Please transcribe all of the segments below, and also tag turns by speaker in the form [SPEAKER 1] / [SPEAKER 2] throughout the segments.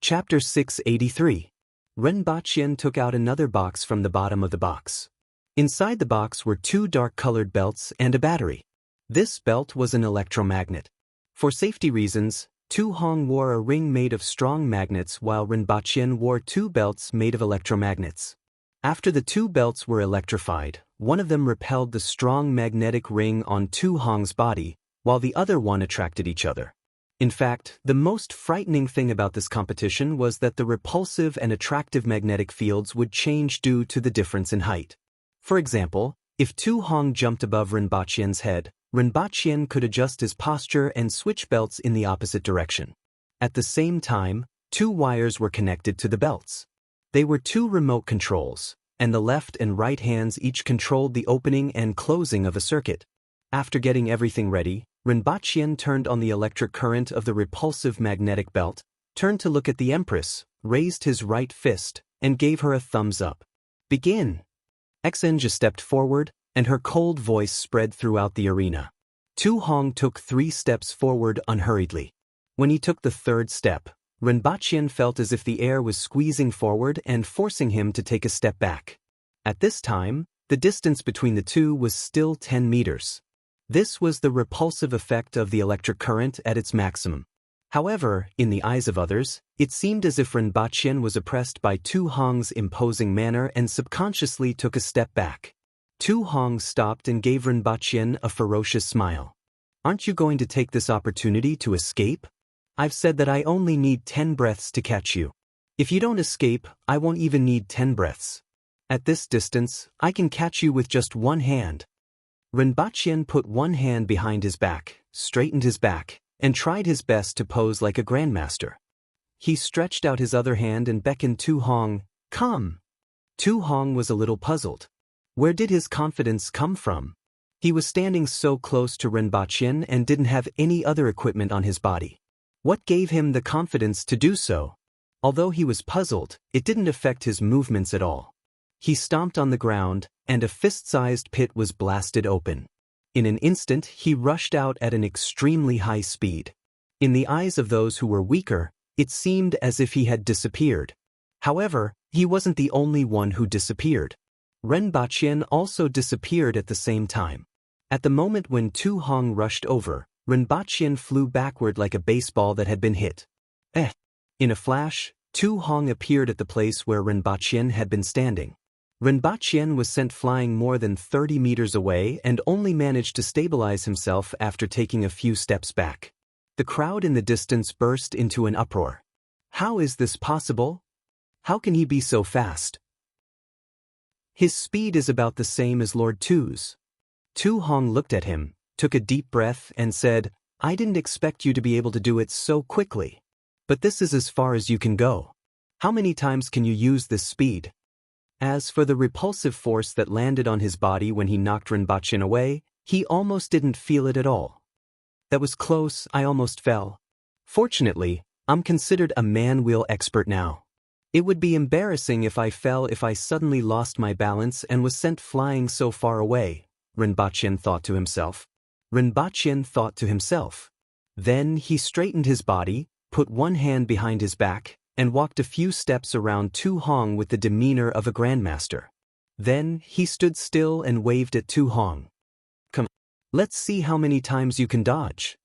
[SPEAKER 1] Chapter 683. Renbachien took out another box from the bottom of the box. Inside the box were two dark-colored belts and a battery. This belt was an electromagnet. For safety reasons, Tu Hong wore a ring made of strong magnets while Renbachien wore two belts made of electromagnets. After the two belts were electrified, one of them repelled the strong magnetic ring on Tu Hong's body, while the other one attracted each other. In fact, the most frightening thing about this competition was that the repulsive and attractive magnetic fields would change due to the difference in height. For example, if Tu Hong jumped above Renbachien's head, Renbachien could adjust his posture and switch belts in the opposite direction. At the same time, two wires were connected to the belts. They were two remote controls, and the left and right hands each controlled the opening and closing of a circuit. After getting everything ready, Renbachien turned on the electric current of the repulsive magnetic belt, turned to look at the Empress, raised his right fist, and gave her a thumbs up. "Begin!" Xenja stepped forward, and her cold voice spread throughout the arena. Tu Hong took 3 steps forward unhurriedly. When he took the third step, Renbachien felt as if the air was squeezing forward and forcing him to take a step back. At this time, the distance between the two was still 10 meters. This was the repulsive effect of the electric current at its maximum. However, in the eyes of others, it seemed as if Renbachien was oppressed by Tu Hong's imposing manner and subconsciously took a step back. Tu Hong stopped and gave Renbachien a ferocious smile. "Aren't you going to take this opportunity to escape? I've said that I only need 10 breaths to catch you. If you don't escape, I won't even need 10 breaths. At this distance, I can catch you with just one hand." Renbachien put one hand behind his back, straightened his back, and tried his best to pose like a grandmaster. He stretched out his other hand and beckoned Tu Hong, "Come." Tu Hong was a little puzzled. Where did his confidence come from? He was standing so close to Renbachien and didn't have any other equipment on his body. What gave him the confidence to do so? Although he was puzzled, it didn't affect his movements at all. He stomped on the ground, and a fist-sized pit was blasted open. In an instant, he rushed out at an extremely high speed. In the eyes of those who were weaker, it seemed as if he had disappeared. However, he wasn't the only one who disappeared. Renbachien also disappeared at the same time. At the moment when Tu Hong rushed over, Renbachien flew backward like a baseball that had been hit. In a flash, Tu Hong appeared at the place where Renbachien had been standing. Renbachien was sent flying more than 30 meters away and only managed to stabilize himself after taking a few steps back. The crowd in the distance burst into an uproar. How is this possible? How can he be so fast? His speed is about the same as Lord Tu's. Tu Hong looked at him, took a deep breath, and said, "I didn't expect you to be able to do it so quickly. But this is as far as you can go. How many times can you use this speed?" As for the repulsive force that landed on his body when he knocked Renbachien away, he almost didn't feel it at all. "That was close, I almost fell. Fortunately, I'm considered a man-wheel expert now. It would be embarrassing if I fell if I suddenly lost my balance and was sent flying so far away," Renbachien thought to himself. Then he straightened his body, put one hand behind his back, and walked a few steps around Tu Hong with the demeanor of a grandmaster. Then he stood still and waved at Tu Hong. "Come, let's see how many times you can dodge."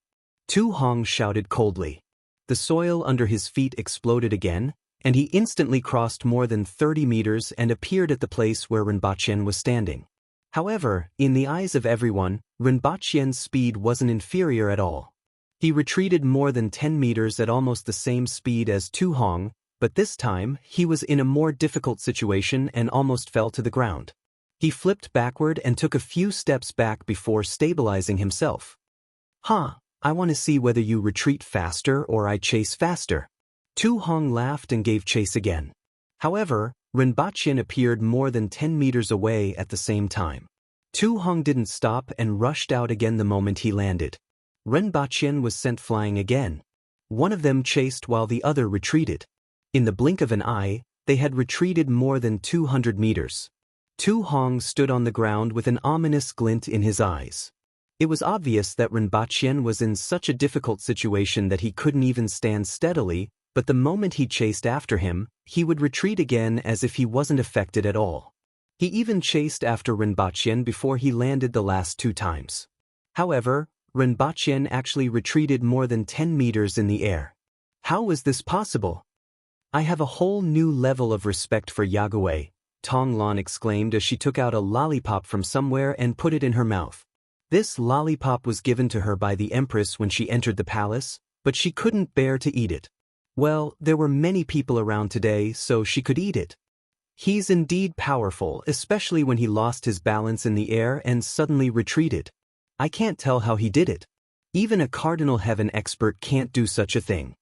[SPEAKER 1] Tu Hong shouted coldly. The soil under his feet exploded again, and he instantly crossed more than 30 meters and appeared at the place where Renbachien was standing. However, in the eyes of everyone, Renbachien's speed wasn't inferior at all. He retreated more than 10 meters at almost the same speed as Tu Hong, but this time, he was in a more difficult situation and almost fell to the ground. He flipped backward and took a few steps back before stabilizing himself. I want to see whether you retreat faster or I chase faster." Tu Hong laughed and gave chase again. However, Renbachien appeared more than 10 meters away at the same time. Tu Hong didn't stop and rushed out again the moment he landed. Renbachien was sent flying again. One of them chased while the other retreated. In the blink of an eye, they had retreated more than 200 meters. Tu Hong stood on the ground with an ominous glint in his eyes. It was obvious that Renbachien was in such a difficult situation that he couldn't even stand steadily, but the moment he chased after him, he would retreat again as if he wasn't affected at all. He even chased after Rinpochen before he landed the last 2 times. However, Rinpochen actually retreated more than 10 meters in the air. How was this possible? I have a whole new level of respect for Yagwei, Tonglan exclaimed as she took out a lollipop from somewhere and put it in her mouth. This lollipop was given to her by the Empress when she entered the palace, but she couldn't bear to eat it. Well, there were many people around today, so she could eat it. He's indeed powerful, especially when he lost his balance in the air and suddenly retreated. I can't tell how he did it. Even a Cardinal Heaven expert can't do such a thing.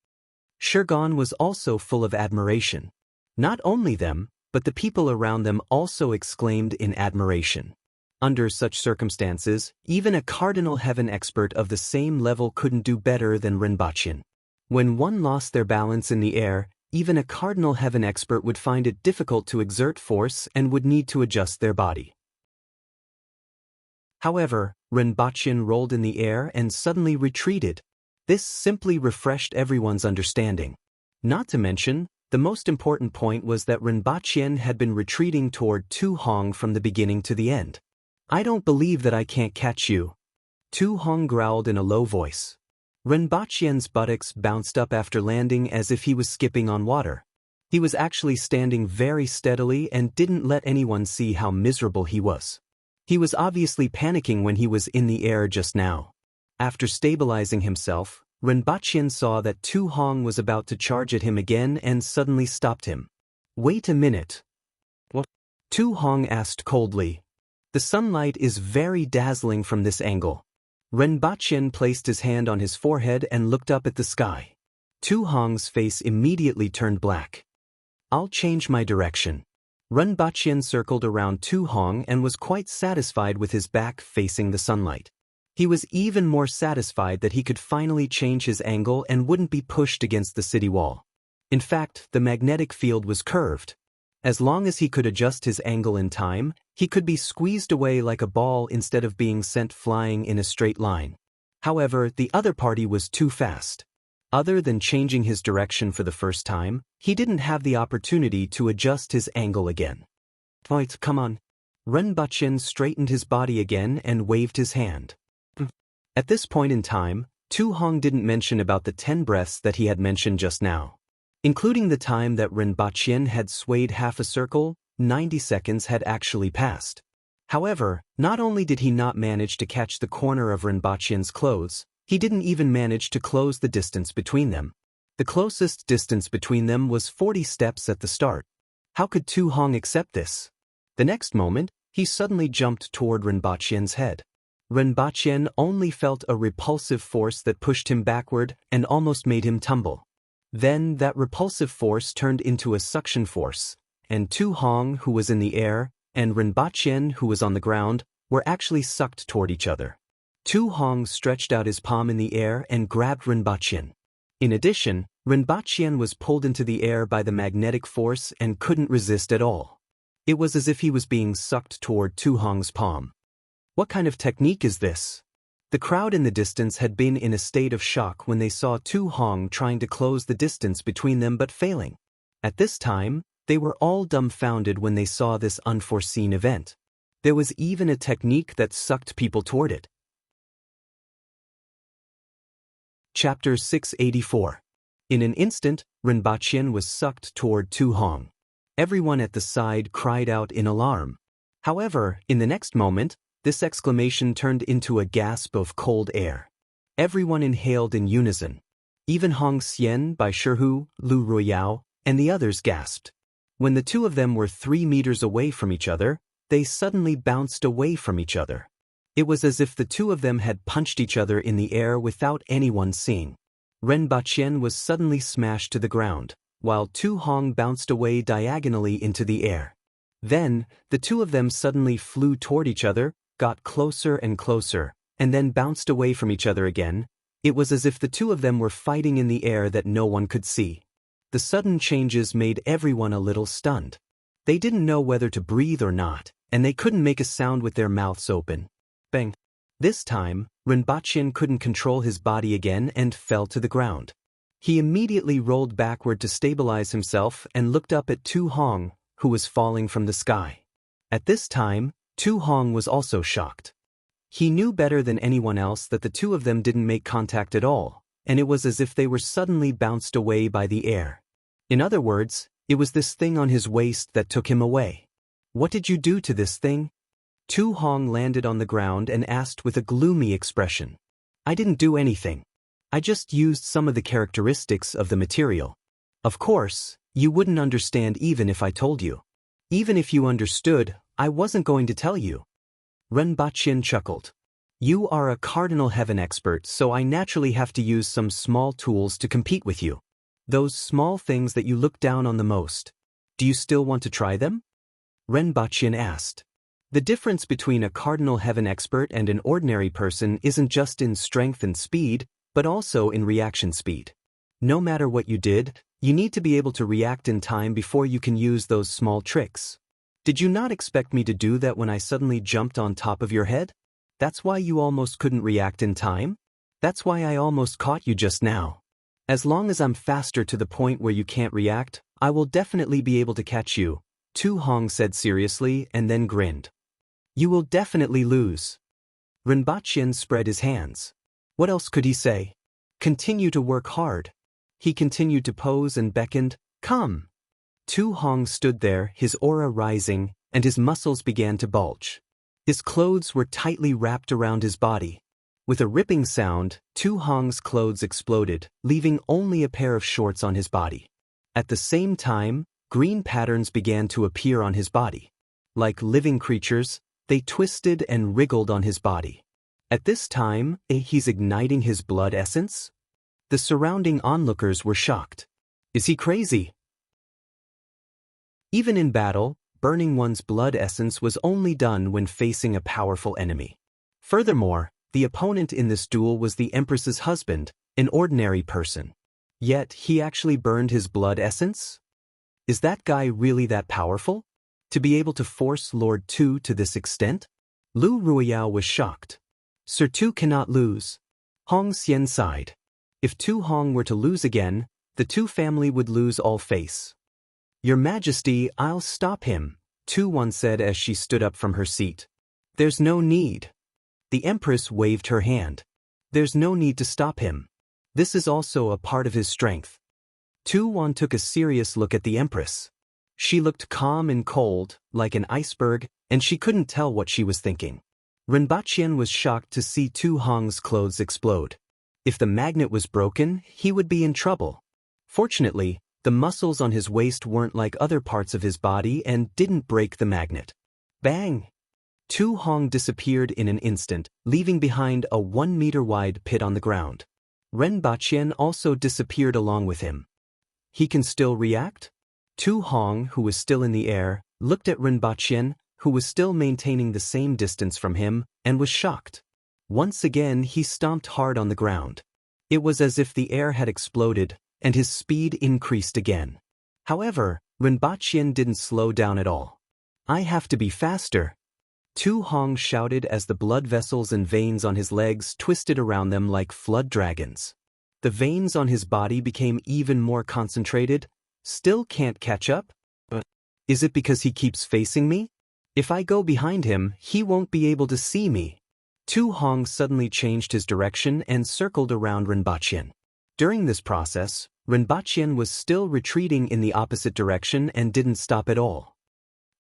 [SPEAKER 1] Shurgan was also full of admiration. Not only them, but the people around them also exclaimed in admiration. Under such circumstances, even a Cardinal Heaven expert of the same level couldn't do better than Rinpochen. When one lost their balance in the air, even a Cardinal Heaven expert would find it difficult to exert force and would need to adjust their body. However, Rinpochen rolled in the air and suddenly retreated. This simply refreshed everyone's understanding. Not to mention, the most important point was that Rinpochen had been retreating toward Tu Hong from the beginning to the end. I don't believe that I can't catch you. Tu Hong growled in a low voice. Rinpochen's buttocks bounced up after landing as if he was skipping on water. He was actually standing very steadily and didn't let anyone see how miserable he was. He was obviously panicking when he was in the air just now. After stabilizing himself, Rinpochen saw that Tu Hong was about to charge at him again and suddenly stopped him. Wait a minute. What? Tu Hong asked coldly. The sunlight is very dazzling from this angle. Rinpochen placed his hand on his forehead and looked up at the sky. Tu Hong's face immediately turned black. I'll change my direction. Rinpochen circled around Tu Hong and was quite satisfied with his back facing the sunlight. He was even more satisfied that he could finally change his angle and wouldn't be pushed against the city wall. In fact, the magnetic field was curved. As long as he could adjust his angle in time, he could be squeezed away like a ball instead of being sent flying in a straight line. However, the other party was too fast. Other than changing his direction for the first time, he didn't have the opportunity to adjust his angle again. Right, come on. Rinpochen straightened his body again and waved his hand. At this point in time, Tu Hong didn't mention about the 10 breaths that he had mentioned just now. Including the time that Rinpochen had swayed half a circle, 90 seconds had actually passed. However, not only did he not manage to catch the corner of Rinpochen's clothes, he didn't even manage to close the distance between them. The closest distance between them was 40 steps at the start. How could Tu Hong accept this? The next moment, he suddenly jumped toward Rinpochen's head. Rinpochen only felt a repulsive force that pushed him backward and almost made him tumble. Then that repulsive force turned into a suction force, and Tu Hong, who was in the air, and Rinpochen, who was on the ground, were actually sucked toward each other. Tu Hong stretched out his palm in the air and grabbed Rinpochen. In addition, Rinpochen was pulled into the air by the magnetic force and couldn't resist at all. It was as if he was being sucked toward Tu Hong's palm. What kind of technique is this? The crowd in the distance had been in a state of shock when they saw Tu Hong trying to close the distance between them but failing. At this time, they were all dumbfounded when they saw this unforeseen event. There was even a technique that sucked people toward it. Chapter 684. In an instant, Rinpochen was sucked toward Tu Hong. Everyone at the side cried out in alarm. However, in the next moment, this exclamation turned into a gasp of cold air. Everyone inhaled in unison. Even Hong Xian, Bai Shihu, Lu Ruiyao, and the others gasped. When the two of them were 3 meters away from each other, they suddenly bounced away from each other. It was as if the two of them had punched each other in the air without anyone seeing. Rinpochen was suddenly smashed to the ground, while Tu Hong bounced away diagonally into the air. Then, the two of them suddenly flew toward each other, got closer and closer, and then bounced away from each other again. It was as if the two of them were fighting in the air that no one could see. The sudden changes made everyone a little stunned. They didn't know whether to breathe or not, and they couldn't make a sound with their mouths open. Bang! This time, Rinpochen couldn't control his body again and fell to the ground. He immediately rolled backward to stabilize himself and looked up at Tu Hong, who was falling from the sky. At this time, Tu Hong was also shocked. He knew better than anyone else that the two of them didn't make contact at all, and it was as if they were suddenly bounced away by the air. In other words, it was this thing on his waist that took him away. What did you do to this thing? Tu Hong landed on the ground and asked with a gloomy expression. I didn't do anything. I just used some of the characteristics of the material. Of course, you wouldn't understand even if I told you. Even if you understood, I wasn't going to tell you. Ren Baqian chuckled. You are a cardinal heaven expert, so I naturally have to use some small tools to compete with you. Those small things that you look down on the most. Do you still want to try them? Ren Baqian asked. The difference between a cardinal heaven expert and an ordinary person isn't just in strength and speed, but also in reaction speed. No matter what you did, you need to be able to react in time before you can use those small tricks. Did you not expect me to do that when I suddenly jumped on top of your head? That's why you almost couldn't react in time? That's why I almost caught you just now. As long as I'm faster to the point where you can't react, I will definitely be able to catch you, Tu Hong said seriously and then grinned. You will definitely lose. Ren Baqian spread his hands. What else could he say? Continue to work hard. He continued to pose and beckoned, come. Tu Hong stood there, his aura rising, and his muscles began to bulge. His clothes were tightly wrapped around his body. With a ripping sound, Tu Hong's clothes exploded, leaving only a pair of shorts on his body. At the same time, green patterns began to appear on his body. Like living creatures, they twisted and wriggled on his body. At this time, he's igniting his blood essence? The surrounding onlookers were shocked. Is he crazy? Even in battle, burning one's blood essence was only done when facing a powerful enemy. Furthermore, the opponent in this duel was the Empress's husband, an ordinary person. Yet he actually burned his blood essence? Is that guy really that powerful? To be able to force Lord Tu to this extent? Lu Ruiyao was shocked. Sir Tu cannot lose. Hong Xian sighed. If Tu Hong were to lose again, the Tu family would lose all face. Your Majesty, I'll stop him, Tu Wan said as she stood up from her seat. There's no need. The Empress waved her hand. There's no need to stop him. This is also a part of his strength. Tu Wan took a serious look at the Empress. She looked calm and cold, like an iceberg, and she couldn't tell what she was thinking. Ren Baqian was shocked to see Tu Hong's clothes explode. If the magnet was broken, he would be in trouble. Fortunately, the muscles on his waist weren't like other parts of his body and didn't break the magnet. Bang! Tu Hong disappeared in an instant, leaving behind a 1-meter-wide pit on the ground. Ren Baqian also disappeared along with him. He can still react? Tu Hong, who was still in the air, looked at Ren Baqian, who was still maintaining the same distance from him, and was shocked. Once again he stomped hard on the ground. It was as if the air had exploded, and his speed increased again. However, Ren Baqian didn't slow down at all. I have to be faster. Tu Hong shouted as the blood vessels and veins on his legs twisted around them like flood dragons. The veins on his body became even more concentrated. Still can't catch up? Is it because he keeps facing me? If I go behind him, he won't be able to see me. Tu Hong suddenly changed his direction and circled around Ren Baqian. During this process, Ren Baqian was still retreating in the opposite direction and didn't stop at all.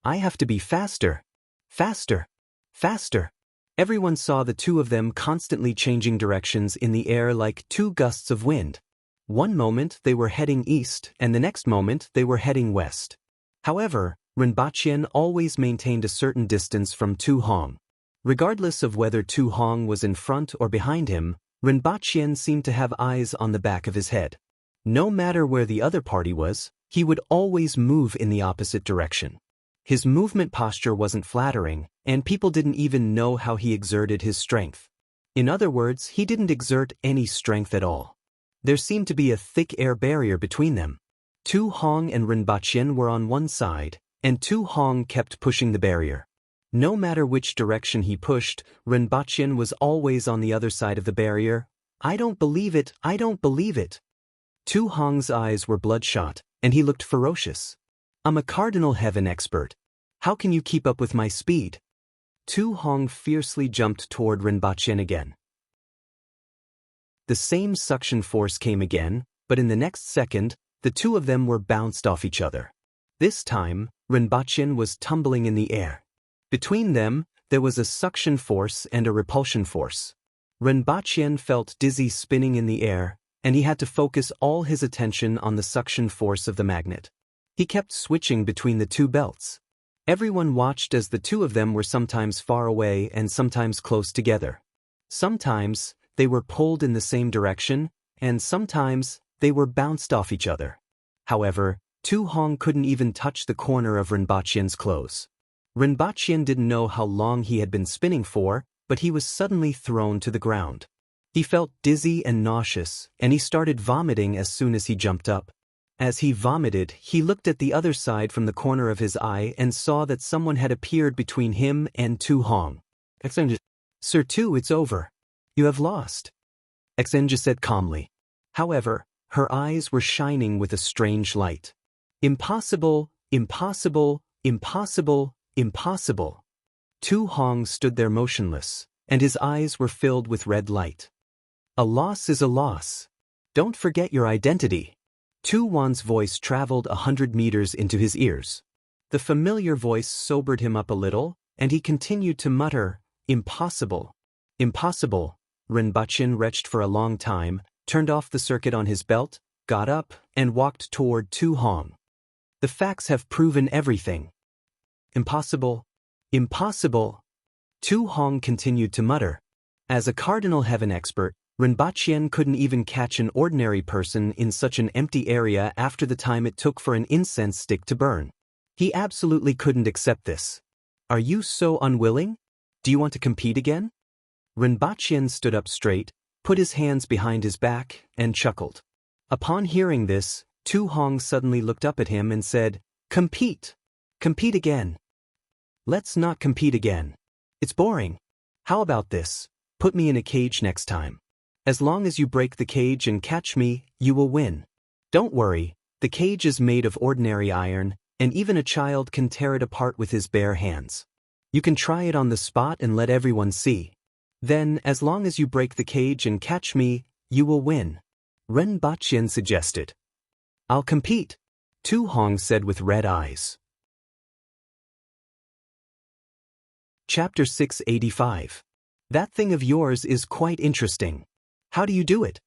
[SPEAKER 1] I have to be faster. Faster. Faster. Everyone saw the two of them constantly changing directions in the air like two gusts of wind. One moment they were heading east and the next moment they were heading west. However, Ren Baqian always maintained a certain distance from Tu Hong. Regardless of whether Tu Hong was in front or behind him, Ren Baqian seemed to have eyes on the back of his head. No matter where the other party was, he would always move in the opposite direction. His movement posture wasn't flattering, and people didn't even know how he exerted his strength. In other words, he didn't exert any strength at all. There seemed to be a thick air barrier between them. Tu Hong and Ren Baqian were on one side, and Tu Hong kept pushing the barrier. No matter which direction he pushed, Ren Baqian was always on the other side of the barrier. I don't believe it, I don't believe it. Tu Hong's eyes were bloodshot, and he looked ferocious. I'm a cardinal heaven expert. How can you keep up with my speed? Tu Hong fiercely jumped toward Rinpochen again. The same suction force came again, but in the next second, the two of them were bounced off each other. This time, Rinpochen was tumbling in the air. Between them, there was a suction force and a repulsion force. Rinpochen felt dizzy spinning in the air, and he had to focus all his attention on the suction force of the magnet. He kept switching between the two belts. Everyone watched as the two of them were sometimes far away and sometimes close together. Sometimes, they were pulled in the same direction, and sometimes, they were bounced off each other. However, Tu Hong couldn't even touch the corner of Rinpochen's clothes. Rinpochen didn't know how long he had been spinning for, but he was suddenly thrown to the ground. He felt dizzy and nauseous, and he started vomiting as soon as he jumped up. As he vomited, he looked at the other side from the corner of his eye and saw that someone had appeared between him and Tu Hong. Sir Tu, it's over. You have lost, Xenja said calmly. However, her eyes were shining with a strange light. Impossible, impossible, impossible, impossible. Tu Hong stood there motionless, and his eyes were filled with red light. A loss is a loss. Don't forget your identity. Tu Wan's voice traveled 100 meters into his ears. The familiar voice sobered him up a little, and he continued to mutter, impossible. Impossible. Rinpochen retched for a long time, turned off the circuit on his belt, got up, and walked toward Tu Hong. The facts have proven everything. Impossible. Impossible. Tu Hong continued to mutter. As a cardinal heaven expert, Rinpochen couldn't even catch an ordinary person in such an empty area after the time it took for an incense stick to burn. He absolutely couldn't accept this. Are you so unwilling? Do you want to compete again? Rinpochen stood up straight, put his hands behind his back, and chuckled. Upon hearing this, Tu Hong suddenly looked up at him and said, Compete! Compete again! Let's not compete again. It's boring. How about this? Put me in a cage next time. As long as you break the cage and catch me, you will win. Don't worry, the cage is made of ordinary iron, and even a child can tear it apart with his bare hands. You can try it on the spot and let everyone see. Then, as long as you break the cage and catch me, you will win. Rinpochen suggested. I'll compete, Tu Hong said with red eyes. Chapter 685. That thing of yours is quite interesting. How do you do it?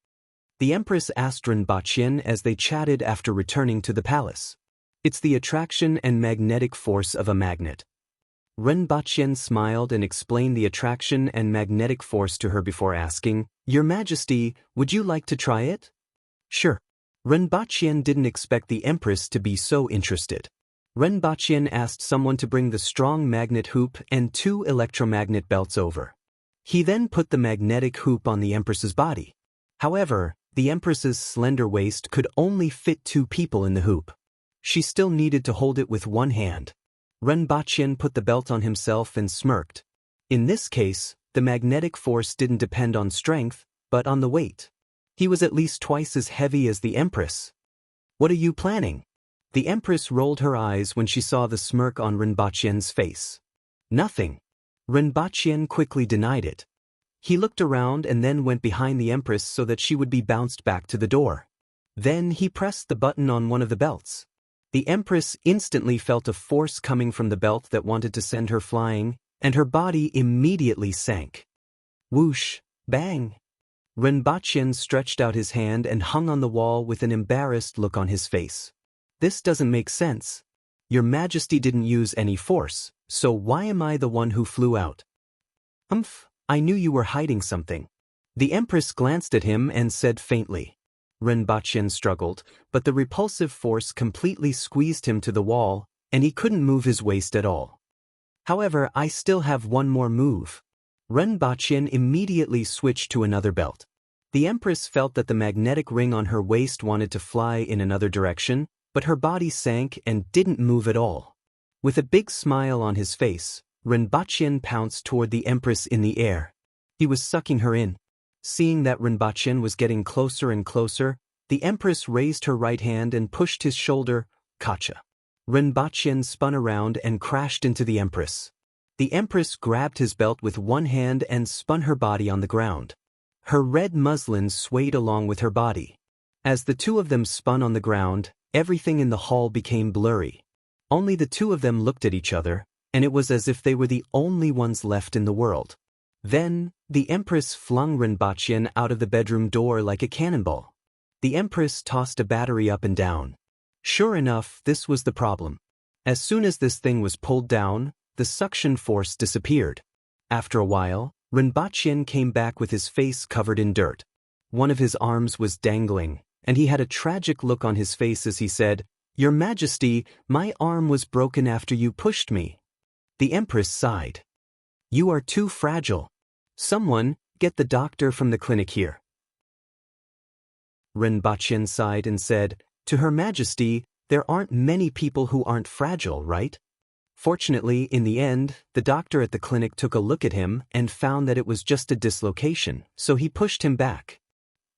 [SPEAKER 1] The Empress asked Rinpochen as they chatted after returning to the palace. It's the attraction and magnetic force of a magnet. Rinpochen smiled and explained the attraction and magnetic force to her before asking, Your Majesty, would you like to try it? Sure. Rinpochen didn't expect the Empress to be so interested. Rinpochen asked someone to bring the strong magnet hoop and 2 electromagnet belts over. He then put the magnetic hoop on the Empress's body. However, the Empress's slender waist could only fit 2 people in the hoop. She still needed to hold it with one hand. Rinpochen put the belt on himself and smirked. In this case, the magnetic force didn't depend on strength, but on the weight. He was at least twice as heavy as the Empress. What are you planning? The Empress rolled her eyes when she saw the smirk on Rinpochen's face. Nothing. Rinpochen quickly denied it. He looked around and then went behind the Empress so that she would be bounced back to the door. Then he pressed the button on one of the belts. The Empress instantly felt a force coming from the belt that wanted to send her flying, and her body immediately sank. Whoosh! Bang! Rinpochen stretched out his hand and hung on the wall with an embarrassed look on his face. This doesn't make sense. Your Majesty didn't use any force, so why am I the one who flew out? I knew you were hiding something. The Empress glanced at him and said faintly. Rinpochen struggled, but the repulsive force completely squeezed him to the wall, and he couldn't move his waist at all. However, I still have one more move. Rinpochen immediately switched to another belt. The Empress felt that the magnetic ring on her waist wanted to fly in another direction, but her body sank and didn't move at all. With a big smile on his face, Rinpochen pounced toward the Empress in the air. He was sucking her in. Seeing that Rinpochen was getting closer and closer, The Empress raised her right hand and pushed his shoulder, Kacha. Renbachian spun around and crashed into the Empress. The Empress grabbed his belt with one hand and spun her body on the ground. Her red muslin swayed along with her body. As the two of them spun on the ground, everything in the hall became blurry. Only the two of them looked at each other, and it was as if they were the only ones left in the world. Then, the Empress flung Renbachian out of the bedroom door like a cannonball. The Empress tossed a battery up and down. Sure enough, this was the problem. As soon as this thing was pulled down, the suction force disappeared. After a while, Renbachian came back with his face covered in dirt. One of his arms was dangling, and he had a tragic look on his face as he said, "Your Majesty, my arm was broken after you pushed me." The Empress sighed. "You are too fragile. Someone, get the doctor from the clinic here." Renbachian sighed and said, "To Her Majesty, there aren't many people who aren't fragile, right?" Fortunately, in the end, the doctor at the clinic took a look at him and found that it was just a dislocation, so he pushed him back.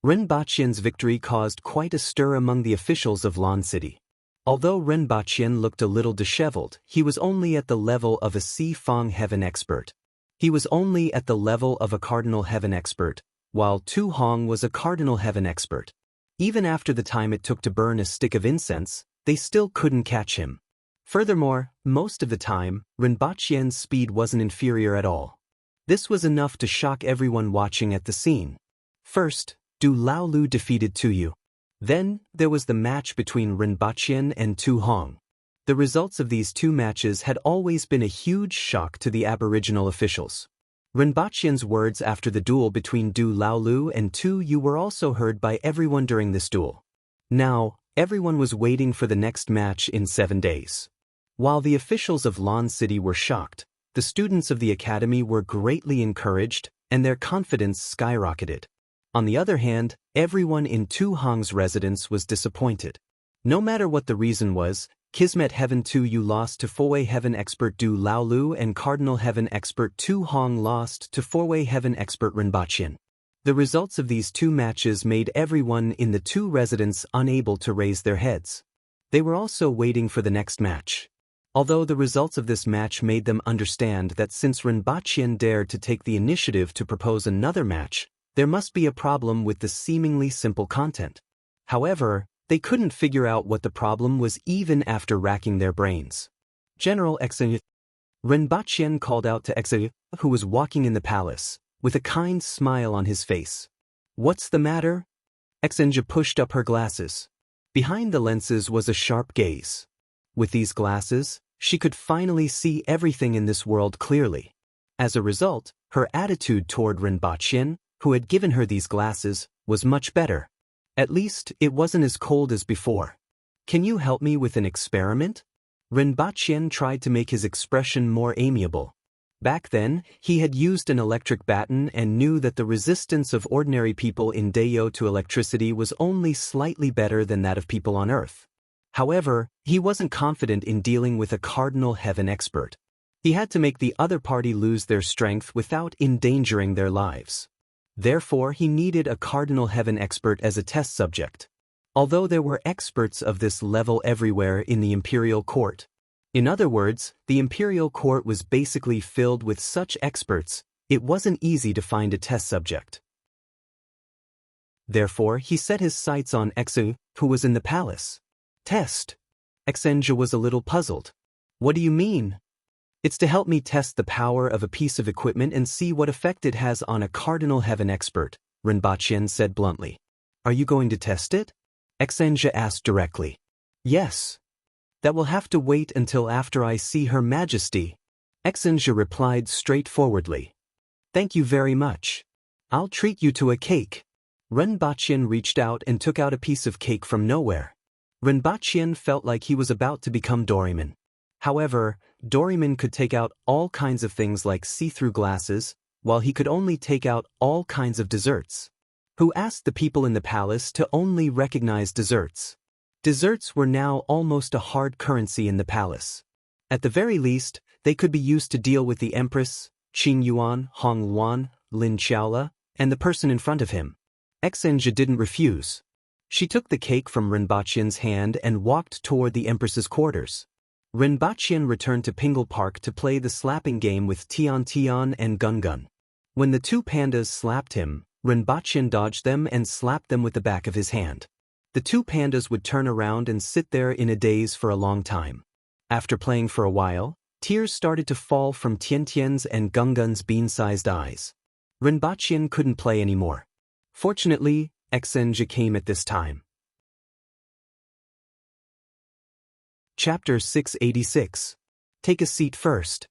[SPEAKER 1] Renbachian's victory caused quite a stir among the officials of Lan City. Although Renbachian looked a little disheveled, he was only at the level of a Si-Fang heaven expert. He was only at the level of a cardinal heaven expert, while Tu Hong was a cardinal heaven expert. Even after the time it took to burn a stick of incense, they still couldn't catch him. Furthermore, most of the time, Renbachian's speed wasn't inferior at all. This was enough to shock everyone watching at the scene. First, Du Laolu defeated Tu Yu. Then, there was the match between Renbachian and Tu Hong. The results of these two matches had always been a huge shock to the aboriginal officials. Renbachian's words after the duel between Du Laolu and Tu Yu were also heard by everyone during this duel. Now, everyone was waiting for the next match in 7 days. While the officials of Lan City were shocked, the students of the academy were greatly encouraged, and their confidence skyrocketed. On the other hand, everyone in Tu Hong's residence was disappointed. No matter what the reason was, Kismet Heaven Tu Yu lost to Fourway Heaven expert Du Laolu and Cardinal Heaven expert Tu Hong lost to Fourway Heaven expert Renbachian. The results of these two matches made everyone in the two residents unable to raise their heads. They were also waiting for the next match. Although the results of this match made them understand that since Renbachian dared to take the initiative to propose another match, there must be a problem with the seemingly simple content. However, they couldn't figure out what the problem was even after racking their brains. General Exenyu. Renbachian called out to Exenyu, who was walking in the palace, with a kind smile on his face. "What's the matter?" Exenju pushed up her glasses. Behind the lenses was a sharp gaze. With these glasses, she could finally see everything in this world clearly. As a result, her attitude toward Renbachian, who had given her these glasses, was much better. At least, it wasn't as cold as before. "Can you help me with an experiment?" Renbachian tried to make his expression more amiable. Back then, he had used an electric baton and knew that the resistance of ordinary people in Dayo to electricity was only slightly better than that of people on Earth. However, he wasn't confident in dealing with a cardinal heaven expert. He had to make the other party lose their strength without endangering their lives. Therefore, he needed a cardinal heaven expert as a test subject. Although there were experts of this level everywhere in the imperial court. In other words, the imperial court was basically filled with such experts, it wasn't easy to find a test subject. Therefore, he set his sights on Exenju, who was in the palace. "Test?" Exenju was a little puzzled. "What do you mean?" "It's to help me test the power of a piece of equipment and see what effect it has on a cardinal heaven expert," Renbachian said bluntly. "Are you going to test it?" Exenju asked directly. "Yes. That will have to wait until after I see Her Majesty," Exenju replied straightforwardly. "Thank you very much. I'll treat you to a cake." Renbachian reached out and took out a piece of cake from nowhere. Renbachian felt like he was about to become Doraemon. However, Doraemon could take out all kinds of things like see-through glasses, while he could only take out all kinds of desserts. Who asked the people in the palace to only recognize desserts? Desserts were now almost a hard currency in the palace. At the very least, they could be used to deal with the Empress, Qing Yuan, Hong Luan, Lin Xiaola, and the person in front of him. Exenju didn't refuse. She took the cake from Renbachian's hand and walked toward the Empress's quarters. Renbachian returned to Pingle Park to play the slapping game with Tian Tian and Gun Gun. When the two pandas slapped him, Renbachian dodged them and slapped them with the back of his hand. The two pandas would turn around and sit there in a daze for a long time. After playing for a while, tears started to fall from Tian Tian's and Gun Gun's bean-sized eyes. Renbachian couldn't play anymore. Fortunately, Xinja came at this time. Chapter 686. Take a seat first.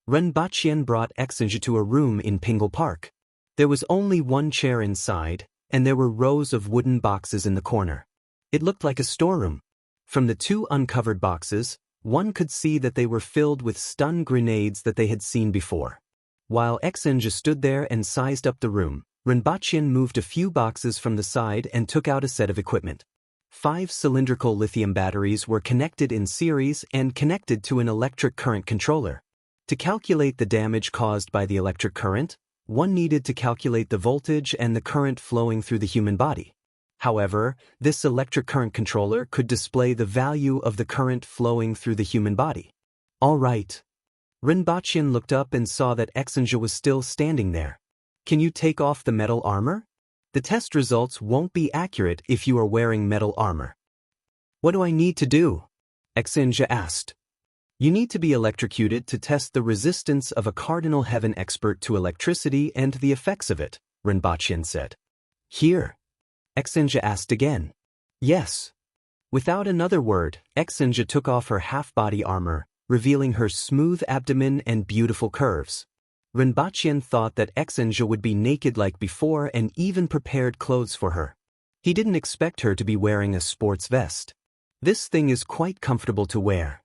[SPEAKER 1] Renbachian brought Xinja to a room in Pingle Park. There was only one chair inside, and there were rows of wooden boxes in the corner. It looked like a storeroom. From the two uncovered boxes, one could see that they were filled with stun grenades that they had seen before. While Xinja stood there and sized up the room, Renbachian moved a few boxes from the side and took out a set of equipment. 5 cylindrical lithium batteries were connected in series and connected to an electric current controller. To calculate the damage caused by the electric current, one needed to calculate the voltage and the current flowing through the human body. However, this electric current controller could display the value of the current flowing through the human body. All right. Renbachian looked up and saw that Xinja was still standing there. Can you take off the metal armor? The test results won't be accurate if you are wearing metal armor. What do I need to do? Xinja asked. You need to be electrocuted to test the resistance of a Cardinal Heaven expert to electricity and the effects of it, Renbachian said. Here? Xinja asked again. Yes. Without another word, Xinja took off her half-body armor, revealing her smooth abdomen and beautiful curves. Renbachian thought that Xinja would be naked like before and even prepared clothes for her. He didn't expect her to be wearing a sports vest. This thing is quite comfortable to wear.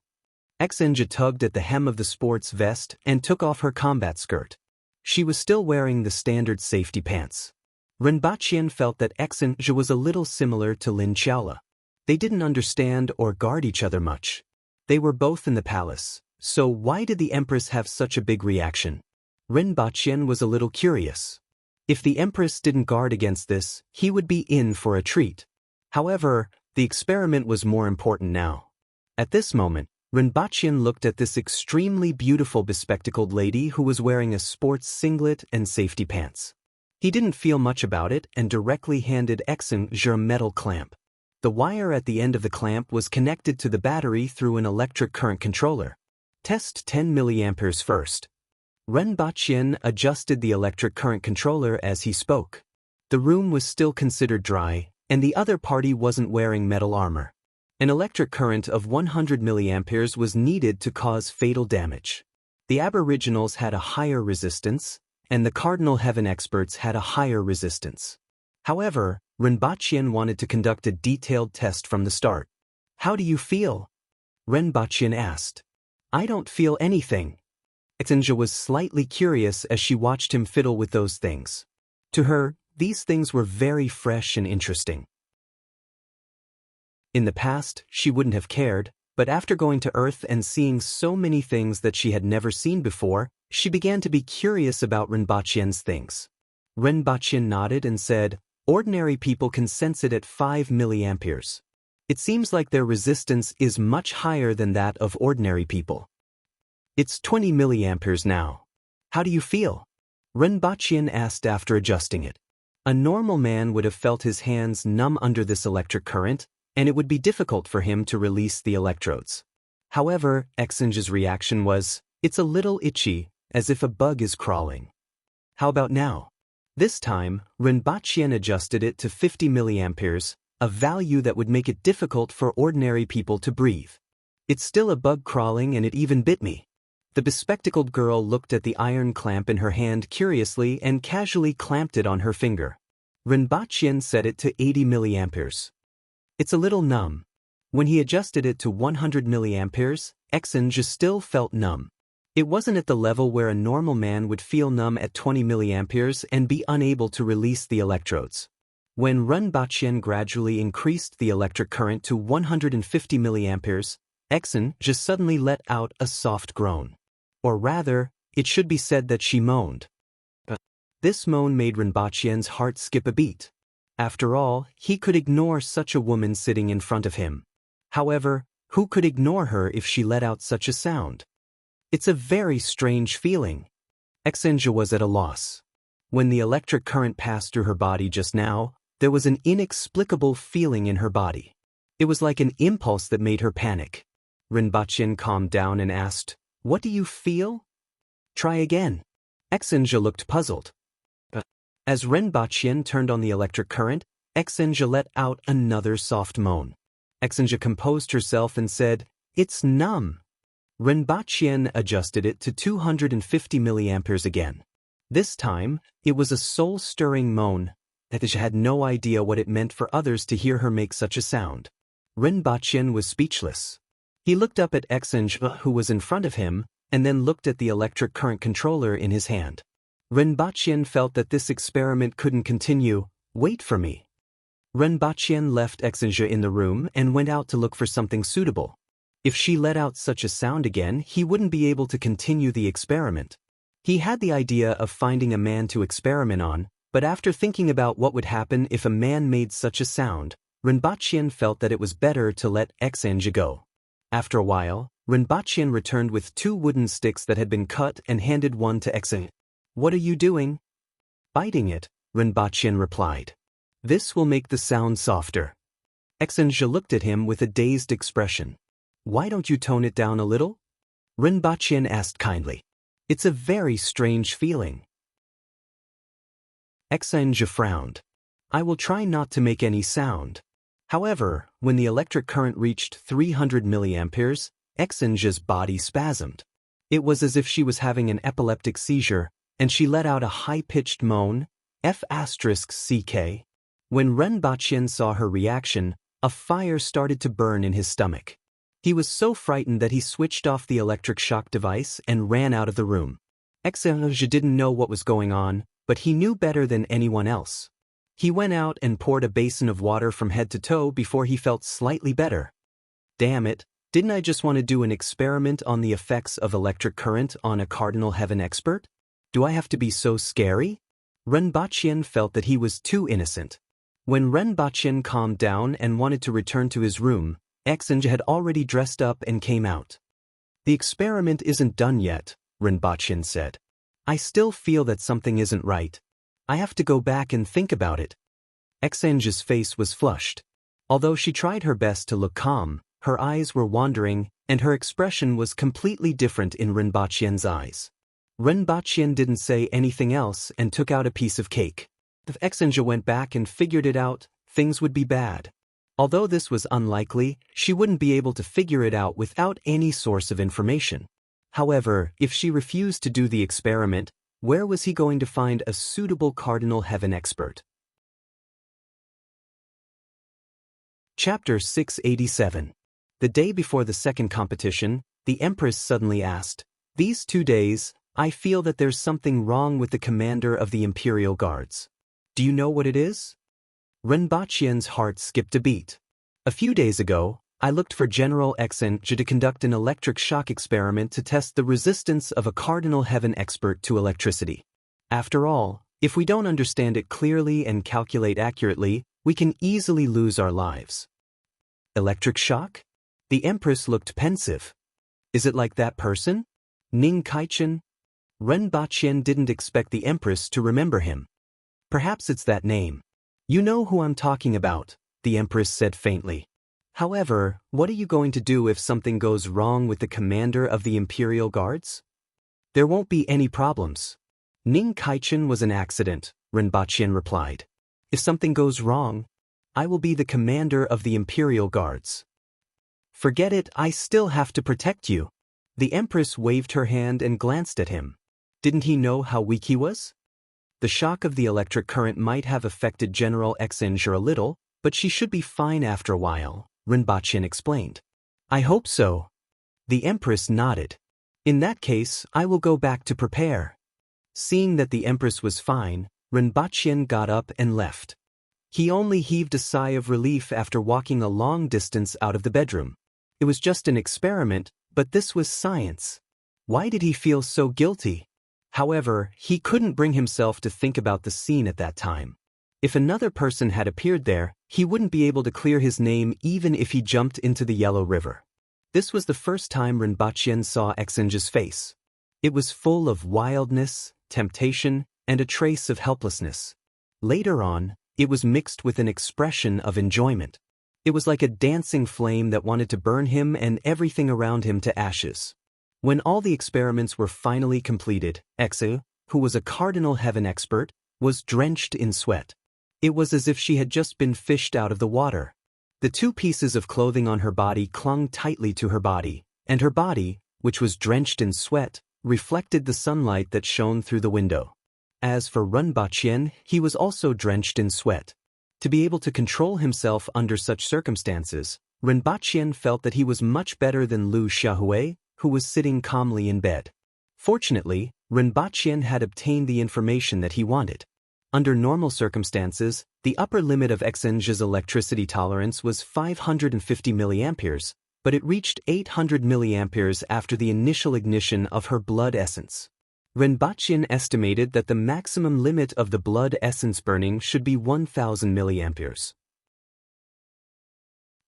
[SPEAKER 1] Xinja tugged at the hem of the sports vest and took off her combat skirt. She was still wearing the standard safety pants. Renbachian felt that Xinja was a little similar to Lin Xiaola. They didn't understand or guard each other much. They were both in the palace, so why did the Empress have such a big reaction? Renbachian was a little curious. If the Empress didn't guard against this, he would be in for a treat. However, the experiment was more important now. At this moment, Renbachian looked at this extremely beautiful bespectacled lady who was wearing a sports singlet and safety pants. He didn't feel much about it and directly handed Xinja a metal clamp. The wire at the end of the clamp was connected to the battery through an electric current controller. Test 10 mA first. Renbachian adjusted the electric current controller as he spoke. The room was still considered dry, and the other party wasn't wearing metal armor. An electric current of 100 mA was needed to cause fatal damage. The Aboriginals had a higher resistance, and the Cardinal Heaven experts had a higher resistance. However, Renbachian wanted to conduct a detailed test from the start. How do you feel? Renbachian asked. I don't feel anything. Xinja was slightly curious as she watched him fiddle with those things. To her, these things were very fresh and interesting. In the past, she wouldn't have cared, but after going to Earth and seeing so many things that she had never seen before, she began to be curious about Renbachian's things. Renbachian nodded and said, ordinary people can sense it at 5 mA. It seems like their resistance is much higher than that of ordinary people. It's 20 mA now. How do you feel? Renbachian asked after adjusting it. A normal man would have felt his hands numb under this electric current, and it would be difficult for him to release the electrodes. However, Xinja's reaction was, it's a little itchy, as if a bug is crawling. How about now? This time, Renbachian adjusted it to 50 mA, a value that would make it difficult for ordinary people to breathe. It's still a bug crawling and it even bit me. The bespectacled girl looked at the iron clamp in her hand curiously and casually clamped it on her finger. Renbachian set it to 80 mA. It's a little numb. When he adjusted it to 100 mA, Xinja still felt numb. It wasn't at the level where a normal man would feel numb at 20 mA and be unable to release the electrodes. When Renbachian gradually increased the electric current to 150 mA, Xinja suddenly let out a soft groan. Or rather, it should be said that she moaned. This moan made Renbachian's heart skip a beat. After all, he could ignore such a woman sitting in front of him. However, who could ignore her if she let out such a sound? It's a very strange feeling. Exenja was at a loss. When the electric current passed through her body just now, there was an inexplicable feeling in her body. It was like an impulse that made her panic. Rinpoche calmed down and asked, "What do you feel?" "Try again." Exenja looked puzzled. As Rinpoche turned on the electric current, Exenja let out another soft moan. Exenja composed herself and said, "It's numb." Rinpoche adjusted it to 250 milliamperes again. This time, it was a soul-stirring moan that she had no idea what it meant for others to hear her make such a sound. Rinpoche was speechless. He looked up at Exenja, who was in front of him, and then looked at the electric current controller in his hand. Rinpoche felt that this experiment couldn't continue. "Wait for me." Rinpoche left Exenja in the room and went out to look for something suitable. If she let out such a sound again, he wouldn't be able to continue the experiment. He had the idea of finding a man to experiment on, but after thinking about what would happen if a man made such a sound, Rinpoche felt that it was better to let Exenja go. After a while, Rinpoche returned with 2 wooden sticks that had been cut and handed one to Exenja. "What are you doing?" "Biting it," Rinpoche replied. "This will make the sound softer." Exenja looked at him with a dazed expression. "Why don't you tone it down a little?" Rinpoche asked kindly. "It's a very strange feeling." Exenja frowned. "I will try not to make any sound." However, when the electric current reached 300 milliamperes, Exenja's body spasmed. It was as if she was having an epileptic seizure, and she let out a high-pitched moan, F***CK. When Rinpoche saw her reaction, a fire started to burn in his stomach. He was so frightened that he switched off the electric shock device and ran out of the room. Exenja didn't know what was going on, but he knew better than anyone else. He went out and poured a basin of water from head to toe before he felt slightly better. "Damn it, didn't I just want to do an experiment on the effects of electric current on a cardinal heaven expert? Do I have to be so scary?" Rinpoche felt that he was too innocent. When Rinpoche calmed down and wanted to return to his room, Exenja had already dressed up and came out. "The experiment isn't done yet," Rinpoche said. "I still feel that something isn't right. I have to go back and think about it." Exenja's face was flushed. Although she tried her best to look calm, her eyes were wandering, and her expression was completely different in Rinpoche's eyes. Rinpoche didn't say anything else and took out a piece of cake. If Exenja went back and figured it out, things would be bad. Although this was unlikely, she wouldn't be able to figure it out without any source of information. However, if she refused to do the experiment, where was he going to find a suitable cardinal heaven expert? Chapter 687. The day before the second competition, the Empress suddenly asked, "These 2 days, I feel that there's something wrong with the commander of the Imperial Guards. Do you know what it is?" Rinpoche's heart skipped a beat. "A few days ago, I looked for General Exenja to conduct an electric shock experiment to test the resistance of a cardinal heaven expert to electricity. After all, if we don't understand it clearly and calculate accurately, we can easily lose our lives." "Electric shock?" The Empress looked pensive. "Is it like that person? Ning Kaichen?" Rinpoche didn't expect the Empress to remember him. "Perhaps it's that name." "You know who I'm talking about," the Empress said faintly. "However, what are you going to do if something goes wrong with the commander of the Imperial Guards?" "There won't be any problems. Ning Kaichen was an accident," Rinpoche replied. "If something goes wrong, I will be the commander of the Imperial Guards." "Forget it, I still have to protect you." The Empress waved her hand and glanced at him. Didn't he know how weak he was? The shock of the electric current might have affected General Exenja a little, but she should be fine after a while, Rinpoche explained. "I hope so." The Empress nodded. "In that case, I will go back to prepare." Seeing that the Empress was fine, Rinpoche got up and left. He only heaved a sigh of relief after walking a long distance out of the bedroom. It was just an experiment, but this was science. Why did he feel so guilty? However, he couldn't bring himself to think about the scene at that time. If another person had appeared there, he wouldn't be able to clear his name even if he jumped into the Yellow River. This was the first time Rinpoche saw Xinji's face. It was full of wildness, temptation, and a trace of helplessness. Later on, it was mixed with an expression of enjoyment. It was like a dancing flame that wanted to burn him and everything around him to ashes. When all the experiments were finally completed, Xu, who was a cardinal heaven expert, was drenched in sweat. It was as if she had just been fished out of the water. The two pieces of clothing on her body clung tightly to her body, and her body, which was drenched in sweat, reflected the sunlight that shone through the window. As for Rinpoche, he was also drenched in sweat. To be able to control himself under such circumstances, Rinpoche felt that he was much better than Liu Xiaohui, who was sitting calmly in bed. Fortunately, Rinpoche had obtained the information that he wanted. Under normal circumstances, the upper limit of Xinji's electricity tolerance was 550 milliamperes, but it reached 800 milliamperes after the initial ignition of her blood essence. Rinpoche estimated that the maximum limit of the blood essence burning should be 1000 milliamperes.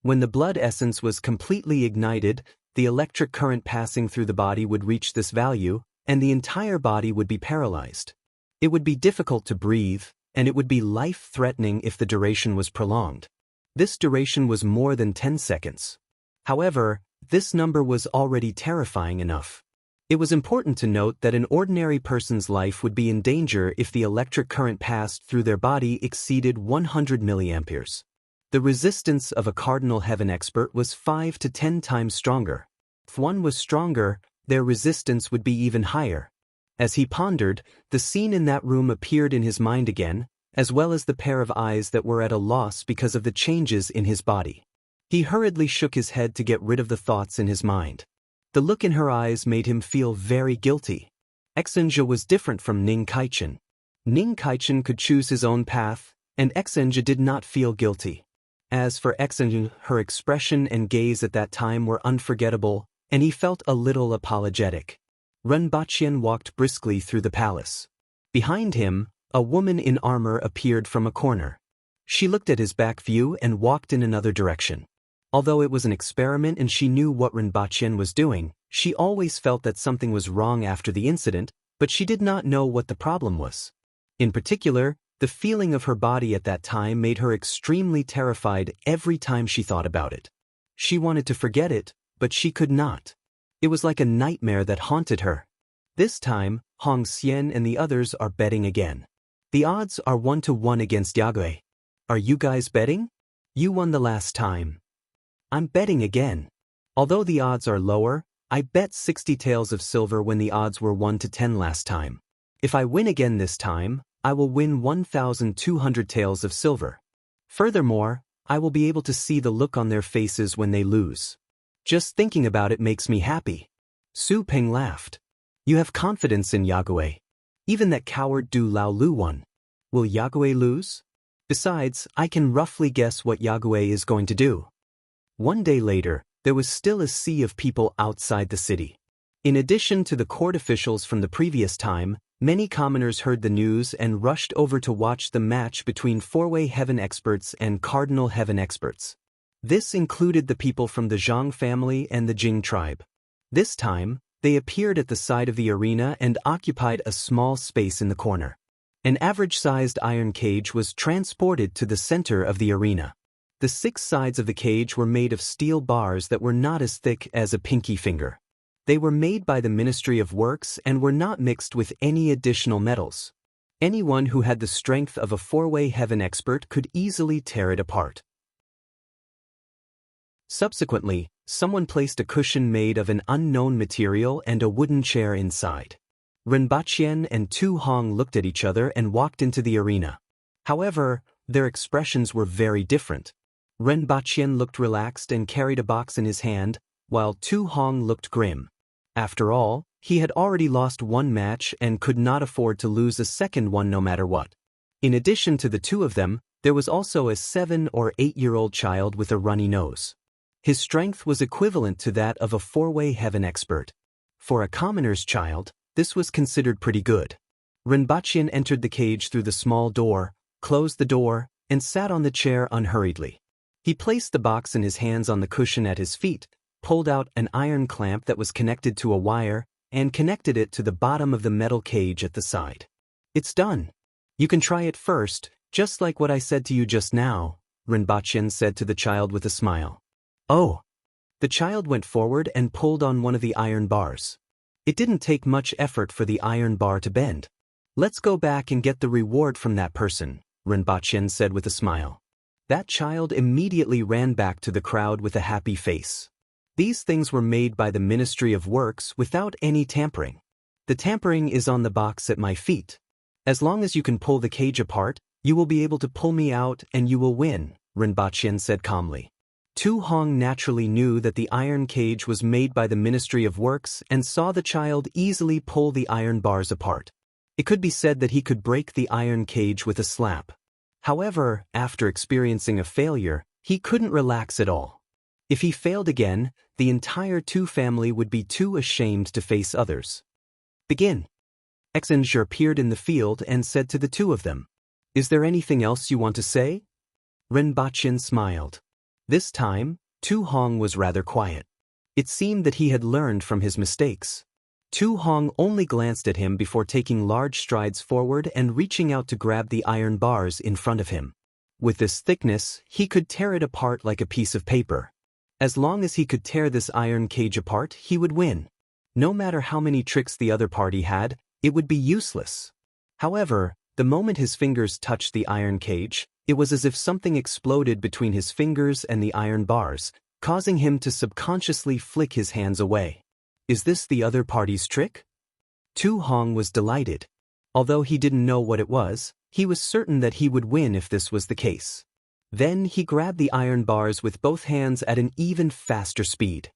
[SPEAKER 1] When the blood essence was completely ignited, the electric current passing through the body would reach this value, and the entire body would be paralyzed. It would be difficult to breathe, and it would be life-threatening if the duration was prolonged. This duration was more than 10 seconds. However, this number was already terrifying enough. It was important to note that an ordinary person's life would be in danger if the electric current passed through their body exceeded 100 milliamperes. The resistance of a cardinal heaven expert was 5 to 10 times stronger. If one was stronger, their resistance would be even higher. As he pondered, the scene in that room appeared in his mind again, as well as the pair of eyes that were at a loss because of the changes in his body. He hurriedly shook his head to get rid of the thoughts in his mind. The look in her eyes made him feel very guilty. Xinji was different from Ning Kaichen. Ning Kaichen could choose his own path, and Xinji did not feel guilty. As for Xinji, her expression and gaze at that time were unforgettable, and he felt a little apologetic. Rinpoche walked briskly through the palace. Behind him, a woman in armor appeared from a corner. She looked at his back view and walked in another direction. Although it was an experiment and she knew what Rinpoche was doing, she always felt that something was wrong after the incident, but she did not know what the problem was. In particular, the feeling of her body at that time made her extremely terrified every time she thought about it. She wanted to forget it, but she could not. It was like a nightmare that haunted her. This time, Hong Xian and the others are betting again. The odds are 1-1 against Yagui. Are you guys betting? You won the last time. I'm betting again. Although the odds are lower, I bet 60 taels of silver when the odds were 1-10 last time. If I win again this time, I will win 1,200 taels of silver. Furthermore, I will be able to see the look on their faces when they lose. Just thinking about it makes me happy. Su Ping laughed. You have confidence in Yagui. Even that coward Du Lao Lu won. Will Yagui lose? Besides, I can roughly guess what Yagui is going to do. One day later, there was still a sea of people outside the city. In addition to the court officials from the previous time, many commoners heard the news and rushed over to watch the match between four-way heaven experts and cardinal heaven experts. This included the people from the Zhang family and the Jing tribe. This time, they appeared at the side of the arena and occupied a small space in the corner. An average-sized iron cage was transported to the center of the arena. The 6 sides of the cage were made of steel bars that were not as thick as a pinky finger. They were made by the Ministry of Works and were not mixed with any additional metals. Anyone who had the strength of a four-way heaven expert could easily tear it apart. Subsequently, someone placed a cushion made of an unknown material and a wooden chair inside. Rinpoche and Tu Hong looked at each other and walked into the arena. However, their expressions were very different. Rinpoche looked relaxed and carried a box in his hand, while Tu Hong looked grim. After all, he had already lost one match and could not afford to lose a second one no matter what. In addition to the two of them, there was also a 7- or 8-year-old child with a runny nose. His strength was equivalent to that of a four-way heaven expert. For a commoner's child, this was considered pretty good. Rinpoche entered the cage through the small door, closed the door, and sat on the chair unhurriedly. He placed the box in his hands on the cushion at his feet, pulled out an iron clamp that was connected to a wire, and connected it to the bottom of the metal cage at the side. "It's done. You can try it first, just like what I said to you just now," Rinpoche said to the child with a smile. "Oh." The child went forward and pulled on one of the iron bars. It didn't take much effort for the iron bar to bend. "Let's go back and get the reward from that person," Rinpoche said with a smile. That child immediately ran back to the crowd with a happy face. These things were made by the Ministry of Works without any tampering. The tampering is on the box at my feet. As long as you can pull the cage apart, you will be able to pull me out and you will win, Rinpoche said calmly. Tu Hong naturally knew that the iron cage was made by the Ministry of Works and saw the child easily pull the iron bars apart. It could be said that he could break the iron cage with a slap. However, after experiencing a failure, he couldn't relax at all. If he failed again, the entire Tu family would be too ashamed to face others. "Begin." Exenger appeared in the field and said to the two of them, "Is there anything else you want to say?" Rinpoche smiled. This time, Tu Hong was rather quiet. It seemed that he had learned from his mistakes. Tu Hong only glanced at him before taking large strides forward and reaching out to grab the iron bars in front of him. With this thickness, he could tear it apart like a piece of paper. As long as he could tear this iron cage apart, he would win. No matter how many tricks the other party had, it would be useless. However, the moment his fingers touched the iron cage, it was as if something exploded between his fingers and the iron bars, causing him to subconsciously flick his hands away. Is this the other party's trick? Tu Hong was delighted. Although he didn't know what it was, he was certain that he would win if this was the case. Then he grabbed the iron bars with both hands at an even faster speed.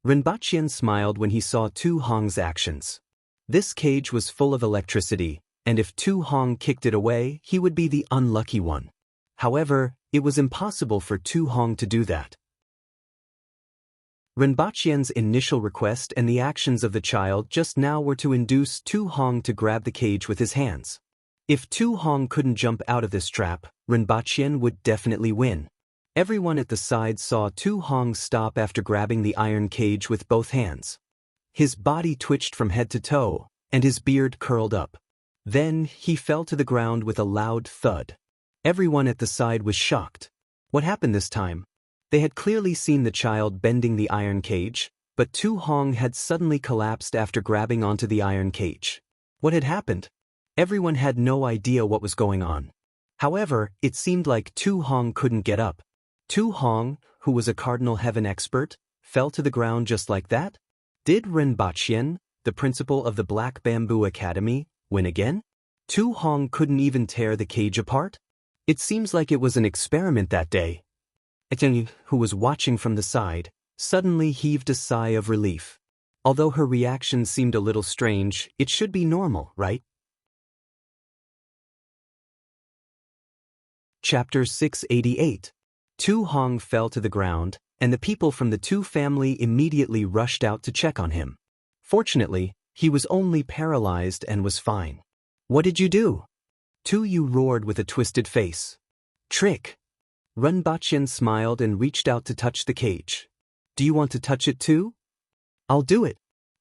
[SPEAKER 1] Rinpoche smiled when he saw Tu Hong's actions. This cage was full of electricity, and if Tu Hong kicked it away, he would be the unlucky one. However, it was impossible for Tu Hong to do that. Rinpoche's initial request and the actions of the child just now were to induce Tu Hong to grab the cage with his hands. If Tu Hong couldn't jump out of this trap, Rinpoche would definitely win. Everyone at the side saw Tu Hong stop after grabbing the iron cage with both hands. His body twitched from head to toe, and his beard curled up. Then he fell to the ground with a loud thud. Everyone at the side was shocked. What happened this time? They had clearly seen the child bending the iron cage, but Tu Hong had suddenly collapsed after grabbing onto the iron cage. What had happened? Everyone had no idea what was going on. However, it seemed like Tu Hong couldn't get up. Tu Hong, who was a Cardinal Heaven expert, fell to the ground just like that? Did Rinpoche, the principal of the Black Bamboo Academy, win again? Tu Hong couldn't even tear the cage apart? It seems like it was an experiment that day. Eteng, who was watching from the side, suddenly heaved a sigh of relief. Although her reaction seemed a little strange, it should be normal, right? Chapter 688. Tu Hong fell to the ground, and the people from the Tu family immediately rushed out to check on him. Fortunately, he was only paralyzed and was fine. "What did you do?" Tu Yu roared with a twisted face. "Trick." Rinpoche smiled and reached out to touch the cage. "Do you want to touch it too?" "I'll do it."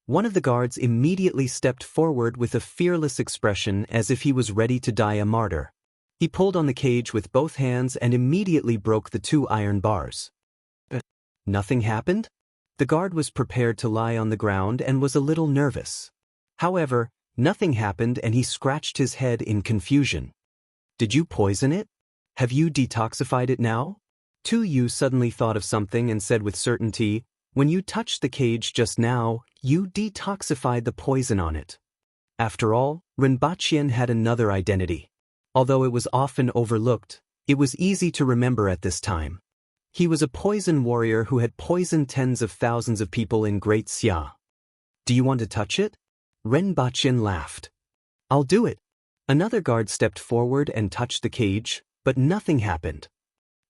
[SPEAKER 1] One of the guards immediately stepped forward with a fearless expression as if he was ready to die a martyr. He pulled on the cage with both hands and immediately broke the 2 iron bars. Nothing happened? The guard was prepared to lie on the ground and was a little nervous. However, nothing happened and he scratched his head in confusion. "Did you poison it? Have you detoxified it now?" Tu Yu suddenly thought of something and said with certainty, "When you touched the cage just now, you detoxified the poison on it." After all, Rinpoche had another identity. Although it was often overlooked, it was easy to remember at this time. He was a poison warrior who had poisoned tens of thousands of people in Great Xia. "Do you want to touch it?" Rinpoche laughed. "I'll do it." Another guard stepped forward and touched the cage, but nothing happened.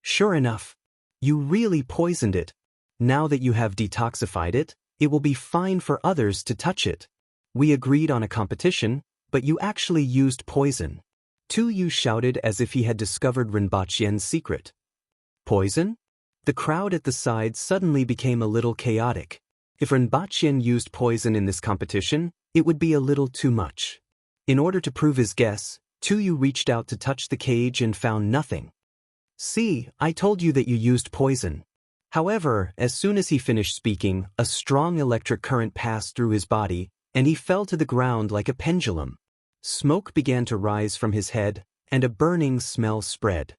[SPEAKER 1] "Sure enough, you really poisoned it. Now that you have detoxified it, it will be fine for others to touch it. We agreed on a competition, but you actually used poison. Tu Yu shouted as if he had discovered Rinpochien's secret. Poison? The crowd at the side suddenly became a little chaotic. If Rinpochien used poison in this competition, it would be a little too much. In order to prove his guess, Tu Yu reached out to touch the cage and found nothing. See, I told you that you used poison. However, as soon as he finished speaking, a strong electric current passed through his body, and he fell to the ground like a pendulum. Smoke began to rise from his head, and a burning smell spread.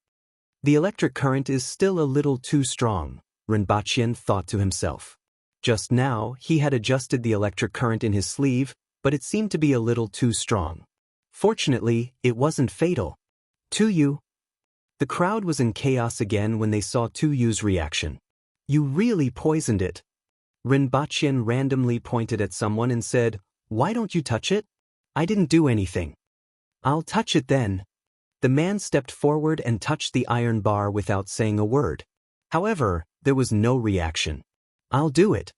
[SPEAKER 1] The electric current is still a little too strong, Rinpochian thought to himself. Just now, he had adjusted the electric current in his sleeve, but it seemed to be a little too strong. Fortunately, it wasn't fatal. Tu Yu. The crowd was in chaos again when they saw Tu Yu's reaction. You really poisoned it. Rinpochian randomly pointed at someone and said, Why don't you touch it? I didn't do anything. I'll touch it then. The man stepped forward and touched the iron bar without saying a word. However, there was no reaction. I'll do it.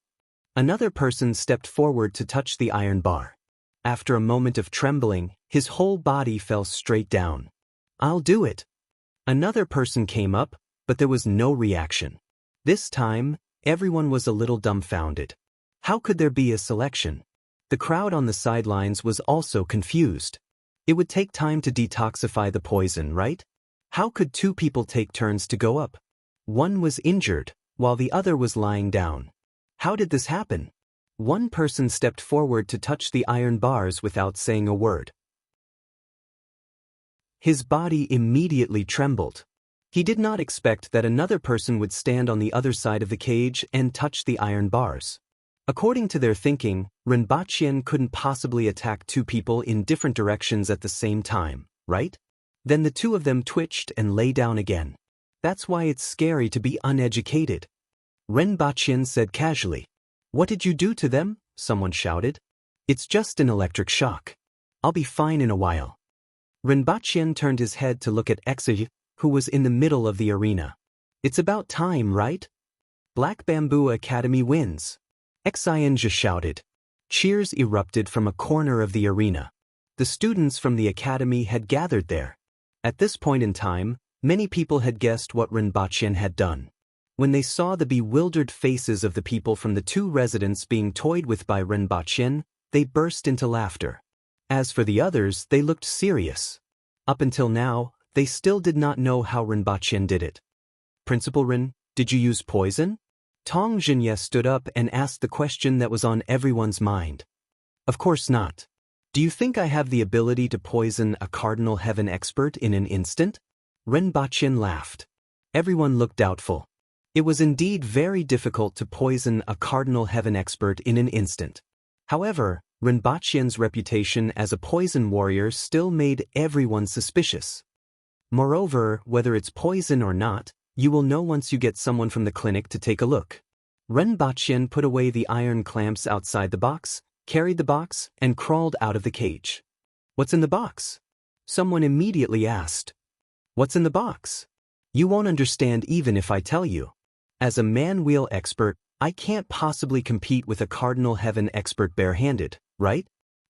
[SPEAKER 1] Another person stepped forward to touch the iron bar. After a moment of trembling, his whole body fell straight down. I'll do it. Another person came up, but there was no reaction. This time, everyone was a little dumbfounded. How could there be a selection? The crowd on the sidelines was also confused. It would take time to detoxify the poison, right? How could two people take turns to go up? One was injured, while the other was lying down. How did this happen? One person stepped forward to touch the iron bars without saying a word. His body immediately trembled. He did not expect that another person would stand on the other side of the cage and touch the iron bars. According to their thinking, Rinpochian couldn't possibly attack two people in different directions at the same time, right? Then the two of them twitched and lay down again. That's why it's scary to be uneducated. Rinpochian said casually. What did you do to them? Someone shouted. It's just an electric shock. I'll be fine in a while. Rinpochian turned his head to look at Exi, who was in the middle of the arena. It's about time, right? Black Bamboo Academy wins. Xianja shouted. Cheers erupted from a corner of the arena. The students from the academy had gathered there. At this point in time, many people had guessed what Rinpochian had done. When they saw the bewildered faces of the people from the two residents being toyed with by Rinpochian, they burst into laughter. As for the others, they looked serious. Up until now, they still did not know how Rinpochian did it. Principal Rin, did you use poison? Tong Jinye stood up and asked the question that was on everyone's mind. Of course not. Do you think I have the ability to poison a Cardinal Heaven expert in an instant? Rinpochian laughed. Everyone looked doubtful. It was indeed very difficult to poison a Cardinal Heaven expert in an instant. However, Rinpochian's reputation as a poison warrior still made everyone suspicious. Moreover, whether it's poison or not, you will know once you get someone from the clinic to take a look. Rinpochian put away the iron clamps outside the box, carried the box, and crawled out of the cage. What's in the box? Someone immediately asked. What's in the box? You won't understand even if I tell you. As a man-wheel expert, I can't possibly compete with a Cardinal Heaven expert barehanded, right?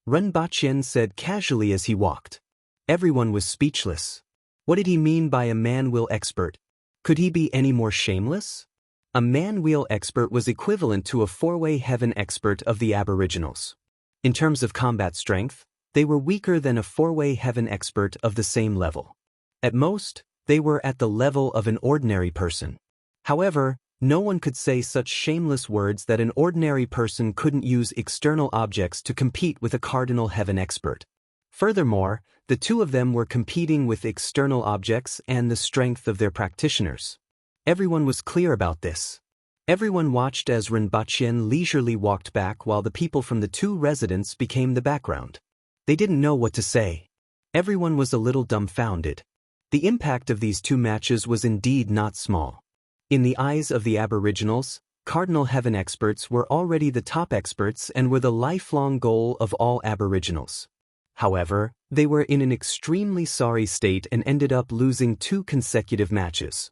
[SPEAKER 1] Rinpochian said casually as he walked. Everyone was speechless. What did he mean by a man-wheel expert? Could he be any more shameless? A man-wheel expert was equivalent to a four-way heaven expert of the Aboriginals. In terms of combat strength, they were weaker than a four-way heaven expert of the same level. At most, they were at the level of an ordinary person. However, no one could say such shameless words that an ordinary person couldn't use external objects to compete with a Cardinal Heaven expert. Furthermore, the two of them were competing with external objects and the strength of their practitioners. Everyone was clear about this. Everyone watched as Rinpochian leisurely walked back while the people from the two residents became the background. They didn't know what to say. Everyone was a little dumbfounded. The impact of these two matches was indeed not small. In the eyes of the Aboriginals, Cardinal Heaven experts were already the top experts and were the lifelong goal of all Aboriginals. However, they were in an extremely sorry state and ended up losing 2 consecutive matches.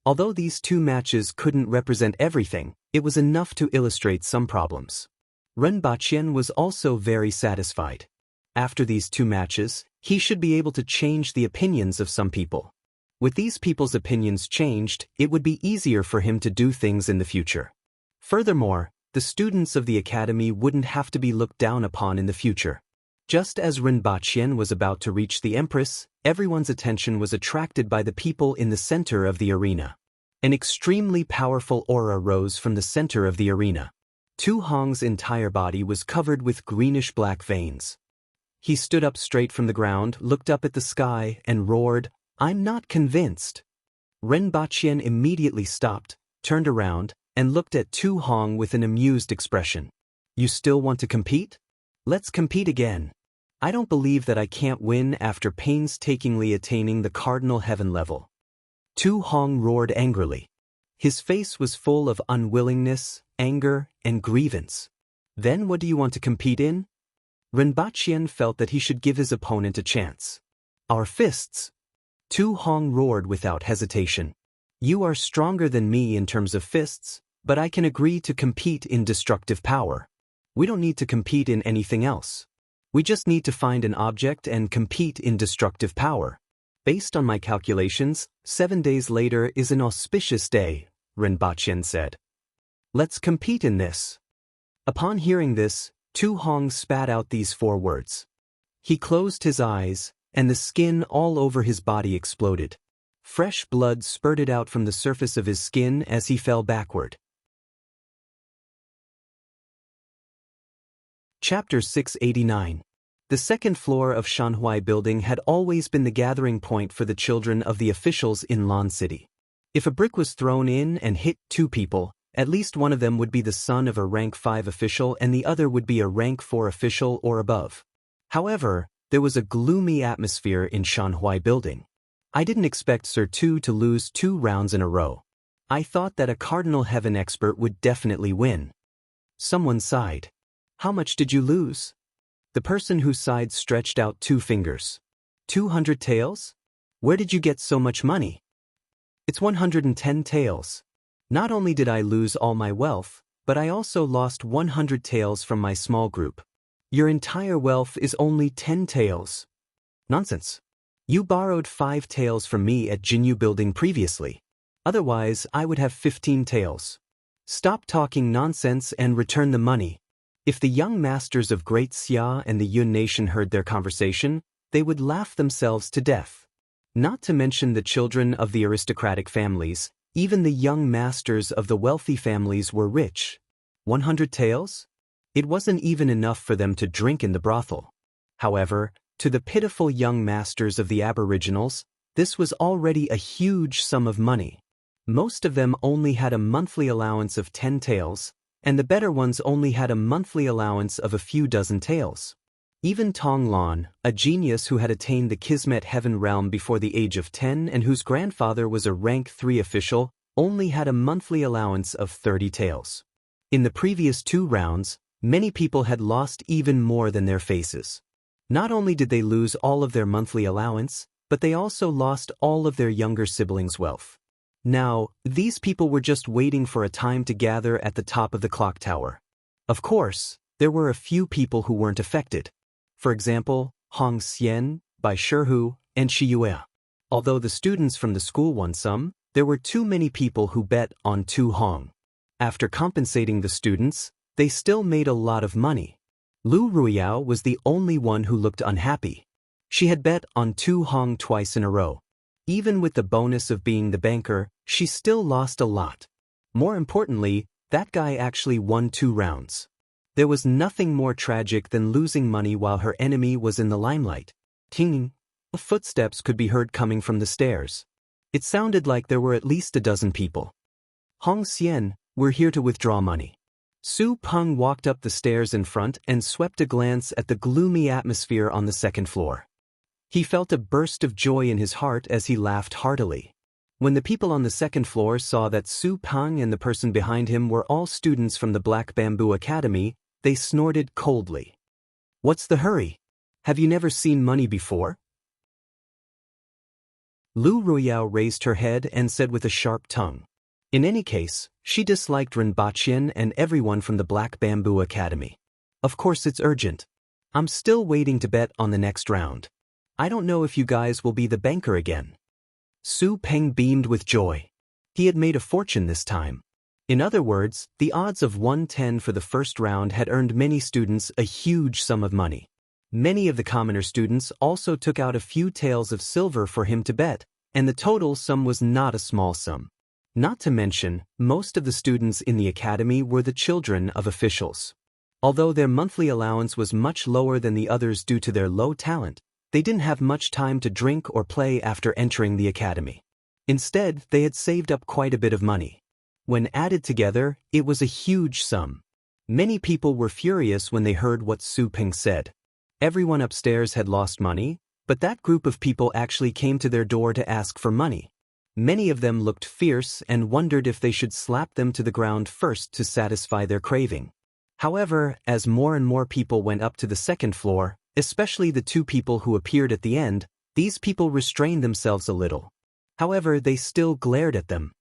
[SPEAKER 1] Although these 2 matches couldn't represent everything, it was enough to illustrate some problems. Rinpochian was also very satisfied. After these 2 matches, he should be able to change the opinions of some people. With these people's opinions changed, it would be easier for him to do things in the future. Furthermore, the students of the academy wouldn't have to be looked down upon in the future. Just as Rinpoche was about to reach the Empress, everyone's attention was attracted by the people in the center of the arena. An extremely powerful aura rose from the center of the arena. Tu Hong's entire body was covered with greenish-black veins. He stood up straight from the ground, looked up at the sky, and roared, "I'm not convinced." Rinpoche immediately stopped, turned around, and looked at Tu Hong with an amused expression. "You still want to compete? Let's compete again. I don't believe that I can't win after painstakingly attaining the cardinal heaven level." Tu Hong roared angrily. His face was full of unwillingness, anger, and grievance. "Then what do you want to compete in?" Rinpoche felt that he should give his opponent a chance. "Our fists." Tu Hong roared without hesitation. "You are stronger than me in terms of fists, but I can agree to compete in destructive power. We don't need to compete in anything else. We just need to find an object and compete in destructive power. Based on my calculations, 7 days later is an auspicious day," Rinpoche said. "Let's compete in this." Upon hearing this, Tu Hong spat out these 4 words. He closed his eyes, and the skin all over his body exploded. Fresh blood spurted out from the surface of his skin as he fell backward. Chapter 689. The second floor of Shanhui Building had always been the gathering point for the children of the officials in Lan City. If a brick was thrown in and hit 2 people, at least one of them would be the son of a rank 5 official and the other would be a rank 4 official or above. However, there was a gloomy atmosphere in Shanhui Building. I didn't expect Sir Tu to lose 2 rounds in a row. I thought that a Cardinal Heaven expert would definitely win. Someone sighed. "How much did you lose?" The person who sighed stretched out 2 fingers. 200 taels? Where did you get so much money?" "It's 110 taels. Not only did I lose all my wealth, but I also lost 100 taels from my small group." "Your entire wealth is only 10 taels. "Nonsense. You borrowed 5 taels from me at Jinyu Building previously. Otherwise, I would have 15 taels. Stop talking nonsense and return the money." If the young masters of Great Xia and the Yun Nation heard their conversation, they would laugh themselves to death. Not to mention the children of the aristocratic families, even the young masters of the wealthy families were rich. 100 taels? It wasn't even enough for them to drink in the brothel. However, to the pitiful young masters of the aboriginals, this was already a huge sum of money. Most of them only had a monthly allowance of 10 taels, and the better ones only had a monthly allowance of a few dozen taels. Even Tong Lan, a genius who had attained the Kismet Heaven realm before the age of 10 and whose grandfather was a rank 3 official, only had a monthly allowance of 30 taels. In the previous 2 rounds, many people had lost even more than their faces. Not only did they lose all of their monthly allowance, but they also lost all of their younger siblings' wealth. Now, these people were just waiting for a time to gather at the top of the clock tower. Of course, there were a few people who weren't affected. For example, Hong Xian, Bai Shihu, and Shi Yue. Although the students from the school won some, there were too many people who bet on Tu Hong. After compensating the students, they still made a lot of money. Lu Ruiyao was the only one who looked unhappy. She had bet on Tu Hong twice in a row. Even with the bonus of being the banker, she still lost a lot. More importantly, that guy actually won 2 rounds. There was nothing more tragic than losing money while her enemy was in the limelight. Ting! Footsteps could be heard coming from the stairs. It sounded like there were at least a dozen people. "Hong Xian, we're here to withdraw money." Su Peng walked up the stairs in front and swept a glance at the gloomy atmosphere on the second floor. He felt a burst of joy in his heart as he laughed heartily. When the people on the second floor saw that Su Peng and the person behind him were all students from the Black Bamboo Academy, they snorted coldly. "What's the hurry? Have you never seen money before?" Lu Ruiyao raised her head and said with a sharp tongue. In any case, she disliked Rinpoche and everyone from the Black Bamboo Academy. "Of course it's urgent. I'm still waiting to bet on the next round. I don't know if you guys will be the banker again. Su Peng beamed with joy. He had made a fortune this time. In other words, the odds of 110 for the first round had earned many students a huge sum of money. Many of the commoner students also took out a few taels of silver for him to bet, and the total sum was not a small sum. Not to mention, most of the students in the academy were the children of officials. Although their monthly allowance was much lower than the others due to their low talent, they didn't have much time to drink or play after entering the academy. Instead, they had saved up quite a bit of money. When added together, it was a huge sum. Many people were furious when they heard what Su Peng said. Everyone upstairs had lost money, but that group of people actually came to their door to ask for money. Many of them looked fierce and wondered if they should slap them to the ground first to satisfy their craving. However, as more and more people went up to the second floor, especially the two people who appeared at the end, these people restrained themselves a little. However, they still glared at them.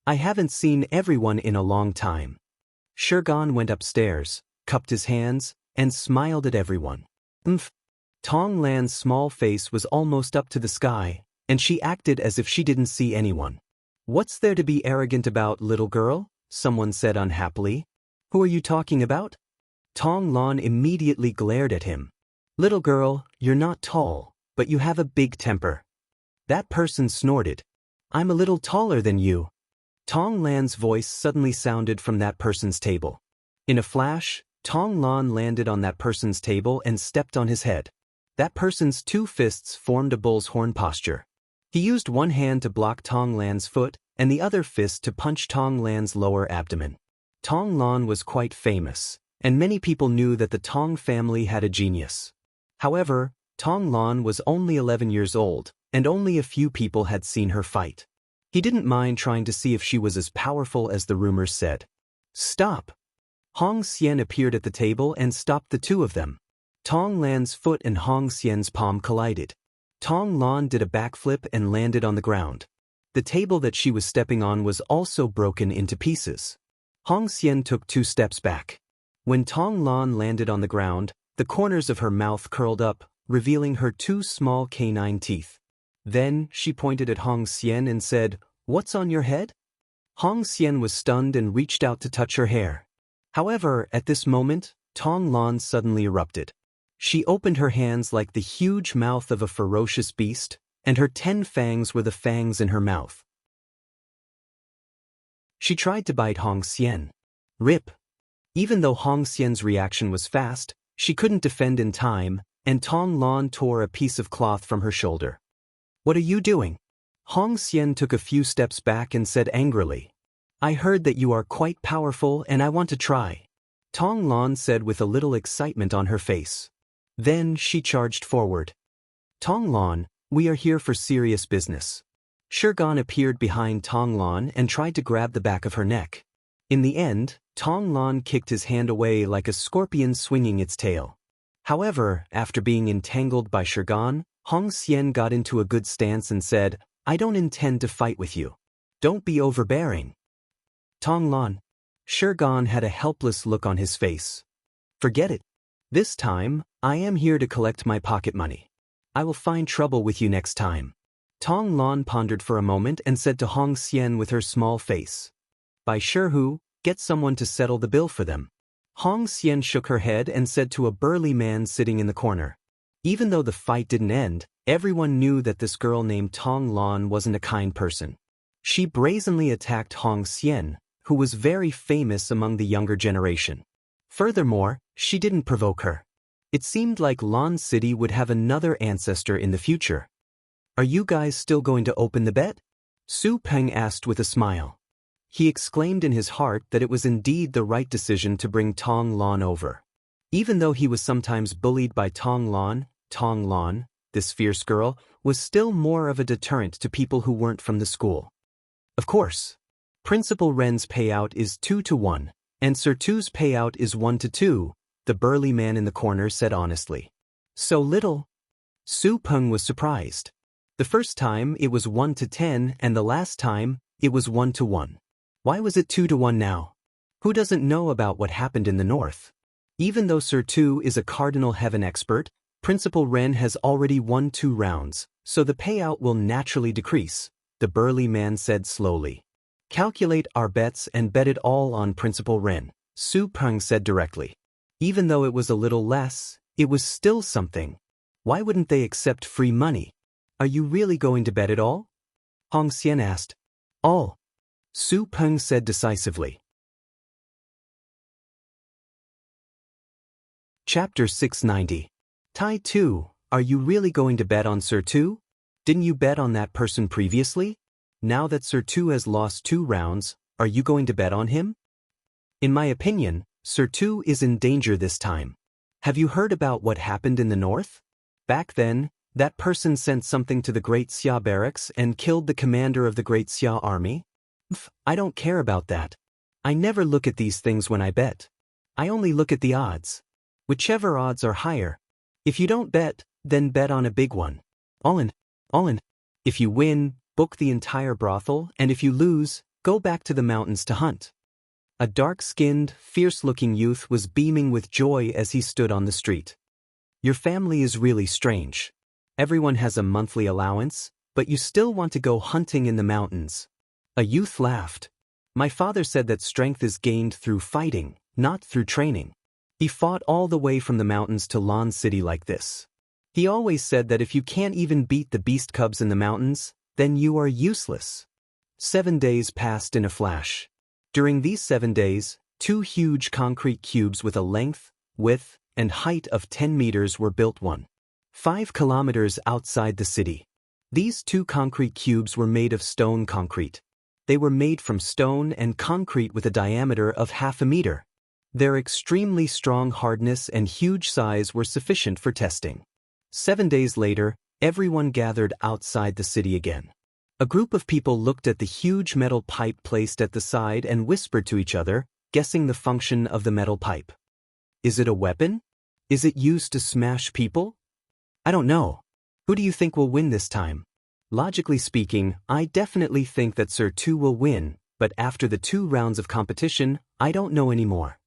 [SPEAKER 1] I haven't seen everyone in a long time. Shurgan went upstairs, cupped his hands, and smiled at everyone. Tong Lan's small face was almost up to the sky, and she acted as if she didn't see anyone. What's there to be arrogant about, little girl? Someone said unhappily. Who are you talking about? Tong Lan immediately glared at him. Little girl, you're not tall, but you have a big temper. That person snorted. I'm a little taller than you. Tong Lan's voice suddenly sounded from that person's table. In a flash, Tong Lan landed on that person's table and stepped on his head. That person's two fists formed a bull's horn posture. He used one hand to block Tong Lan's foot and the other fist to punch Tong Lan's lower abdomen. Tong Lan was quite famous, and many people knew that the Tong family had a genius. However, Tong Lan was only 11 years old, and only a few people had seen her fight. He didn't mind trying to see if she was as powerful as the rumors said. Stop! Hong Xian appeared at the table and stopped the two of them. Tong Lan's foot and Hong Xian's palm collided. Tong Lan did a backflip and landed on the ground. The table that she was stepping on was also broken into pieces. Hong Xian took 2 steps back. When Tong Lan landed on the ground, the corners of her mouth curled up, revealing her 2 small canine teeth. Then, she pointed at Hong Xian and said, "What's on your head?" Hong Xian was stunned and reached out to touch her hair. However, at this moment, Tong Lan suddenly erupted. She opened her hands like the huge mouth of a ferocious beast, and her 10 fangs were the fangs in her mouth. She tried to bite Hong Xian. Rip! Even though Hong Xian's reaction was fast, she couldn't defend in time, and Tong Lan tore a piece of cloth from her shoulder. What are you doing? Hong Xian took a few steps back and said angrily. I heard that you are quite powerful and I want to try. Tong Lan said with a little excitement on her face. Then she charged forward. Tong Lan, we are here for serious business. Shurgan appeared behind Tong Lan and tried to grab the back of her neck. In the end, Tong Lan kicked his hand away like a scorpion swinging its tail. However, after being entangled by Shurgan, Hong Xian got into a good stance and said, I don't intend to fight with you. Don't be overbearing. Tong Lan. Shurgan had a helpless look on his face. Forget it. This time, I am here to collect my pocket money. I will find trouble with you next time. Tong Lan pondered for a moment and said to Hong Xian with her small face. By Shihu, get someone to settle the bill for them. Hong Xian shook her head and said to a burly man sitting in the corner. Even though the fight didn't end, everyone knew that this girl named Tong Lan wasn't a kind person. She brazenly attacked Hong Xian, who was very famous among the younger generation. Furthermore, she didn't provoke her. It seemed like Lan City would have another ancestor in the future. Are you guys still going to open the bet? Su Peng asked with a smile. He exclaimed in his heart that it was indeed the right decision to bring Tong Lan over. Even though he was sometimes bullied by Tong Lan, this fierce girl, was still more of a deterrent to people who weren't from the school. Of course, Principal Ren's payout is 2-1, and Sir Tu's payout is 1-2, the burly man in the corner said honestly. So little? Su Peng was surprised. The first time it was 1-10 and the last time it was 1-1. Why was it 2-1 now? Who doesn't know about what happened in the north? Even though Sir Tu is a Cardinal Heaven expert, Principal Ren has already won 2 rounds, so the payout will naturally decrease, the burly man said slowly. Calculate our bets and bet it all on Principal Ren, Su Peng said directly. Even though it was a little less, it was still something. Why wouldn't they accept free money? Are you really going to bet it all? Hong Xian asked. All. Su Peng said decisively. Chapter 690. Tai Tu, are you really going to bet on Sir Tu? Didn't you bet on that person previously? Now that Sir Tu has lost 2 rounds, are you going to bet on him? In my opinion, Sir Tu is in danger this time. Have you heard about what happened in the north? Back then, that person sent something to the Great Xia barracks and killed the commander of the Great Xia army? I don't care about that. I never look at these things when I bet. I only look at the odds. Whichever odds are higher. If you don't bet, then bet on a big one. All in. If you win, book the entire brothel, and if you lose, go back to the mountains to hunt. A dark-skinned, fierce-looking youth was beaming with joy as he stood on the street. Your family is really strange. Everyone has a monthly allowance, but you still want to go hunting in the mountains. A youth laughed. My father said that strength is gained through fighting, not through training. He fought all the way from the mountains to Lan City like this. He always said that if you can't even beat the beast cubs in the mountains, then you are useless. 7 days passed in a flash. During these 7 days, 2 huge concrete cubes with a length, width, and height of 10 meters were built 5 kilometers outside the city. These 2 concrete cubes were made of stone concrete. They were made from stone and concrete with a diameter of half a meter. Their extremely strong hardness and huge size were sufficient for testing. 7 days later, everyone gathered outside the city again. A group of people looked at the huge metal pipe placed at the side and whispered to each other, guessing the function of the metal pipe. Is it a weapon? Is it used to smash people? I don't know. Who do you think will win this time? Logically speaking, I definitely think that Sir Tu will win, but after the 2 rounds of competition, I don't know anymore.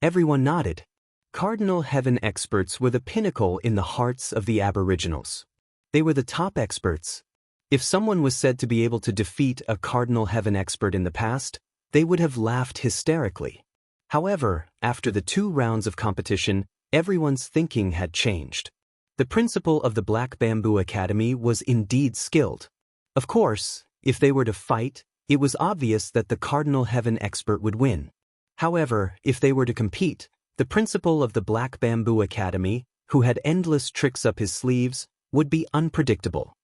[SPEAKER 1] Everyone nodded. Cardinal Heaven experts were the pinnacle in the hearts of the Aboriginals. They were the top experts. If someone was said to be able to defeat a Cardinal Heaven expert in the past, they would have laughed hysterically. However, after the 2 rounds of competition, everyone's thinking had changed. The principal of the Black Bamboo Academy was indeed skilled. Of course, if they were to fight, it was obvious that the Cardinal Heaven expert would win. However, if they were to compete, the principal of the Black Bamboo Academy, who had endless tricks up his sleeves, would be unpredictable.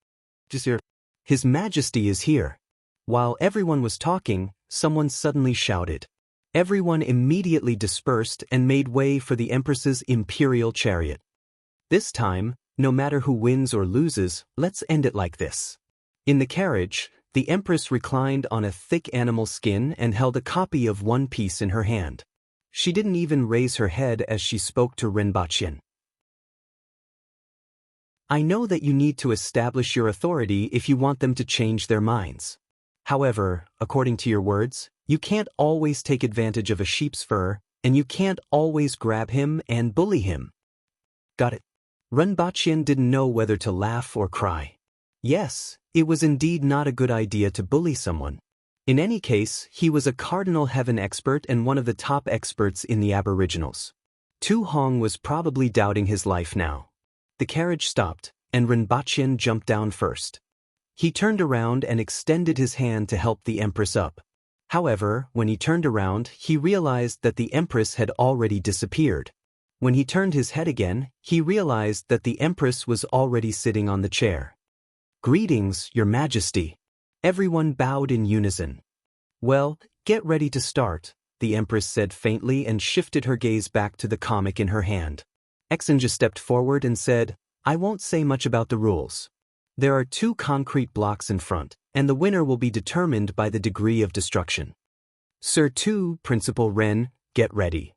[SPEAKER 1] His Majesty is here. While everyone was talking, someone suddenly shouted. Everyone immediately dispersed and made way for the Empress's imperial chariot. This time, no matter who wins or loses, let's end it like this. In the carriage, the Empress reclined on a thick animal skin and held a copy of One Piece in her hand. She didn't even raise her head as she spoke to Rinpoche. I know that you need to establish your authority if you want them to change their minds. However, according to your words, you can't always take advantage of a sheep's fur, and you can't always grab him and bully him. Got it. Rinpoche didn't know whether to laugh or cry. Yes, it was indeed not a good idea to bully someone. In any case, he was a Cardinal Heaven expert and one of the top experts in the Aboriginals. Tu Hong was probably doubting his life now. The carriage stopped, and Rinpoche jumped down first. He turned around and extended his hand to help the Empress up. However, when he turned around, he realized that the Empress had already disappeared. When he turned his head again, he realized that the Empress was already sitting on the chair. Greetings, Your Majesty. Everyone bowed in unison. Well, get ready to start, the Empress said faintly and shifted her gaze back to the comic in her hand. Exanja stepped forward and said, I won't say much about the rules. There are 2 concrete blocks in front, and the winner will be determined by the degree of destruction. Sir Tu, Principal Ren, get ready.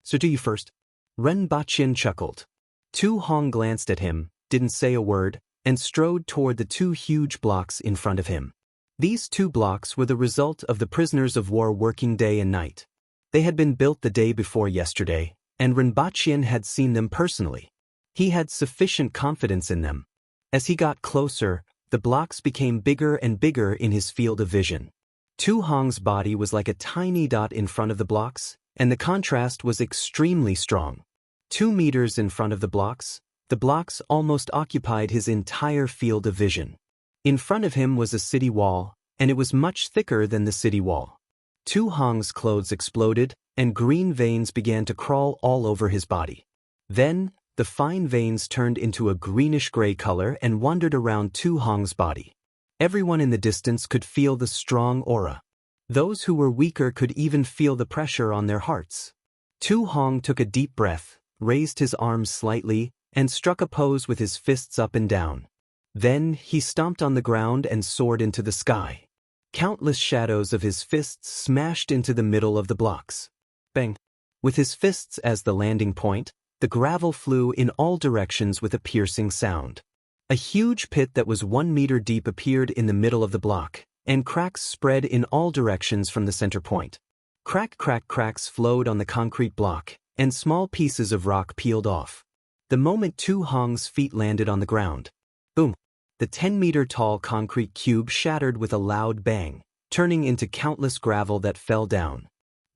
[SPEAKER 1] Sir Tu, you first. Rinpoche chuckled. Tu Hong glanced at him, didn't say a word, and strode toward the 2 huge blocks in front of him. These 2 blocks were the result of the prisoners of war working day and night. They had been built the day before yesterday, and Rinpochian had seen them personally. He had sufficient confidence in them. As he got closer, the blocks became bigger and bigger in his field of vision. Tu Hong's body was like a tiny dot in front of the blocks, and the contrast was extremely strong. 2 meters in front of the blocks almost occupied his entire field of vision. In front of him was a city wall, and it was much thicker than the city wall. Tu Hong's clothes exploded, and green veins began to crawl all over his body. Then, the fine veins turned into a greenish-gray color and wandered around Tu Hong's body. Everyone in the distance could feel the strong aura. Those who were weaker could even feel the pressure on their hearts. Tu Hong took a deep breath, raised his arms slightly, and struck a pose with his fists up and down. Then, he stomped on the ground and soared into the sky. Countless shadows of his fists smashed into the middle of the blocks. Bang! With his fists as the landing point, the gravel flew in all directions with a piercing sound. A huge pit that was 1 meter deep appeared in the middle of the block, and cracks spread in all directions from the center point. Cracks flowed on the concrete block, and small pieces of rock peeled off. The moment Tu Hong's feet landed on the ground, boom! The 10-meter-tall concrete cube shattered with a loud bang, turning into countless gravel that fell down.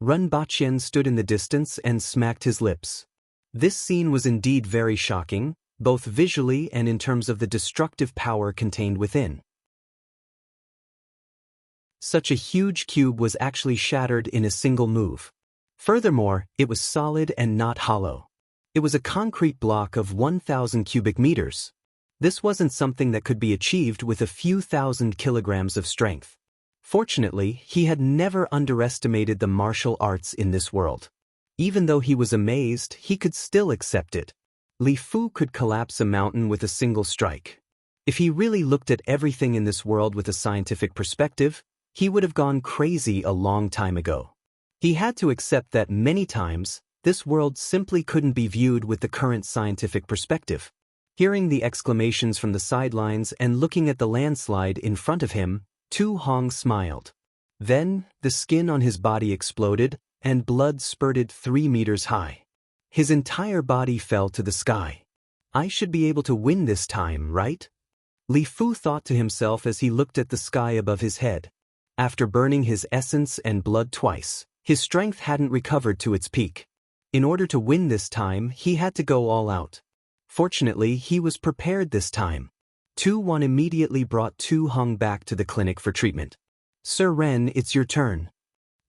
[SPEAKER 1] Rinpochian stood in the distance and smacked his lips. This scene was indeed very shocking, both visually and in terms of the destructive power contained within. Such a huge cube was actually shattered in a single move. Furthermore, it was solid and not hollow. It was a concrete block of 1,000 cubic meters. This wasn't something that could be achieved with a few thousand kilograms of strength. Fortunately, he had never underestimated the martial arts in this world. Even though he was amazed, he could still accept it. Li Fu could collapse a mountain with a single strike. If he really looked at everything in this world with a scientific perspective, he would have gone crazy a long time ago. He had to accept that many times, this world simply couldn't be viewed with the current scientific perspective. Hearing the exclamations from the sidelines and looking at the landslide in front of him, Tu Hong smiled. Then, the skin on his body exploded, and blood spurted 3 meters high. His entire body fell to the sky. I should be able to win this time, right? Li Fu thought to himself as he looked at the sky above his head. After burning his essence and blood twice, his strength hadn't recovered to its peak. In order to win this time, he had to go all out. Fortunately, he was prepared this time. Tu Wan immediately brought Tu Hong back to the clinic for treatment. Sir Ren, it's your turn.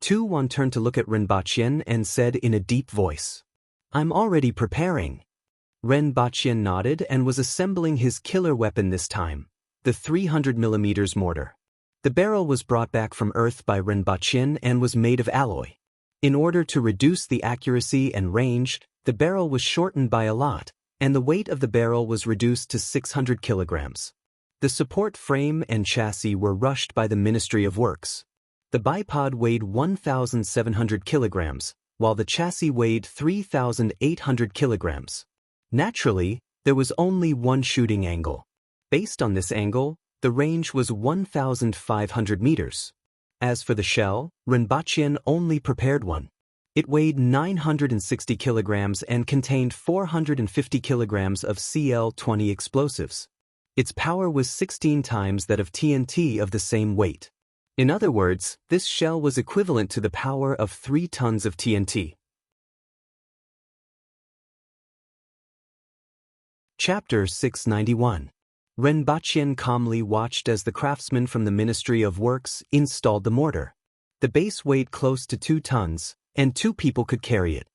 [SPEAKER 1] Tu Wan turned to look at Rinpochian and said in a deep voice, I'm already preparing. Rinpochian nodded and was assembling his killer weapon this time, the 300mm mortar. The barrel was brought back from Earth by Rinpochian and was made of alloy. In order to reduce the accuracy and range, the barrel was shortened by a lot, and the weight of the barrel was reduced to 600 kilograms. The support frame and chassis were rushed by the Ministry of Works. The bipod weighed 1,700 kilograms, while the chassis weighed 3,800 kilograms. Naturally, there was only one shooting angle. Based on this angle, the range was 1,500 meters. As for the shell, Rinpochian only prepared one. It weighed 960 kilograms and contained 450 kilograms of Cl-20 explosives. Its power was 16 times that of TNT of the same weight. In other words, this shell was equivalent to the power of 3 tons of TNT. Chapter 691. Rinpochian calmly watched as the craftsman from the Ministry of Works installed the mortar. The base weighed close to 2 tons, and 2 people could carry it.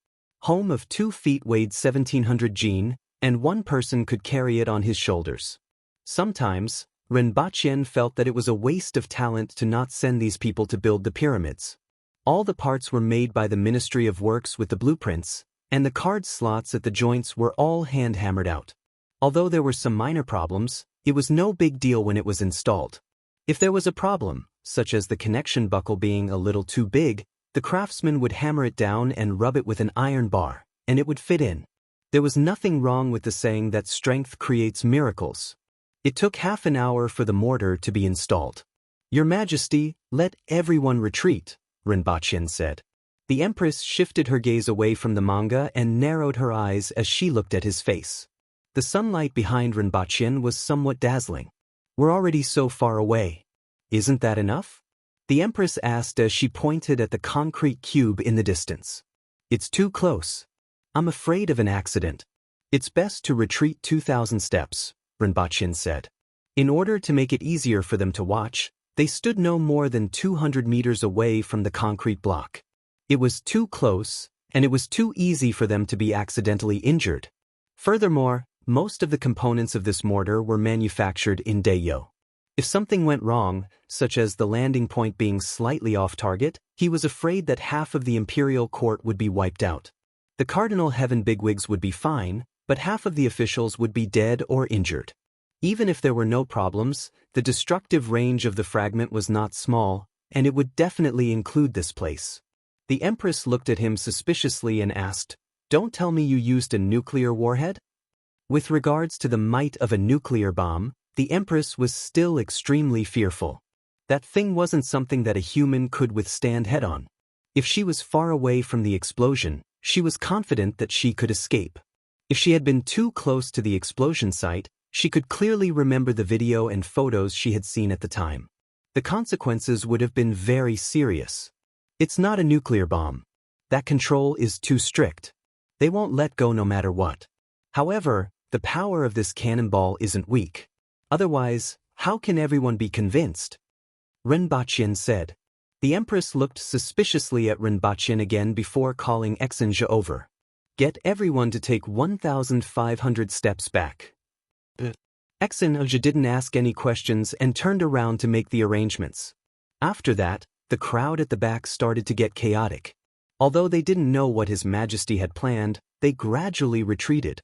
[SPEAKER 1] Home of 2 feet weighed 1,700 jin, and 1 person could carry it on his shoulders. Sometimes, Rinpochian felt that it was a waste of talent to not send these people to build the pyramids. All the parts were made by the Ministry of Works with the blueprints, and the card slots at the joints were all hand-hammered out. Although there were some minor problems, it was no big deal when it was installed. If there was a problem, such as the connection buckle being a little too big, the craftsman would hammer it down and rub it with an iron bar, and it would fit in. There was nothing wrong with the saying that strength creates miracles. It took half an hour for the mortar to be installed. Your Majesty, let everyone retreat, Rinpochian said. The Empress shifted her gaze away from the manga and narrowed her eyes as she looked at his face. The sunlight behind Rinpochen was somewhat dazzling. We're already so far away. Isn't that enough? The Empress asked as she pointed at the concrete cube in the distance. It's too close. I'm afraid of an accident. It's best to retreat 2,000 steps, Rinpochen said. In order to make it easier for them to watch, they stood no more than 200 meters away from the concrete block. It was too close, and it was too easy for them to be accidentally injured. Furthermore, most of the components of this mortar were manufactured in Daeyo. If something went wrong, such as the landing point being slightly off target, he was afraid that half of the imperial court would be wiped out. The Cardinal Heaven bigwigs would be fine, but half of the officials would be dead or injured. Even if there were no problems, the destructive range of the fragment was not small, and it would definitely include this place. The Empress looked at him suspiciously and asked, "Don't tell me you used a nuclear warhead?" With regards to the might of a nuclear bomb, the Empress was still extremely fearful. That thing wasn't something that a human could withstand head-on. If she was far away from the explosion, she was confident that she could escape. If she had been too close to the explosion site, she could clearly remember the video and photos she had seen at the time. The consequences would have been very serious. It's not a nuclear bomb. That control is too strict. They won't let go no matter what. However, the power of this cannonball isn't weak. Otherwise, how can everyone be convinced? Rinpochen said. The Empress looked suspiciously at Rinpochen again before calling Exinja over. Get everyone to take 1,500 steps back. Exinja didn't ask any questions and turned around to make the arrangements. After that, the crowd at the back started to get chaotic. Although they didn't know what His Majesty had planned, they gradually retreated.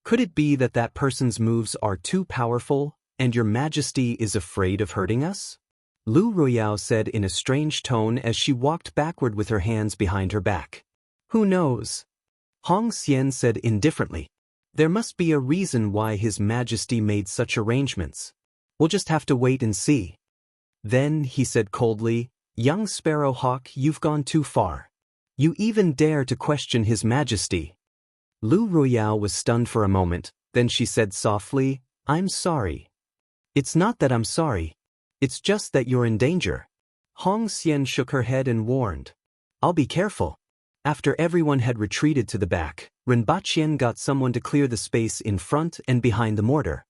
[SPEAKER 1] Could it be that that person's moves are too powerful, and Your Majesty is afraid of hurting us? Lu Royale said in a strange tone as she walked backward with her hands behind her back. Who knows? Hong Xian said indifferently. There must be a reason why His Majesty made such arrangements. We'll just have to wait and see. Then, he said coldly, Young Sparrow Hawk, you've gone too far. You even dare to question His Majesty. Lu Royale was stunned for a moment, then she said softly, I'm sorry. It's not that I'm sorry. It's just that you're in danger. Hong Xian shook her head and warned. I'll be careful. After everyone had retreated to the back, Rinpochen got someone to clear the space in front and behind the mortar.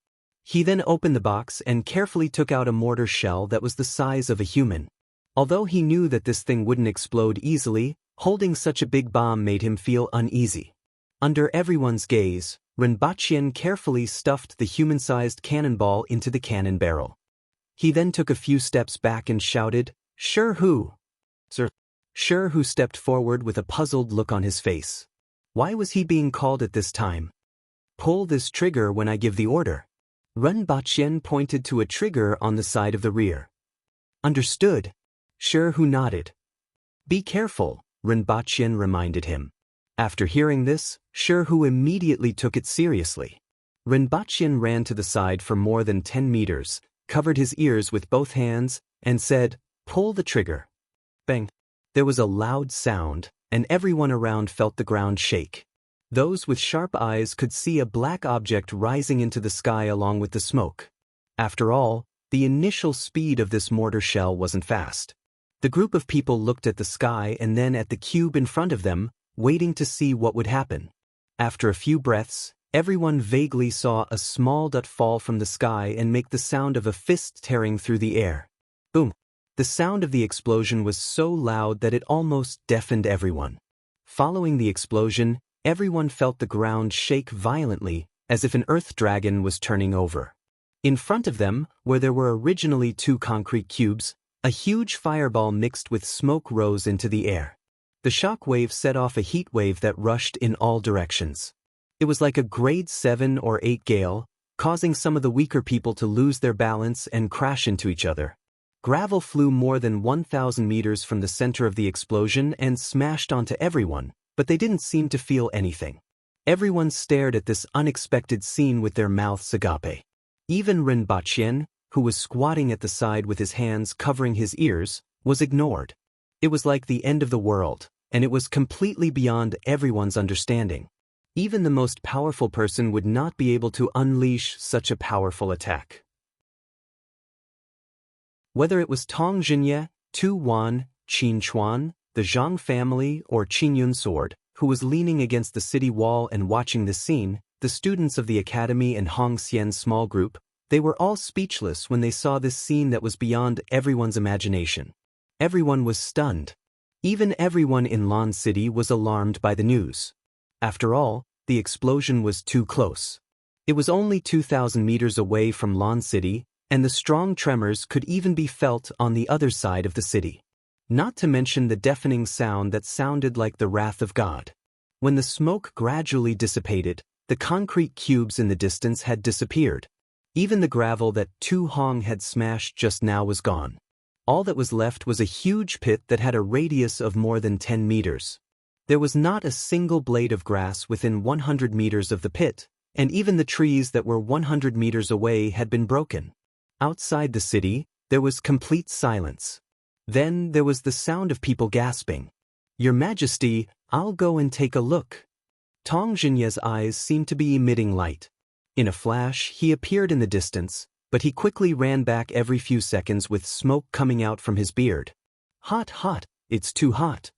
[SPEAKER 1] He then opened the box and carefully took out a mortar shell that was the size of a human. Although he knew that this thing wouldn't explode easily, holding such a big bomb made him feel uneasy. Under everyone's gaze, Rinpochen carefully stuffed the human-sized cannonball into the cannon barrel. He then took a few steps back and shouted, Sure who? Sir. Sure who stepped forward with a puzzled look on his face. Why was he being called at this time? Pull this trigger when I give the order. Rinpochen pointed to a trigger on the side of the rear. Understood. Sure who nodded. Be careful, Rinpochen reminded him. After hearing this, Sure who immediately took it seriously. Rinpochen ran to the side for more than 10 meters, covered his ears with both hands, and said, Pull the trigger. Bang. There was a loud sound, and everyone around felt the ground shake. Those with sharp eyes could see a black object rising into the sky along with the smoke. After all, the initial speed of this mortar shell wasn't fast. The group of people looked at the sky and then at the cube in front of them, waiting to see what would happen. After a few breaths, everyone vaguely saw a small dot fall from the sky and make the sound of a fist tearing through the air. Boom! The sound of the explosion was so loud that it almost deafened everyone. Following the explosion, everyone felt the ground shake violently, as if an earth dragon was turning over. In front of them, where there were originally 2 concrete cubes, a huge fireball mixed with smoke rose into the air. The shock wave set off a heat wave that rushed in all directions. It was like a grade 7 or 8 gale, causing some of the weaker people to lose their balance and crash into each other. Gravel flew more than 1,000 meters from the center of the explosion and smashed onto everyone, but they didn't seem to feel anything. Everyone stared at this unexpected scene with their mouths agape. Even Rinpochen, who was squatting at the side with his hands covering his ears, was ignored. It was like the end of the world, and it was completely beyond everyone's understanding. Even the most powerful person would not be able to unleash such a powerful attack. Whether it was Tong Jinye, Tu Wan, Qin Chuan, the Zhang family, or Qin Yun Sword, who was leaning against the city wall and watching the scene, the students of the academy and Hong Xian's small group, they were all speechless when they saw this scene that was beyond everyone's imagination. Everyone was stunned. Even everyone in Lan City was alarmed by the news. After all, the explosion was too close. It was only 2,000 meters away from Lan City, and the strong tremors could even be felt on the other side of the city. Not to mention the deafening sound that sounded like the wrath of God. When the smoke gradually dissipated, the concrete cubes in the distance had disappeared. Even the gravel that Tu Hong had smashed just now was gone. All that was left was a huge pit that had a radius of more than 10 meters. There was not a single blade of grass within 100 meters of the pit, and even the trees that were 100 meters away had been broken. Outside the city, there was complete silence. Then there was the sound of people gasping. "Your Majesty, I'll go and take a look." Tong Jinye's eyes seemed to be emitting light. In a flash, he appeared in the distance, but he quickly ran back every few seconds with smoke coming out from his beard. "Hot, hot, it's too hot."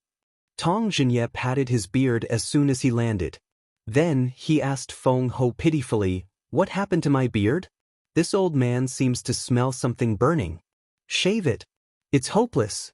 [SPEAKER 1] Tong Jinye patted his beard as soon as he landed. Then he asked Feng Ho pitifully, "What happened to my beard? This old man seems to smell something burning. Shave it. It's hopeless."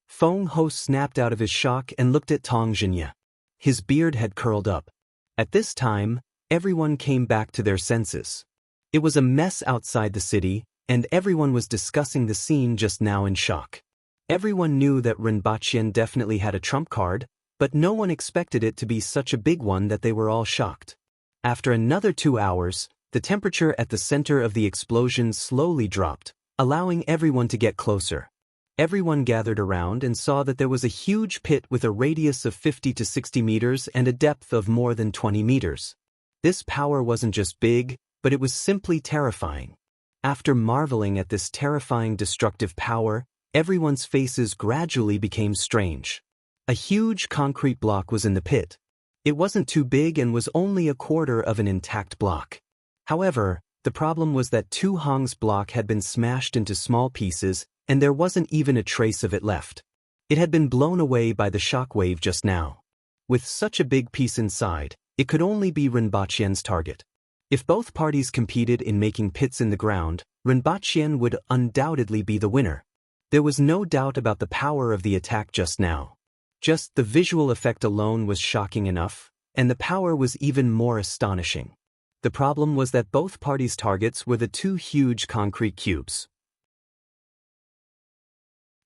[SPEAKER 1] Feng Ho snapped out of his shock and looked at Tong Jinye. His beard had curled up. At this time, everyone came back to their senses. It was a mess outside the city, and everyone was discussing the scene just now in shock. Everyone knew that Rinpoche definitely had a trump card, but no one expected it to be such a big one that they were all shocked. After another 2 hours, the temperature at the center of the explosion slowly dropped, allowing everyone to get closer. Everyone gathered around and saw that there was a huge pit with a radius of 50 to 60 meters and a depth of more than 20 meters. This power wasn't just big, but it was simply terrifying. After marveling at this terrifying destructive power, everyone's faces gradually became strange. A huge concrete block was in the pit. It wasn't too big and was only a quarter of an intact block. However, the problem was that Tu Hong's block had been smashed into small pieces, and there wasn't even a trace of it left. It had been blown away by the shockwave just now. With such a big piece inside, it could only be Rinpoche's target. If both parties competed in making pits in the ground, Rinpoche would undoubtedly be the winner. There was no doubt about the power of the attack just now. Just the visual effect alone was shocking enough, and the power was even more astonishing. The problem was that both parties' targets were the two huge concrete cubes.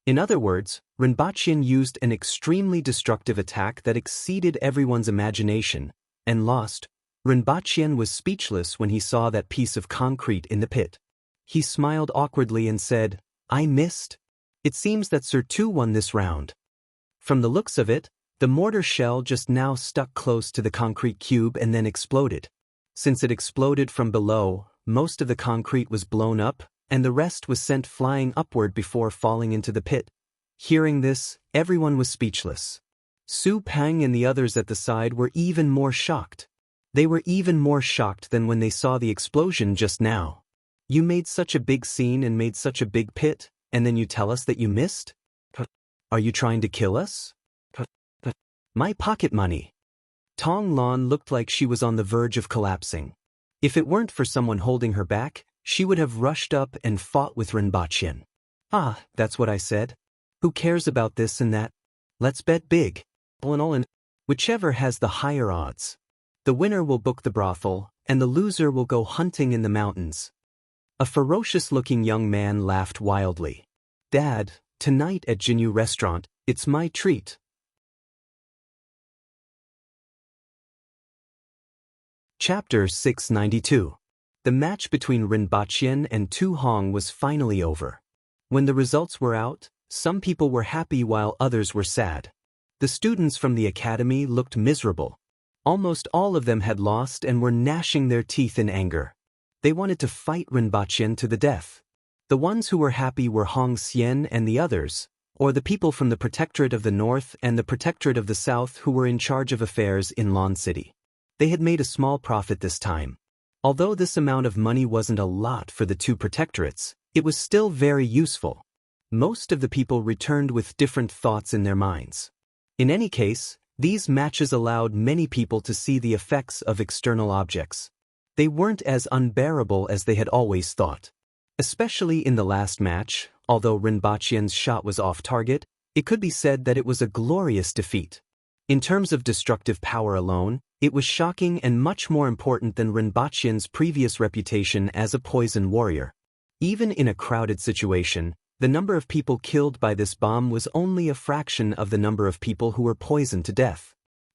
[SPEAKER 1] In other words, Rinpoche used an extremely destructive attack that exceeded everyone's imagination, and lost. Rinpoche was speechless when he saw that piece of concrete in the pit. He smiled awkwardly and said, "I missed? It seems that Sir Tu won this round." From the looks of it, the mortar shell just now stuck close to the concrete cube and then exploded. Since it exploded from below, most of the concrete was blown up, and the rest was sent flying upward before falling into the pit. Hearing this, everyone was speechless. Su Peng and the others at the side were even more shocked. They were even more shocked than when they saw the explosion just now. "You made such a big scene and made such a big pit, and then you tell us that you missed? Are you trying to kill us? My pocket money." Tong Lan looked like she was on the verge of collapsing. If it weren't for someone holding her back, she would have rushed up and fought with Rinpoche. "Ah, that's what I said. Who cares about this and that? Let's bet big. And whichever has the higher odds. The winner will book the brothel, and the loser will go hunting in the mountains." A ferocious-looking young man laughed wildly. "Dad, tonight at Jinyu restaurant, it's my treat." Chapter 692. The match between Rinpoche and Tu Hong was finally over. When the results were out, some people were happy while others were sad. The students from the academy looked miserable. Almost all of them had lost and were gnashing their teeth in anger. They wanted to fight Rinpoche to the death. The ones who were happy were Hong Xian and the others, or the people from the Protectorate of the North and the Protectorate of the South who were in charge of affairs in Lon City. They had made a small profit this time. Although this amount of money wasn't a lot for the two protectorates, it was still very useful. Most of the people returned with different thoughts in their minds. In any case, these matches allowed many people to see the effects of external objects. They weren't as unbearable as they had always thought. Especially in the last match, although Rinpoche's shot was off target, it could be said that it was a glorious defeat. In terms of destructive power alone, it was shocking and much more important than Rinpoche's previous reputation as a poison warrior. Even in a crowded situation, the number of people killed by this bomb was only a fraction of the number of people who were poisoned to death.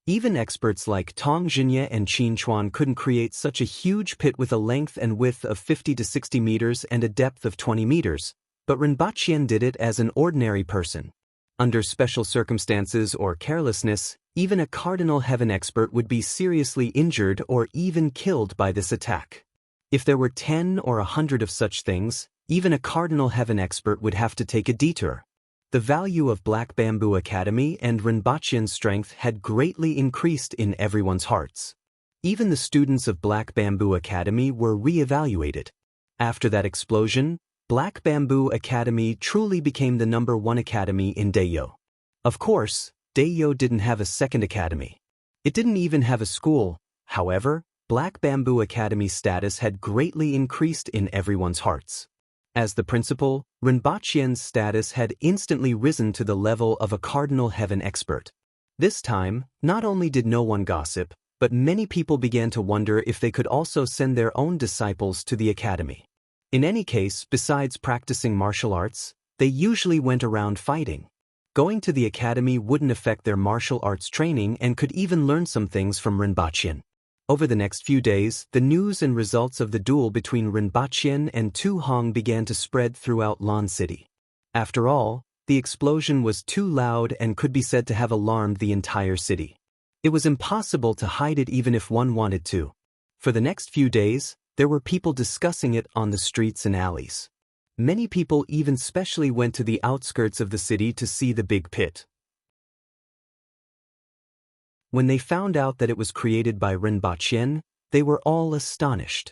[SPEAKER 1] Even experts like Tong Jinye and Qin Chuan couldn't create such a huge pit with a length and width of 50 to 60 meters and a depth of 20 meters, but Rinpoche did it as an ordinary person. Under special circumstances or carelessness, even a cardinal heaven expert would be seriously injured or even killed by this attack. If there were 10 or 100 of such things, even a cardinal heaven expert would have to take a detour. The value of Black Bamboo Academy and Rinpoche's strength had greatly increased in everyone's hearts. Even the students of Black Bamboo Academy were re-evaluated. After that explosion, Black Bamboo Academy truly became the #1 academy in Daeyo. Of course, Daeyo didn't have a second academy. It didn't even have a school. However, Black Bamboo Academy's status had greatly increased in everyone's hearts. As the principal, Rinpoche's status had instantly risen to the level of a cardinal heaven expert. This time, not only did no one gossip, but many people began to wonder if they could also send their own disciples to the academy. In any case, besides practicing martial arts, they usually went around fighting. Going to the academy wouldn't affect their martial arts training and could even learn some things from Rinpoche. Over the next few days, the news and results of the duel between Rinpoche and Tu Hong began to spread throughout Lon City. After all, the explosion was too loud and could be said to have alarmed the entire city. It was impossible to hide it even if one wanted to. For the next few days, there were people discussing it on the streets and alleys. Many people even specially went to the outskirts of the city to see the big pit. When they found out that it was created by Rinpoche, they were all astonished.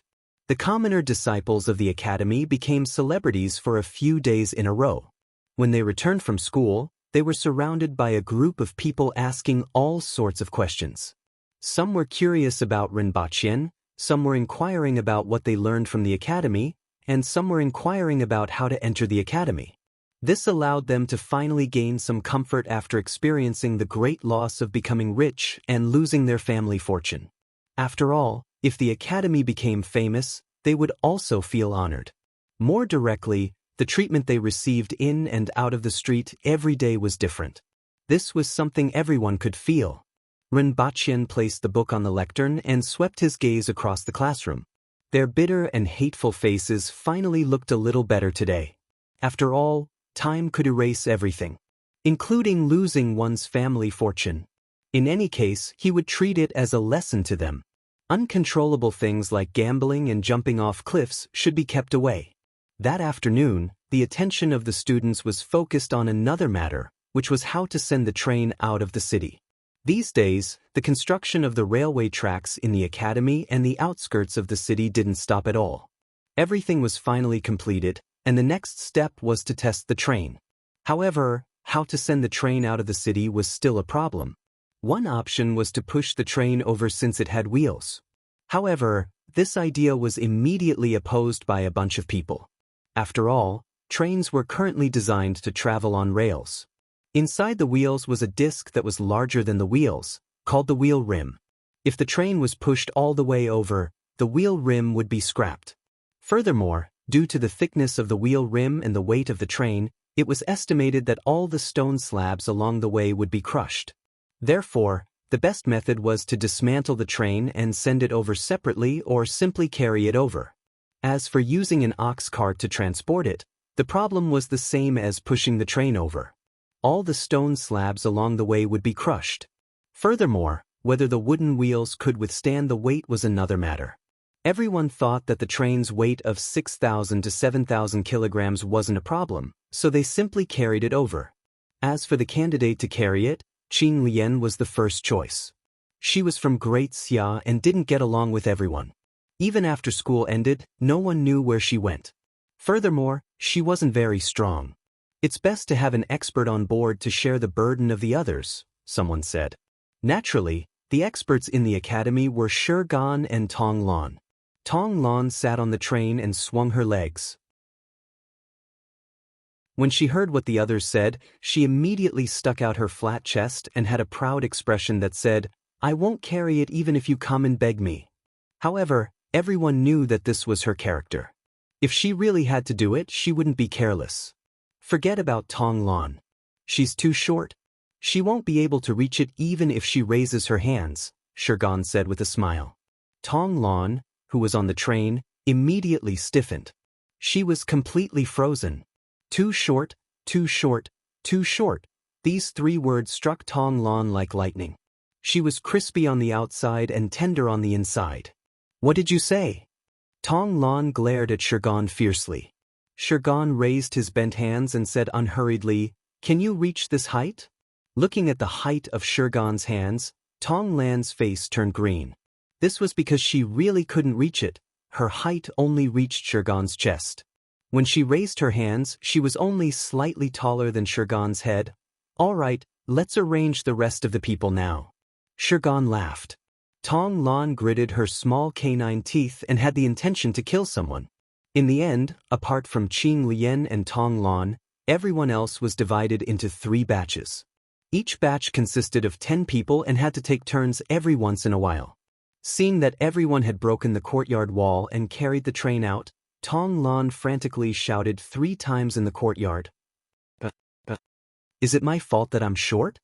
[SPEAKER 1] The commoner disciples of the academy became celebrities for a few days in a row. When they returned from school, they were surrounded by a group of people asking all sorts of questions. Some were curious about Rinpoche, some were inquiring about what they learned from the academy, and some were inquiring about how to enter the academy. This allowed them to finally gain some comfort after experiencing the great loss of becoming rich and losing their family fortune. After all, if the academy became famous, they would also feel honored. More directly, the treatment they received in and out of the street every day was different. This was something everyone could feel. Rinpoche placed the book on the lectern and swept his gaze across the classroom. Their bitter and hateful faces finally looked a little better today. After all, time could erase everything, including losing one's family fortune. In any case, he would treat it as a lesson to them. Uncontrollable things like gambling and jumping off cliffs should be kept away. That afternoon, the attention of the students was focused on another matter, which was how to send the train out of the city. These days, the construction of the railway tracks in the academy and the outskirts of the city didn't stop at all. Everything was finally completed, and the next step was to test the train. However, how to send the train out of the city was still a problem. One option was to push the train over since it had wheels. However, this idea was immediately opposed by a bunch of people. After all, trains were currently designed to travel on rails. Inside the wheels was a disc that was larger than the wheels, called the wheel rim. If the train was pushed all the way over, the wheel rim would be scrapped. Furthermore, due to the thickness of the wheel rim and the weight of the train, it was estimated that all the stone slabs along the way would be crushed. Therefore, the best method was to dismantle the train and send it over separately or simply carry it over. As for using an ox cart to transport it, the problem was the same as pushing the train over. All the stone slabs along the way would be crushed. Furthermore, whether the wooden wheels could withstand the weight was another matter. Everyone thought that the train's weight of 6,000 to 7,000 kilograms wasn't a problem, so they simply carried it over. As for the candidate to carry it, Qing Lian was the first choice. She was from Great Xia and didn't get along with everyone. Even after school ended, no one knew where she went. Furthermore, she wasn't very strong. It's best to have an expert on board to share the burden of the others, someone said. Naturally, the experts in the academy were Gan and Tong Lan. Tong Lan sat on the train and swung her legs. When she heard what the others said, she immediately stuck out her flat chest and had a proud expression that said, "I won't carry it even if you come and beg me." However, everyone knew that this was her character. If she really had to do it, she wouldn't be careless. Forget about Tong Lan. She's too short. She won't be able to reach it even if she raises her hands, Gan said with a smile. Tong Lan, who was on the train, immediately stiffened. She was completely frozen. Too short, too short, too short. These three words struck Tong Lan like lightning. She was crispy on the outside and tender on the inside. "What did you say?" Tong Lan glared at Gan fiercely. Gan raised his bent hands and said unhurriedly, "Can you reach this height?" Looking at the height of Gan's hands, Tong Lan's face turned green. This was because she really couldn't reach it. Her height only reached Gan's chest. When she raised her hands, she was only slightly taller than Gan's head. "All right, let's arrange the rest of the people now." Gan laughed. Tong Lan gritted her small canine teeth and had the intention to kill someone. In the end, apart from Qing Lian and Tong Lan, everyone else was divided into 3 batches. Each batch consisted of 10 people and had to take turns every once in a while. Seeing that everyone had broken the courtyard wall and carried the train out, Tong Lan frantically shouted 3 times in the courtyard. Is it my fault that I'm short?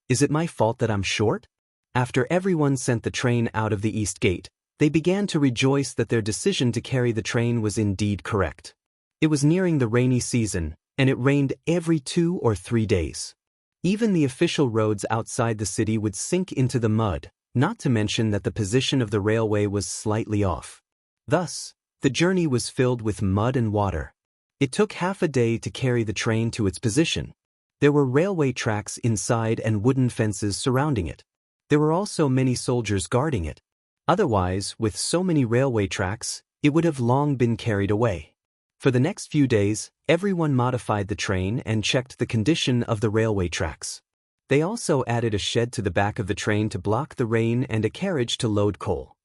[SPEAKER 1] Is it my fault that I'm short?" After everyone sent the train out of the east gate, they began to rejoice that their decision to carry the train was indeed correct. It was nearing the rainy season, and it rained every 2 or 3 days. Even the official roads outside the city would sink into the mud, not to mention that the position of the railway was slightly off. Thus, the journey was filled with mud and water. It took half a day to carry the train to its position. There were railway tracks inside and wooden fences surrounding it. There were also many soldiers guarding it. Otherwise, with so many railway tracks, it would have long been carried away. For the next few days, everyone modified the train and checked the condition of the railway tracks. They also added a shed to the back of the train to block the rain and a carriage to load coal.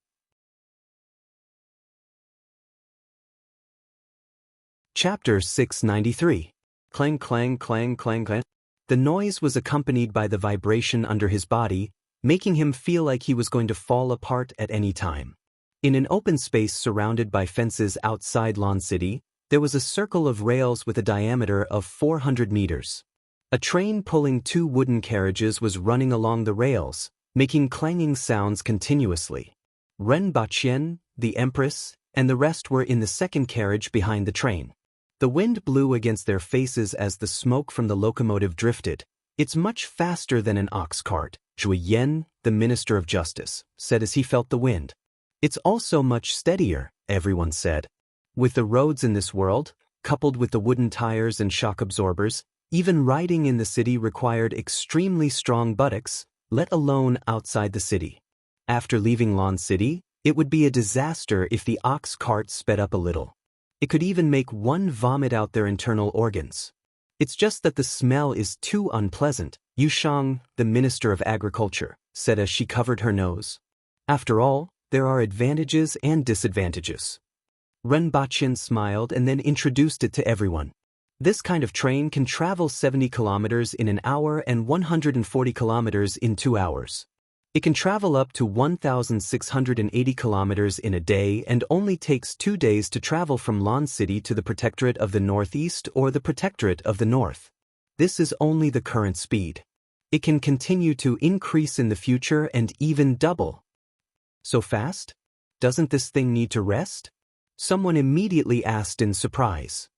[SPEAKER 1] Chapter 693. Clang clang clang clang clang. The noise was accompanied by the vibration under his body, making him feel like he was going to fall apart at any time. In an open space surrounded by fences outside Lan City, there was a circle of rails with a diameter of 400 meters. A train pulling 2 wooden carriages was running along the rails, making clanging sounds continuously. Ren Baqien, the Empress, and the rest were in the second carriage behind the train. The wind blew against their faces as the smoke from the locomotive drifted. "It's much faster than an ox cart," Zhui Yan, the Minister of Justice, said as he felt the wind. "It's also much steadier," everyone said. With the roads in this world, coupled with the wooden tires and shock absorbers, even riding in the city required extremely strong buttocks, let alone outside the city. After leaving Lan City, it would be a disaster if the ox cart sped up a little. It could even make one vomit out their internal organs. "It's just that the smell is too unpleasant," Yu Shang, the Minister of Agriculture, said as she covered her nose. "After all, there are advantages and disadvantages." Ren Baqien smiled and then introduced it to everyone. This kind of train can travel 70 kilometers in an hour and 140 kilometers in 2 hours. It can travel up to 1,680 kilometers in a day and only takes 2 days to travel from Lan City to the Protectorate of the Northeast or the Protectorate of the North. This is only the current speed. It can continue to increase in the future and even double. "So fast? Doesn't this thing need to rest?" Someone immediately asked in surprise.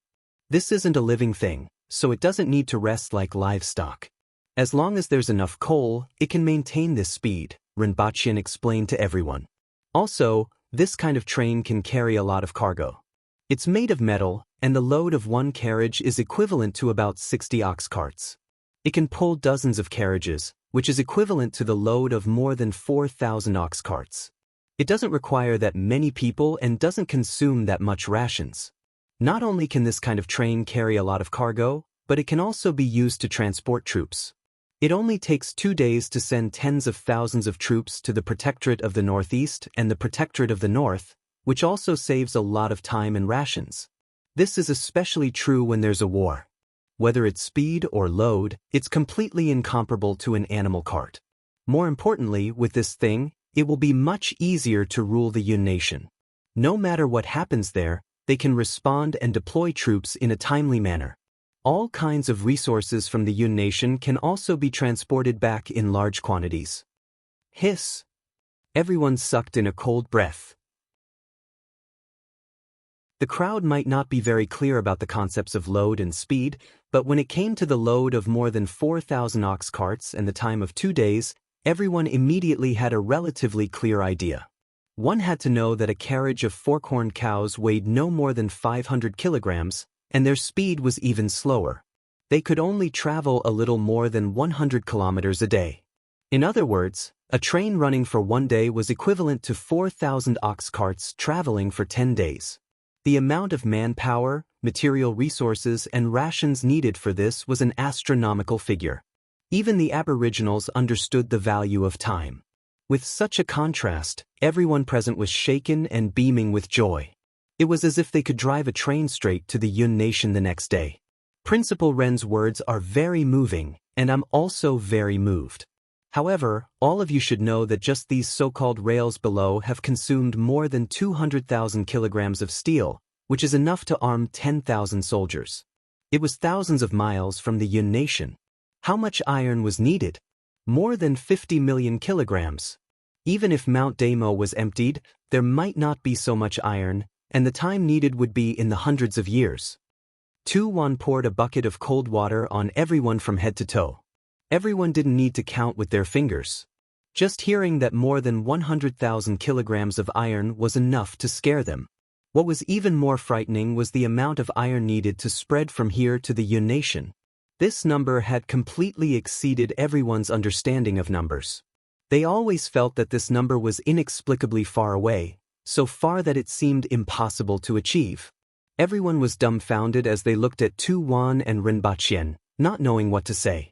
[SPEAKER 1] "This isn't a living thing, so it doesn't need to rest like livestock. As long as there's enough coal, it can maintain this speed," Ren Baqien explained to everyone. "Also, this kind of train can carry a lot of cargo. It's made of metal, and the load of one carriage is equivalent to about 60 ox carts. It can pull dozens of carriages, which is equivalent to the load of more than 4,000 ox carts. It doesn't require that many people and doesn't consume that much rations. Not only can this kind of train carry a lot of cargo, but it can also be used to transport troops. It only takes 2 days to send tens of thousands of troops to the Protectorate of the Northeast and the Protectorate of the North, which also saves a lot of time and rations. This is especially true when there's a war. Whether it's speed or load, it's completely incomparable to an animal cart. More importantly, with this thing, it will be much easier to rule the Yun nation. No matter what happens there, they can respond and deploy troops in a timely manner. All kinds of resources from the Yun nation can also be transported back in large quantities. Hiss! Everyone sucked in a cold breath. The crowd might not be very clear about the concepts of load and speed, but when it came to the load of more than 4,000 ox carts and the time of 2 days, everyone immediately had a relatively clear idea. One had to know that a carriage of 4-corned cows weighed no more than 500 kilograms, and their speed was even slower. They could only travel a little more than 100 kilometers a day. In other words, a train running for 1 day was equivalent to 4,000 ox carts traveling for 10 days. The amount of manpower, material resources, and rations needed for this was an astronomical figure. Even the Aboriginals understood the value of time. With such a contrast, everyone present was shaken and beaming with joy. It was as if they could drive a train straight to the Yun nation the next day. Principal Ren's words are very moving, and I'm also very moved. However, all of you should know that just these so-called rails below have consumed more than 200,000 kilograms of steel, which is enough to arm 10,000 soldiers. It was thousands of miles from the Yun nation. How much iron was needed? More than 50 million kilograms. Even if Mount Damo was emptied, there might not be so much iron, and the time needed would be in the hundreds of years. Tu Wan poured a bucket of cold water on everyone from head to toe. Everyone didn't need to count with their fingers. Just hearing that more than 100,000 kilograms of iron was enough to scare them. What was even more frightening was the amount of iron needed to spread from here to the Yun nation. This number had completely exceeded everyone's understanding of numbers. They always felt that this number was inexplicably far away, so far that it seemed impossible to achieve. Everyone was dumbfounded as they looked at Tu Wan and Rinpochen, not knowing what to say.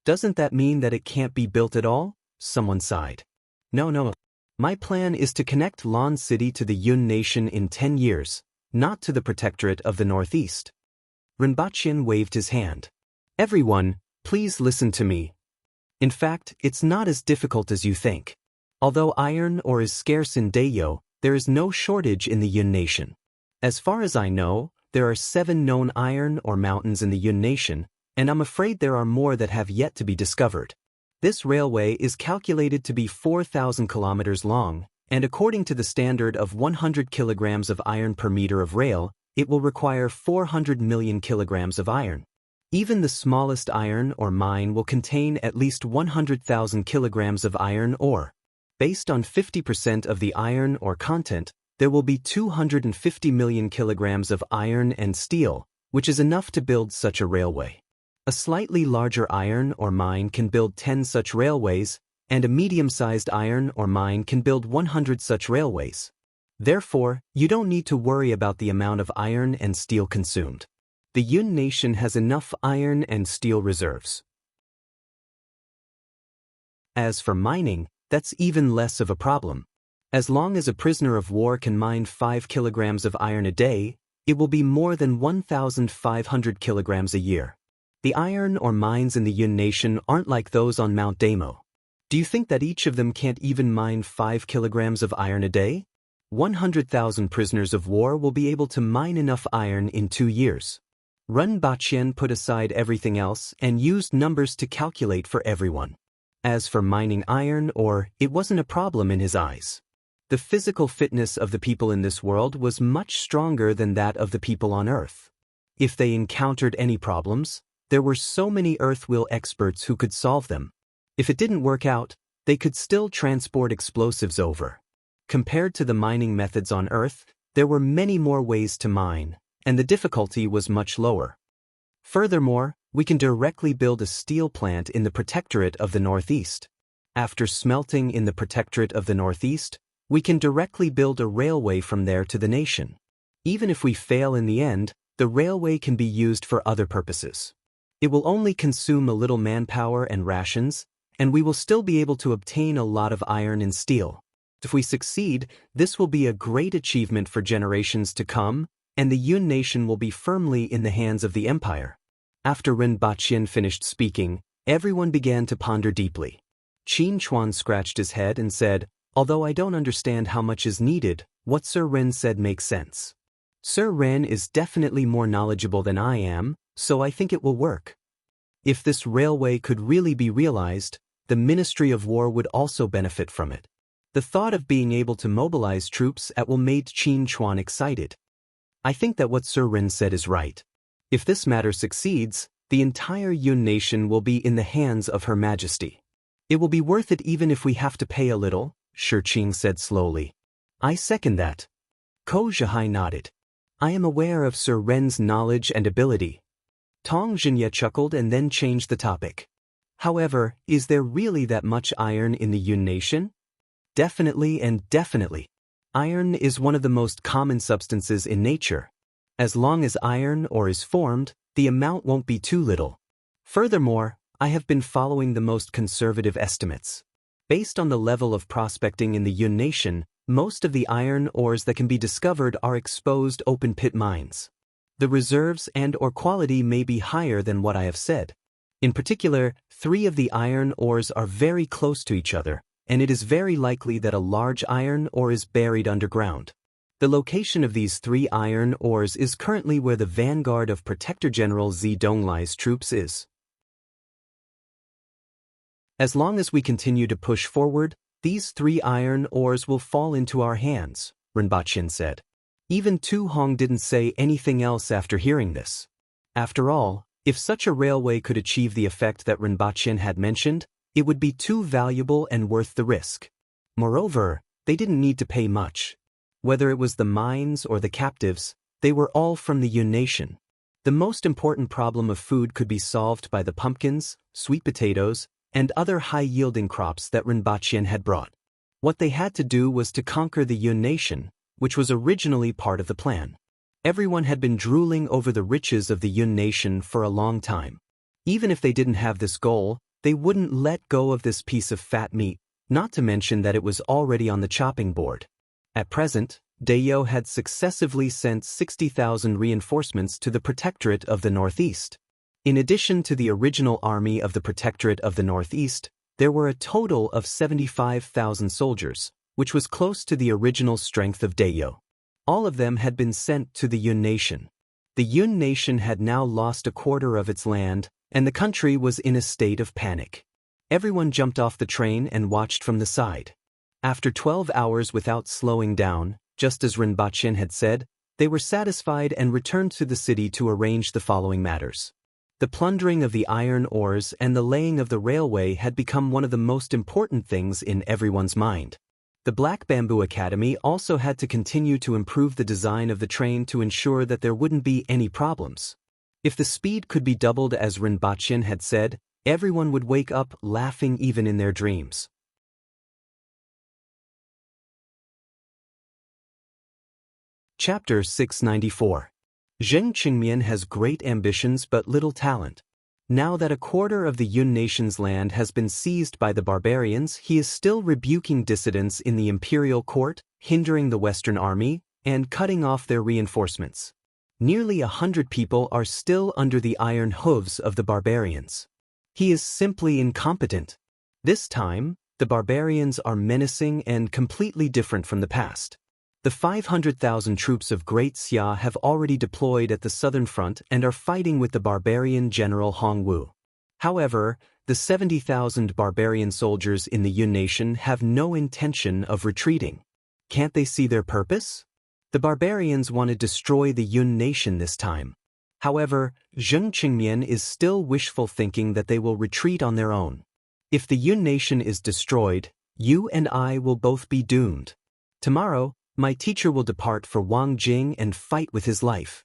[SPEAKER 1] Doesn't that mean that it can't be built at all? Someone sighed. No. My plan is to connect Lan City to the Yun nation in 10 years, not to the Protectorate of the Northeast. Rinpochen waved his hand. Everyone, please listen to me. In fact, it's not as difficult as you think. Although iron ore is scarce in Dayo, there is no shortage in the Yun nation. As far as I know, there are 7 known iron ore mountains in the Yun nation, and I'm afraid there are more that have yet to be discovered. This railway is calculated to be 4,000 kilometers long, and according to the standard of 100 kilograms of iron per meter of rail, it will require 400 million kilograms of iron. Even the smallest iron ore mine will contain at least 100,000 kilograms of iron ore. Based on 50% of the iron ore content, there will be 250 million kilograms of iron and steel, which is enough to build such a railway. A slightly larger iron ore mine can build 10 such railways, and a medium-sized iron ore mine can build 100 such railways. Therefore, you don't need to worry about the amount of iron and steel consumed. The Yun nation has enough iron and steel reserves. As for mining, that's even less of a problem. As long as a prisoner of war can mine 5 kilograms of iron a day, it will be more than 1,500 kilograms a year. The iron ore mines in the Yun nation aren't like those on Mount Damo. Do you think that each of them can't even mine 5 kilograms of iron a day? 100,000 prisoners of war will be able to mine enough iron in 2 years. Rinpochen put aside everything else and used numbers to calculate for everyone. As for mining iron ore, it wasn't a problem in his eyes. The physical fitness of the people in this world was much stronger than that of the people on Earth. If they encountered any problems, there were so many Earthwheel experts who could solve them. If it didn't work out, they could still transport explosives over. Compared to the mining methods on Earth, there were many more ways to mine, and the difficulty was much lower. Furthermore, we can directly build a steel plant in the Protectorate of the Northeast. After smelting in the Protectorate of the Northeast, we can directly build a railway from there to the nation. Even if we fail in the end, the railway can be used for other purposes. It will only consume a little manpower and rations, and we will still be able to obtain a lot of iron and steel. If we succeed, this will be a great achievement for generations to come, and the Yun nation will be firmly in the hands of the empire. After Ren Baqian finished speaking, everyone began to ponder deeply. Qin Chuan scratched his head and said, "Although I don't understand how much is needed, what Sir Ren said makes sense. Sir Ren is definitely more knowledgeable than I am, so I think it will work. If this railway could really be realized, the Ministry of War would also benefit from it." The thought of being able to mobilize troops at will made Qin Chuan excited. "I think that what Sir Ren said is right. If this matter succeeds, the entire Yun nation will be in the hands of Her Majesty. It will be worth it even if we have to pay a little," Shi Qing said slowly. "I second that." Ko Zhihai nodded. "I am aware of Sir Ren's knowledge and ability." Tong Zhenye chuckled and then changed the topic. "However, is there really that much iron in the Yun nation?" "Definitely and definitely. Iron is one of the most common substances in nature. As long as iron ore is formed, the amount won't be too little. Furthermore, I have been following the most conservative estimates. Based on the level of prospecting in the Yun nation, most of the iron ores that can be discovered are exposed open-pit mines. The reserves and/or quality may be higher than what I have said. In particular, 3 of the iron ores are very close to each other, and it is very likely that a large iron ore is buried underground. The location of these 3 iron ores is currently where the vanguard of Protector General Zi Donglai's troops is. As long as we continue to push forward, these 3 iron ores will fall into our hands, Rinpoche said. Even Tu Hong didn't say anything else after hearing this. After all, if such a railway could achieve the effect that Rinpoche had mentioned, it would be too valuable and worth the risk. Moreover, they didn't need to pay much. Whether it was the mines or the captives, they were all from the Yun nation. The most important problem of food could be solved by the pumpkins, sweet potatoes, and other high-yielding crops that Rinpoche had brought. What they had to do was to conquer the Yun nation, which was originally part of the plan. Everyone had been drooling over the riches of the Yun nation for a long time. Even if they didn't have this goal, they wouldn't let go of this piece of fat meat, not to mention that it was already on the chopping board. At present, Dayo had successively sent 60,000 reinforcements to the Protectorate of the Northeast. In addition to the original army of the Protectorate of the Northeast, there were a total of 75,000 soldiers, which was close to the original strength of Dayo. All of them had been sent to the Yun nation. The Yun nation had now lost a quarter of its land, and the country was in a state of panic. Everyone jumped off the train and watched from the side. After 12 hours without slowing down, just as Rinpoche had said, they were satisfied and returned to the city to arrange the following matters. The plundering of the iron ores and the laying of the railway had become one of the most important things in everyone's mind. The Black Bamboo Academy also had to continue to improve the design of the train to ensure that there wouldn't be any problems. If the speed could be doubled as Rinpoche had said, everyone would wake up laughing even in their dreams. Chapter 694. Zheng Qingmian has great ambitions but little talent. Now that a quarter of the Yun nation's land has been seized by the barbarians, he is still rebuking dissidents in the imperial court, hindering the Western army, and cutting off their reinforcements. Nearly 100 people are still under the iron hooves of the barbarians. He is simply incompetent. This time, the barbarians are menacing and completely different from the past. The 500,000 troops of Great Xia have already deployed at the southern front and are fighting with the barbarian general Hong Wu. However, the 70,000 barbarian soldiers in the Yun nation have no intention of retreating. Can't they see their purpose? The barbarians want to destroy the Yun nation this time. However, Zheng Qingmian is still wishful thinking that they will retreat on their own. If the Yun nation is destroyed, you and I will both be doomed. Tomorrow, my teacher will depart for Wangjing and fight with his life.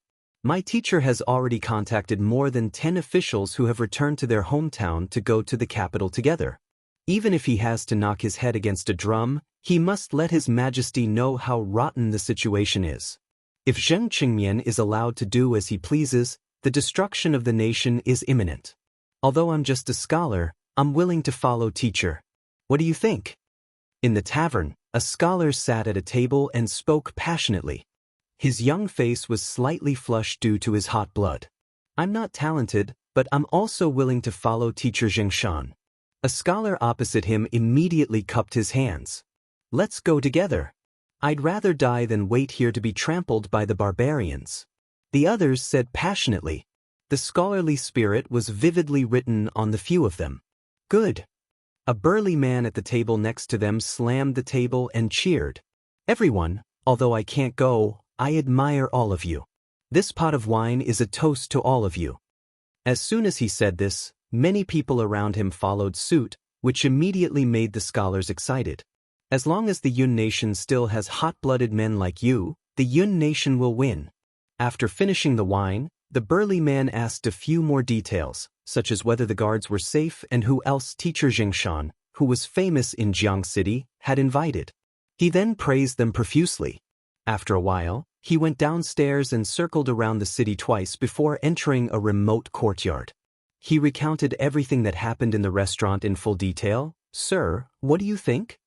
[SPEAKER 1] My teacher has already contacted more than 10 officials who have returned to their hometown to go to the capital together. Even if he has to knock his head against a drum, he must let His Majesty know how rotten the situation is. If Zheng Qingmian is allowed to do as he pleases, the destruction of the nation is imminent. Although I'm just a scholar, I'm willing to follow teacher. What do you think? In the tavern, a scholar sat at a table and spoke passionately. His young face was slightly flushed due to his hot blood. I'm not talented, but I'm also willing to follow teacher Zheng Shan. A scholar opposite him immediately cupped his hands. Let's go together. I'd rather die than wait here to be trampled by the barbarians. The others said passionately. The scholarly spirit was vividly written on the few of them. Good. A burly man at the table next to them slammed the table and cheered. Everyone, although I can't go, I admire all of you. This pot of wine is a toast to all of you. As soon as he said this, many people around him followed suit, which immediately made the scholars excited. As long as the Yun nation still has hot-blooded men like you, the Yun nation will win. After finishing the wine, the burly man asked a few more details, such as whether the guards were safe and who else teacher Zheng Shan, who was famous in Jiang City, had invited. He then praised them profusely. After a while, he went downstairs and circled around the city twice before entering a remote courtyard. He recounted everything that happened in the restaurant in full detail. Sir, what do you think?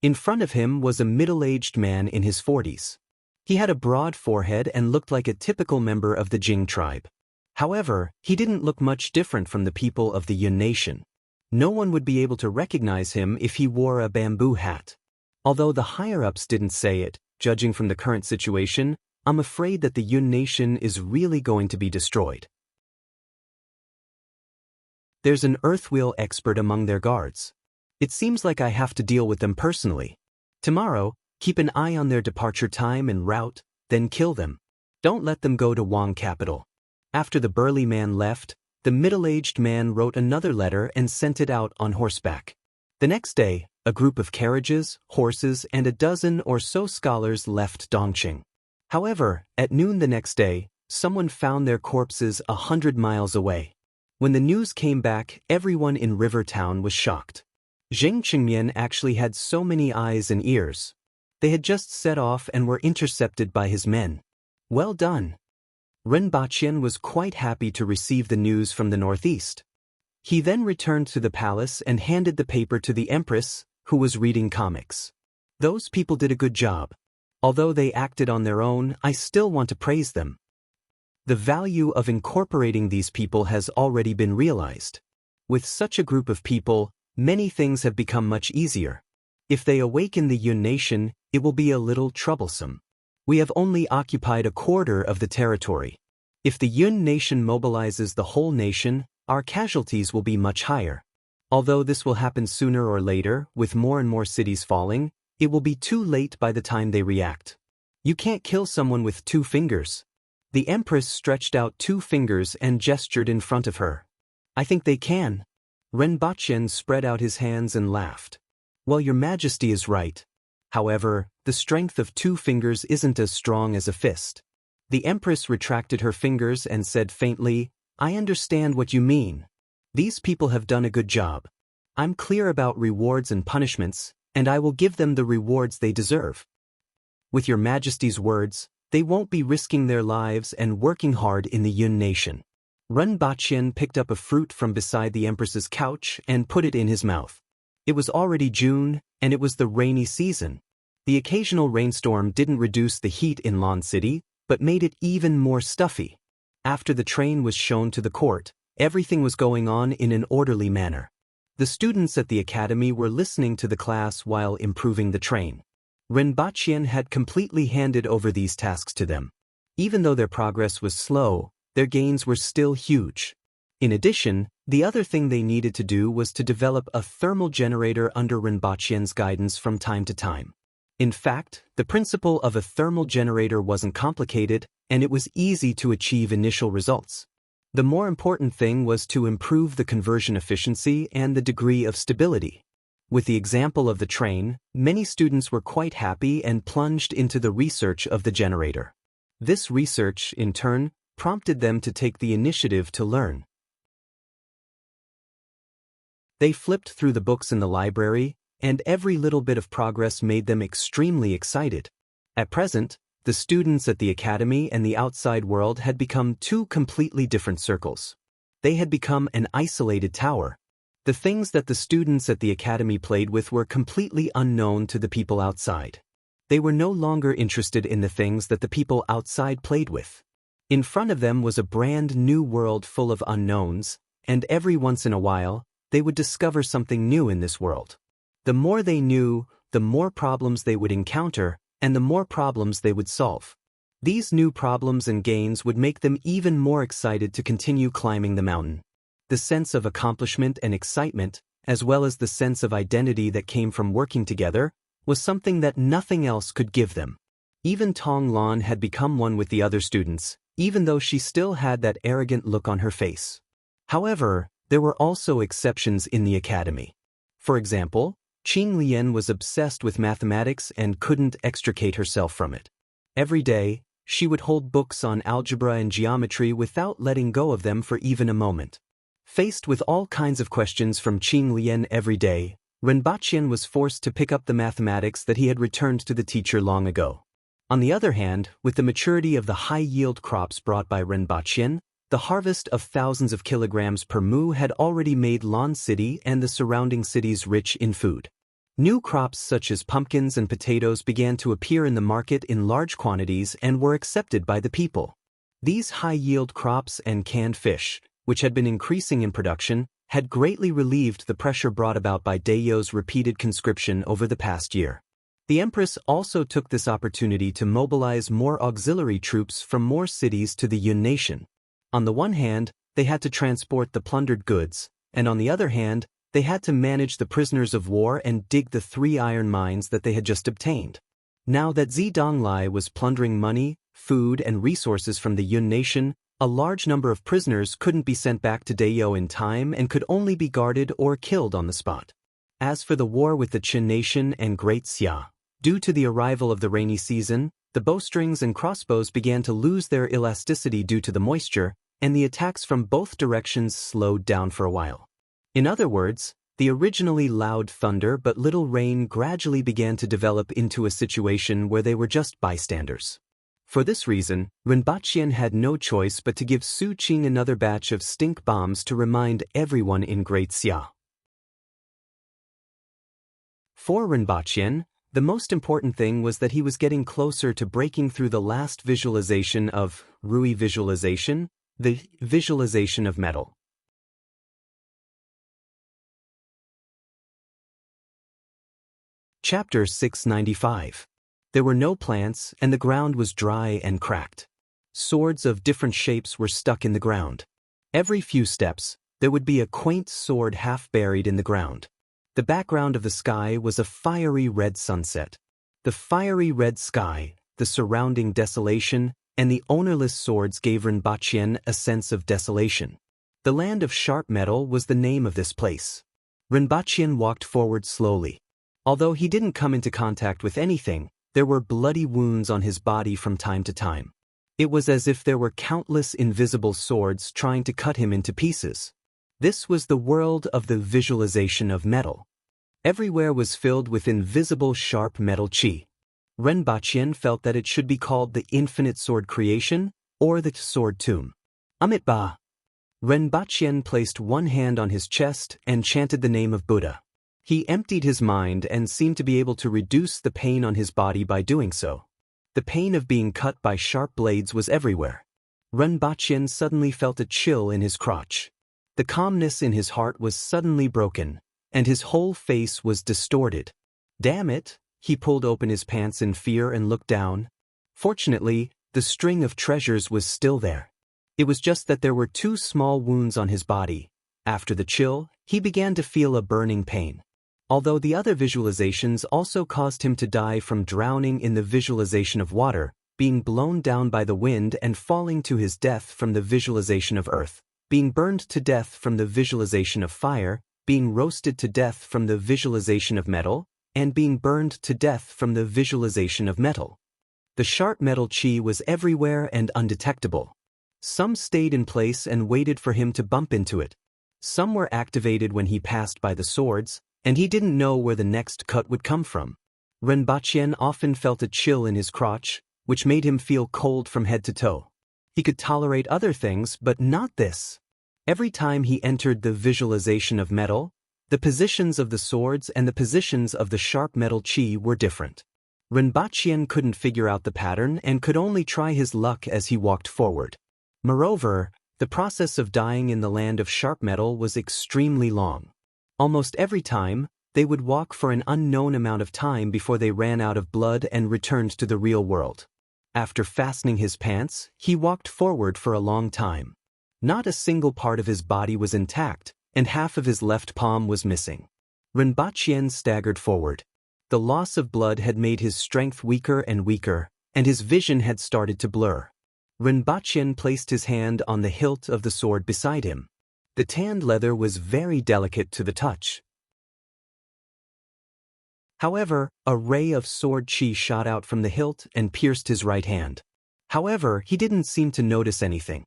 [SPEAKER 1] In front of him was a middle-aged man in his 40s. He had a broad forehead and looked like a typical member of the Jing tribe. However, he didn't look much different from the people of the Yun nation. No one would be able to recognize him if he wore a bamboo hat. Although the higher-ups didn't say it, judging from the current situation, I'm afraid that the Yun nation is really going to be destroyed. There's an earthwheel expert among their guards. It seems like I have to deal with them personally. Tomorrow, keep an eye on their departure time and route, then kill them. Don't let them go to Wang capital. After the burly man left, the middle-aged man wrote another letter and sent it out on horseback. The next day, a group of carriages, horses, and a dozen or so scholars left Dongqing. However, at noon the next day, someone found their corpses 100 miles away. When the news came back, everyone in River Town was shocked. Zheng Qingmian actually had so many eyes and ears. They had just set off and were intercepted by his men. Well done. Ren Baqian was quite happy to receive the news from the northeast. He then returned to the palace and handed the paper to the Empress, who was reading comics. Those people did a good job. Although they acted on their own, I still want to praise them. The value of incorporating these people has already been realized. With such a group of people, many things have become much easier. If they awaken the Yun nation, it will be a little troublesome. We have only occupied a quarter of the territory. If the Yun nation mobilizes the whole nation, our casualties will be much higher. Although this will happen sooner or later, with more and more cities falling, it will be too late by the time they react. You can't kill someone with 2 fingers. The Empress stretched out 2 fingers and gestured in front of her. I think they can. Ren Baqian spread out his hands and laughed. Well, Your Majesty is right. However, the strength of 2 fingers isn't as strong as a fist. The Empress retracted her fingers and said faintly, I understand what you mean. These people have done a good job. I'm clear about rewards and punishments, and I will give them the rewards they deserve. With Your Majesty's words, they won't be risking their lives and working hard in the Yun nation. Ren Baqian picked up a fruit from beside the Empress's couch and put it in his mouth. It was already June, and it was the rainy season. The occasional rainstorm didn't reduce the heat in Lan City, but made it even more stuffy. After the train was shown to the court, everything was going on in an orderly manner. The students at the academy were listening to the class while improving the train. Ren Baqian had completely handed over these tasks to them. Even though their progress was slow, their gains were still huge. In addition, the other thing they needed to do was to develop a thermal generator under Ren Baqian's guidance from time to time. In fact, the principle of a thermal generator wasn't complicated, and it was easy to achieve initial results. The more important thing was to improve the conversion efficiency and the degree of stability. With the example of the train, many students were quite happy and plunged into the research of the generator. This research, in turn, prompted them to take the initiative to learn. They flipped through the books in the library, and every little bit of progress made them extremely excited. At present, the students at the academy and the outside world had become two completely different circles. They had become an isolated tower. The things that the students at the academy played with were completely unknown to the people outside. They were no longer interested in the things that the people outside played with. In front of them was a brand new world full of unknowns, and every once in a while, they would discover something new in this world. The more they knew, the more problems they would encounter, and the more problems they would solve. These new problems and gains would make them even more excited to continue climbing the mountain. The sense of accomplishment and excitement, as well as the sense of identity that came from working together, was something that nothing else could give them. Even Tong Lan had become one with the other students, even though she still had that arrogant look on her face. However, there were also exceptions in the academy. For example, Qing Lian was obsessed with mathematics and couldn't extricate herself from it. Every day, she would hold books on algebra and geometry without letting go of them for even a moment. Faced with all kinds of questions from Qing Lian every day, Renbaqian was forced to pick up the mathematics that he had returned to the teacher long ago. On the other hand, with the maturity of the high-yield crops brought by Renbaqian, the harvest of thousands of kilograms per mu had already made Lan City and the surrounding cities rich in food. New crops such as pumpkins and potatoes began to appear in the market in large quantities and were accepted by the people. These high-yield crops and canned fish, which had been increasing in production, had greatly relieved the pressure brought about by Dayo's repeated conscription over the past year. The Empress also took this opportunity to mobilize more auxiliary troops from more cities to the Yun nation. On the one hand, they had to transport the plundered goods, and on the other hand, they had to manage the prisoners of war and dig the 3 iron mines that they had just obtained. Now that Zidonglai was plundering money, food, and resources from the Yun nation, a large number of prisoners couldn't be sent back to Dayo in time and could only be guarded or killed on the spot. As for the war with the Qin nation and Great Xia, due to the arrival of the rainy season, the bowstrings and crossbows began to lose their elasticity due to the moisture, and the attacks from both directions slowed down for a while. In other words, the originally loud thunder but little rain gradually began to develop into a situation where they were just bystanders. For this reason, Renbaqian had no choice but to give Su Qing another batch of stink bombs to remind everyone in Great Xia. For Renbaqian, the most important thing was that he was getting closer to breaking through the last visualization of Rui visualization, the visualization of metal. Chapter 695. There were no plants, and the ground was dry and cracked. Swords of different shapes were stuck in the ground. Every few steps, there would be a quaint sword half buried in the ground. The background of the sky was a fiery red sunset. The fiery red sky, the surrounding desolation, and the ownerless swords gave Renbaqian a sense of desolation. The land of sharp metal was the name of this place. Renbaqian walked forward slowly. Although he didn't come into contact with anything, there were bloody wounds on his body from time to time. It was as if there were countless invisible swords trying to cut him into pieces. This was the world of the visualization of metal. Everywhere was filled with invisible sharp metal qi. Renbaqian felt that it should be called the infinite sword creation, or the sword tomb. Amitabha. Renbaqian placed one hand on his chest and chanted the name of Buddha. He emptied his mind and seemed to be able to reduce the pain on his body by doing so. The pain of being cut by sharp blades was everywhere. Renbaqian suddenly felt a chill in his crotch. The calmness in his heart was suddenly broken, and his whole face was distorted. Damn it! He pulled open his pants in fear and looked down. Fortunately, the string of treasures was still there. It was just that there were 2 small wounds on his body. After the chill, he began to feel a burning pain. Although the other visualizations also caused him to die from drowning in the visualization of water, being blown down by the wind and falling to his death from the visualization of earth, being burned to death from the visualization of fire, being roasted to death from the visualization of metal, and being burned to death from the visualization of metal. The sharp metal qi was everywhere and undetectable. Some stayed in place and waited for him to bump into it. Some were activated when he passed by the swords, and he didn't know where the next cut would come from. Renbachien often felt a chill in his crotch, which made him feel cold from head to toe. He could tolerate other things, but not this. Every time he entered the visualization of metal, the positions of the swords and the positions of the sharp metal chi were different. Renbachien couldn't figure out the pattern and could only try his luck as he walked forward. Moreover, the process of dying in the land of sharp metal was extremely long. Almost every time, they would walk for an unknown amount of time before they ran out of blood and returned to the real world. After fastening his pants, he walked forward for a long time. Not a single part of his body was intact, and half of his left palm was missing. Renbachien staggered forward. The loss of blood had made his strength weaker and weaker, and his vision had started to blur. Renbachien placed his hand on the hilt of the sword beside him. The tanned leather was very delicate to the touch. However, a ray of sword chi shot out from the hilt and pierced his right hand. However, he didn't seem to notice anything.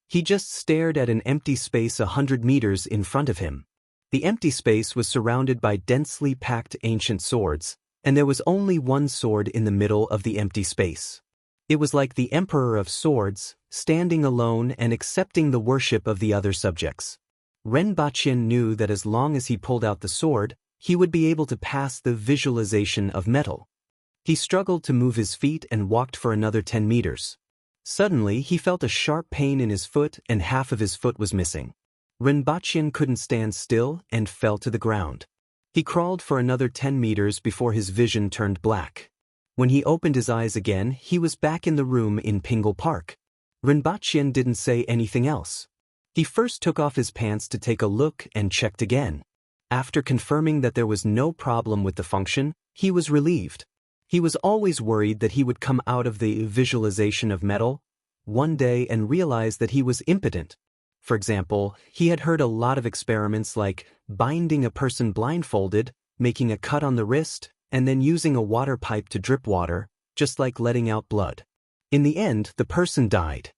[SPEAKER 1] He just stared at an empty space 100 meters in front of him. The empty space was surrounded by densely packed ancient swords, and there was only one sword in the middle of the empty space. It was like the Emperor of Swords, standing alone and accepting the worship of the other subjects. Renbachien knew that as long as he pulled out the sword, he would be able to pass the visualization of metal. He struggled to move his feet and walked for another 10 meters. Suddenly, he felt a sharp pain in his foot and half of his foot was missing. Renbachien couldn't stand still and fell to the ground. He crawled for another 10 meters before his vision turned black. When he opened his eyes again, he was back in the room in Pingle Park. Renbachien didn't say anything else. He first took off his pants to take a look and checked again. After confirming that there was no problem with the function, he was relieved. He was always worried that he would come out of the visualization of metal one day and realize that he was impotent. For example, he had heard a lot of experiments like binding a person blindfolded, making a cut on the wrist, and then using a water pipe to drip water, just like letting out blood. In the end, the person died.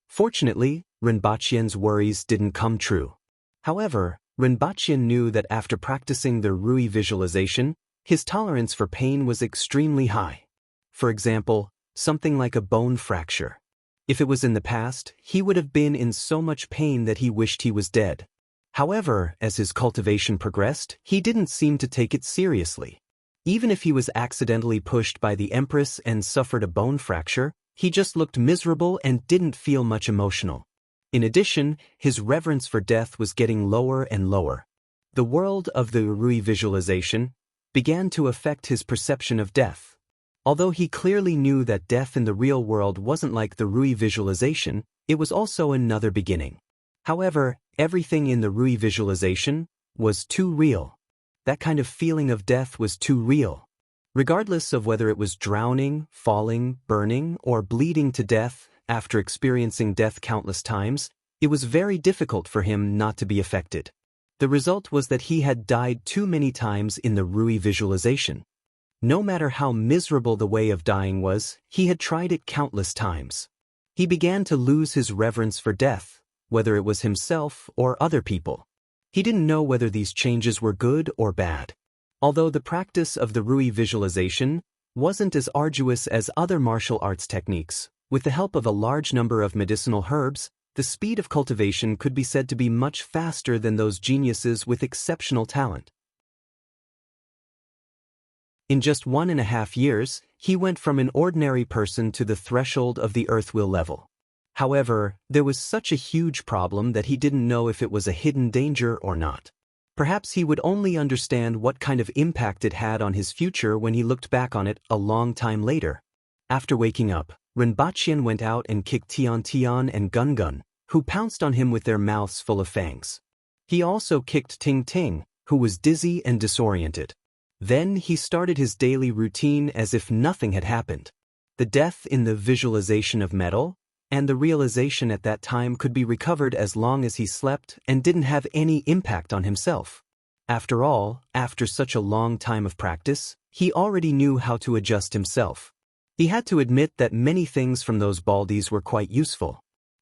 [SPEAKER 1] Fortunately, Renbachien's worries didn't come true. However, Renbachien knew that after practicing the Rui visualization, his tolerance for pain was extremely high. For example, something like a bone fracture. If it was in the past, he would have been in so much pain that he wished he was dead. However, as his cultivation progressed, he didn't seem to take it seriously. Even if he was accidentally pushed by the Empress and suffered a bone fracture, he just looked miserable and didn't feel much emotional. In addition, his reverence for death was getting lower and lower. The world of the Rui visualization began to affect his perception of death. Although he clearly knew that death in the real world wasn't like the Rui visualization, it was also another beginning. However, everything in the Rui visualization was too real. That kind of feeling of death was too real. Regardless of whether it was drowning, falling, burning, or bleeding to death, after experiencing death countless times, it was very difficult for him not to be affected. The result was that he had died too many times in the Rui visualization. No matter how miserable the way of dying was, he had tried it countless times. He began to lose his reverence for death, whether it was himself or other people. He didn't know whether these changes were good or bad. Although the practice of the Rui visualization wasn't as arduous as other martial arts techniques, with the help of a large number of medicinal herbs, the speed of cultivation could be said to be much faster than those geniuses with exceptional talent. In just 1.5 years, he went from an ordinary person to the threshold of the earthwheel level. However, there was such a huge problem that he didn't know if it was a hidden danger or not. Perhaps he would only understand what kind of impact it had on his future when he looked back on it a long time later. After waking up, Renbachien went out and kicked Tian Tian and Gun Gun, who pounced on him with their mouths full of fangs. He also kicked Ting Ting, who was dizzy and disoriented. Then he started his daily routine as if nothing had happened. The death in the visualization of metal and the realization at that time could be recovered as long as he slept and didn't have any impact on himself. After all, after such a long time of practice, he already knew how to adjust himself. He had to admit that many things from those baldies were quite useful.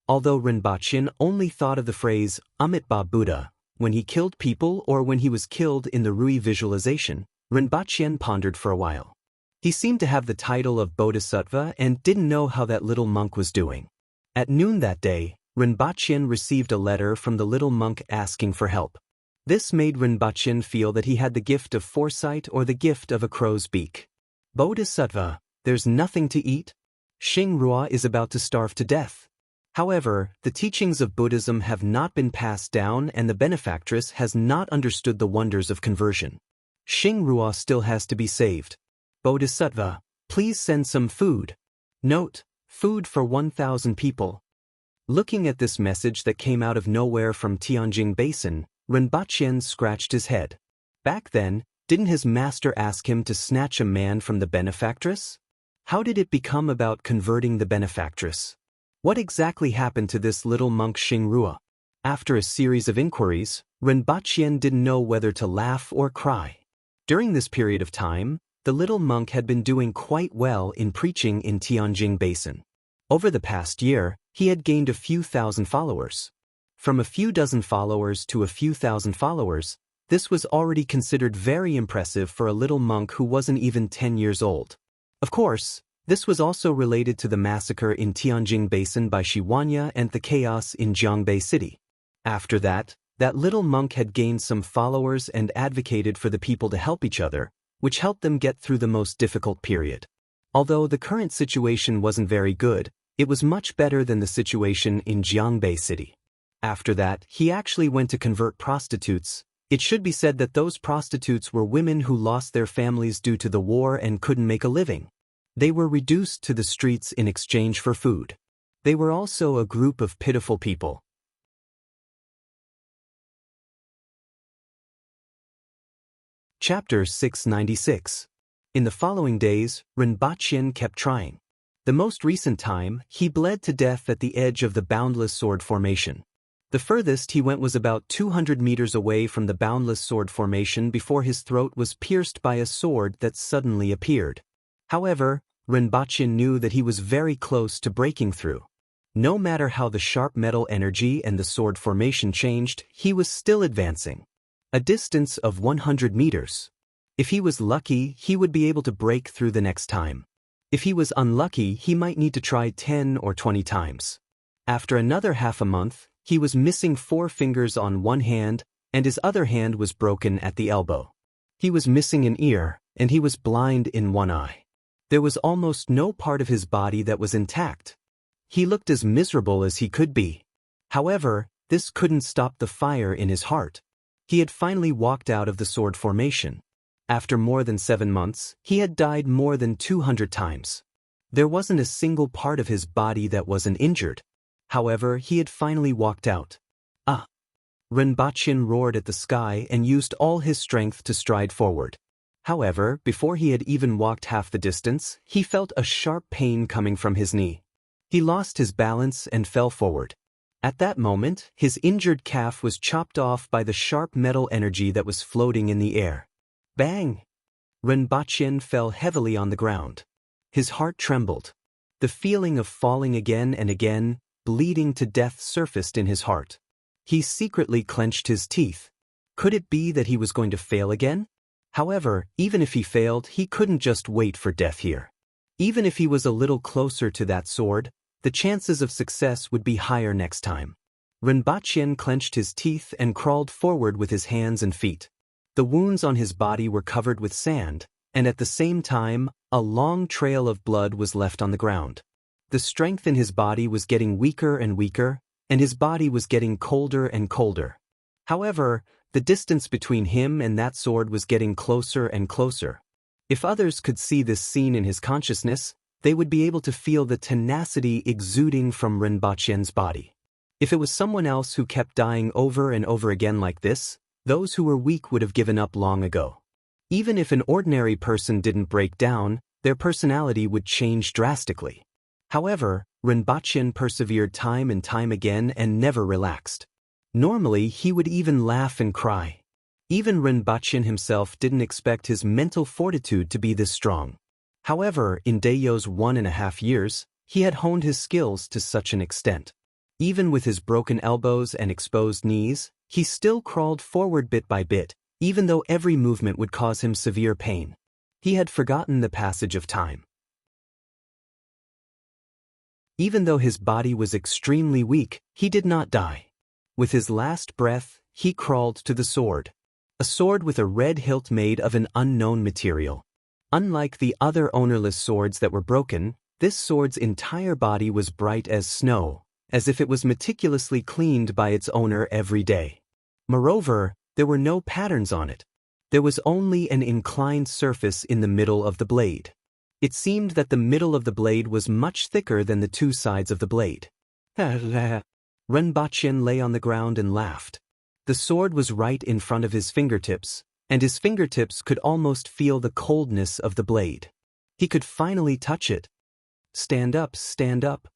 [SPEAKER 1] Although Rinpoche only thought of the phrase Amitabha Buddha when he killed people or when he was killed in the Rui visualization, Rinpoche pondered for a while. He seemed to have the title of Bodhisattva and didn't know how that little monk was doing. At noon that day, Rinpoche received a letter from the little monk asking for help. This made Rinpoche feel that he had the gift of foresight or the gift of a crow's beak. Bodhisattva, there's nothing to eat? Xing Rua is about to starve to death. However, the teachings of Buddhism have not been passed down and the benefactress has not understood the wonders of conversion. Xing Rua still has to be saved. Bodhisattva, please send some food. Note, food for 1,000 people. Looking at this message that came out of nowhere from Tianjin Basin, Rinpoche scratched his head. Back then, didn't his master ask him to snatch a man from the benefactress? How did it become about converting the benefactress? What exactly happened to this little monk Xing Rua? After a series of inquiries, Rinpoche didn't know whether to laugh or cry. During this period of time, the little monk had been doing quite well in preaching in Tianjin Basin. Over the past year, he had gained a few thousand followers. From a few dozen followers to a few thousand followers, this was already considered very impressive for a little monk who wasn't even 10 years old. Of course, this was also related to the massacre in Tianjin Basin by Shiwanya and the chaos in Jiangbei City. After that little monk had gained some followers and advocated for the people to help each other, which helped them get through the most difficult period. Although the current situation wasn't very good, it was much better than the situation in Jiangbei City. After that, he actually went to convert prostitutes. It should be said that those prostitutes were women who lost their families due to the war and couldn't make a living. They were reduced to the streets in exchange for food. They were also a group of pitiful people. Chapter 696. In the following days, Rinpoche kept trying. The most recent time, he bled to death at the edge of the Boundless Sword Formation. The furthest he went was about 200 meters away from the Boundless Sword Formation before his throat was pierced by a sword that suddenly appeared. However, Rinpoche knew that he was very close to breaking through. No matter how the sharp metal energy and the sword formation changed, he was still advancing. A distance of 100 meters. If he was lucky, he would be able to break through the next time. If he was unlucky, he might need to try 10 or 20 times. After another half a month, he was missing 4 fingers on one hand, and his other hand was broken at the elbow. He was missing an ear, and he was blind in one eye. There was almost no part of his body that was intact. He looked as miserable as he could be. However, this couldn't stop the fire in his heart. He had finally walked out of the sword formation. After more than 7 months, he had died more than 200 times. There wasn't a single part of his body that wasn't injured. However, he had finally walked out. Ah! Rinpoche roared at the sky and used all his strength to stride forward. However, before he had even walked half the distance, he felt a sharp pain coming from his knee. He lost his balance and fell forward. At that moment, his injured calf was chopped off by the sharp metal energy that was floating in the air. Bang! Rinpoche fell heavily on the ground. His heart trembled. The feeling of falling again and again, bleeding to death surfaced in his heart. He secretly clenched his teeth. Could it be that he was going to fail again? However, even if he failed, he couldn't just wait for death here. Even if he was a little closer to that sword, the chances of success would be higher next time. Rinpoche clenched his teeth and crawled forward with his hands and feet. The wounds on his body were covered with sand, and at the same time, a long trail of blood was left on the ground. The strength in his body was getting weaker and weaker, and his body was getting colder and colder. However, the distance between him and that sword was getting closer and closer. If others could see this scene in his consciousness, they would be able to feel the tenacity exuding from Rinpoche's body. If it was someone else who kept dying over and over again like this, those who were weak would have given up long ago. Even if an ordinary person didn't break down, their personality would change drastically. However, Rinpoche persevered time and time again and never relaxed. Normally, he would even laugh and cry. Even Rinpoche himself didn't expect his mental fortitude to be this strong. However, in Dayo's 1.5 years, he had honed his skills to such an extent. Even with his broken elbows and exposed knees, he still crawled forward bit by bit, even though every movement would cause him severe pain. He had forgotten the passage of time. Even though his body was extremely weak, he did not die. With his last breath, he crawled to the sword. A sword with a red hilt made of an unknown material. Unlike the other ownerless swords that were broken, this sword's entire body was bright as snow, as if it was meticulously cleaned by its owner every day. Moreover, there were no patterns on it. There was only an inclined surface in the middle of the blade. It seemed that the middle of the blade was much thicker than the two sides of the blade. Renbachien lay on the ground and laughed. The sword was right in front of his fingertips, and his fingertips could almost feel the coldness of the blade. He could finally touch it. "Stand up, stand up."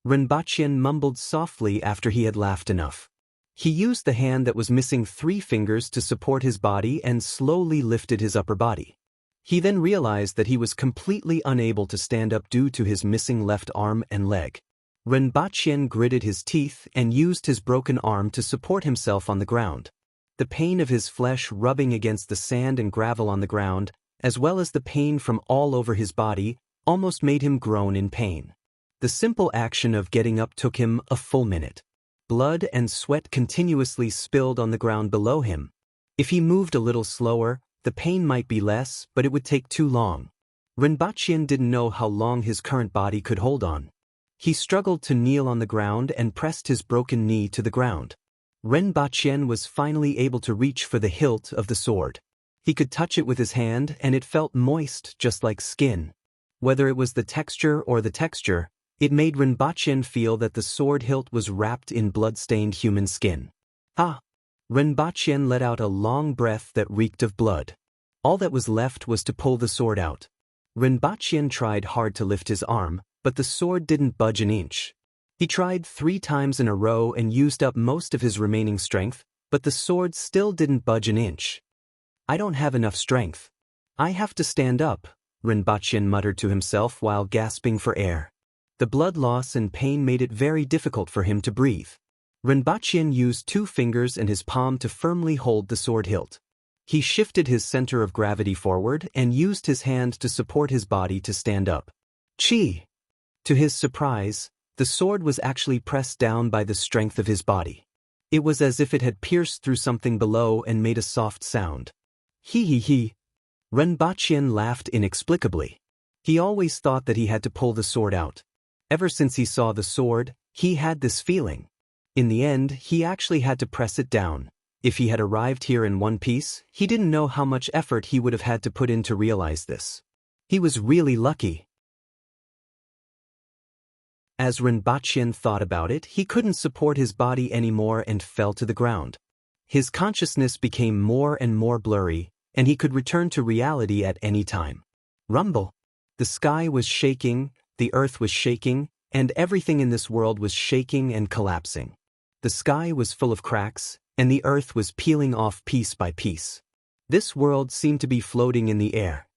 [SPEAKER 1] Renbachien mumbled softly after he had laughed enough. He used the hand that was missing 3 fingers to support his body and slowly lifted his upper body. He then realized that he was completely unable to stand up due to his missing left arm and leg. Renbachien gritted his teeth and used his broken arm to support himself on the ground. The pain of his flesh rubbing against the sand and gravel on the ground, as well as the pain from all over his body, almost made him groan in pain. The simple action of getting up took him a full minute. Blood and sweat continuously spilled on the ground below him. If he moved a little slower, the pain might be less, but it would take too long. Renbachien didn't know how long his current body could hold on. He struggled to kneel on the ground and pressed his broken knee to the ground. Renbachien was finally able to reach for the hilt of the sword. He could touch it with his hand and it felt moist just like skin. Whether it was the texture or the texture, it made Renbachien feel that the sword hilt was wrapped in blood-stained human skin. Ah! Renbachien let out a long breath that reeked of blood. All that was left was to pull the sword out. Renbachien tried hard to lift his arm, but the sword didn't budge an inch. He tried 3 times in a row and used up most of his remaining strength, but the sword still didn't budge an inch. "I don't have enough strength. I have to stand up," Renbachien muttered to himself while gasping for air. The blood loss and pain made it very difficult for him to breathe. Renbachien used 2 fingers and his palm to firmly hold the sword hilt. He shifted his center of gravity forward and used his hand to support his body to stand up. Chi! To his surprise, the sword was actually pressed down by the strength of his body. It was as if it had pierced through something below and made a soft sound. He. Renbachien laughed inexplicably. He always thought that he had to pull the sword out. Ever since he saw the sword, he had this feeling. In the end, he actually had to press it down. If he had arrived here in one piece, he didn't know how much effort he would have had to put in to realize this. He was really lucky. As Renbachien thought about it, he couldn't support his body anymore and fell to the ground. His consciousness became more and more blurry, and he could return to reality at any time. Rumble. The sky was shaking, the earth was shaking, and everything in this world was shaking and collapsing. The sky was full of cracks, and the earth was peeling off piece by piece. This world seemed to be floating in the air.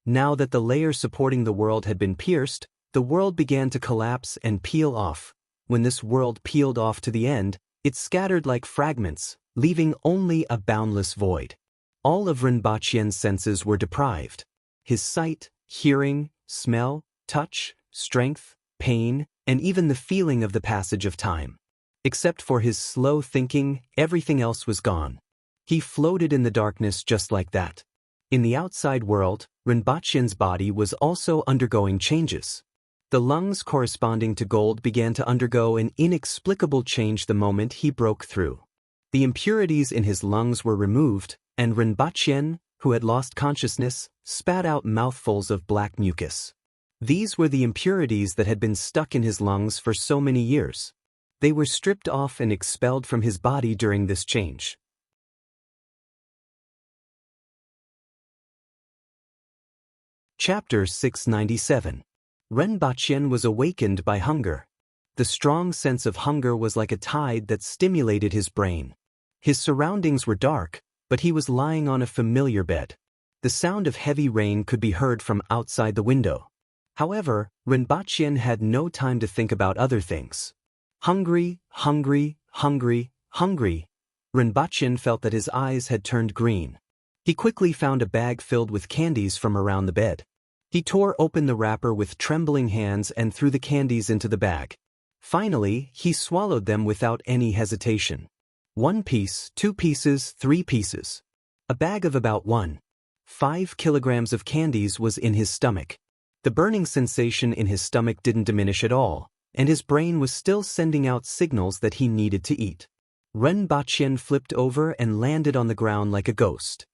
[SPEAKER 1] Now that the layer supporting the world had been pierced, the world began to collapse and peel off. When this world peeled off to the end, it scattered like fragments, leaving only a boundless void. All of Renbachien's senses were deprived. His sight, hearing, smell, touch, strength, pain, and even the feeling of the passage of time. Except for his slow thinking, everything else was gone. He floated in the darkness just like that. In the outside world, Renbachien's body was also undergoing changes. The lungs corresponding to gold began to undergo an inexplicable change the moment he broke through. The impurities in his lungs were removed, and Renbachien, who had lost consciousness, spat out mouthfuls of black mucus. These were the impurities that had been stuck in his lungs for so many years. They were stripped off and expelled from his body during this change. Chapter 697. Renbachien was awakened by hunger. The strong sense of hunger was like a tide that stimulated his brain. His surroundings were dark, but he was lying on a familiar bed. The sound of heavy rain could be heard from outside the window. However, Renbachien had no time to think about other things. Hungry, hungry, hungry, hungry. Rinpoche felt that his eyes had turned green. He quickly found a bag filled with candies from around the bed. He tore open the wrapper with trembling hands and threw the candies into the bag. Finally, he swallowed them without any hesitation. 1 piece, 2 pieces, 3 pieces. A bag of about 1.5 kilograms of candies was in his stomach. The burning sensation in his stomach didn't diminish at all, and his brain was still sending out signals that he needed to eat. Rinpoche flipped over and landed on the ground like a ghost.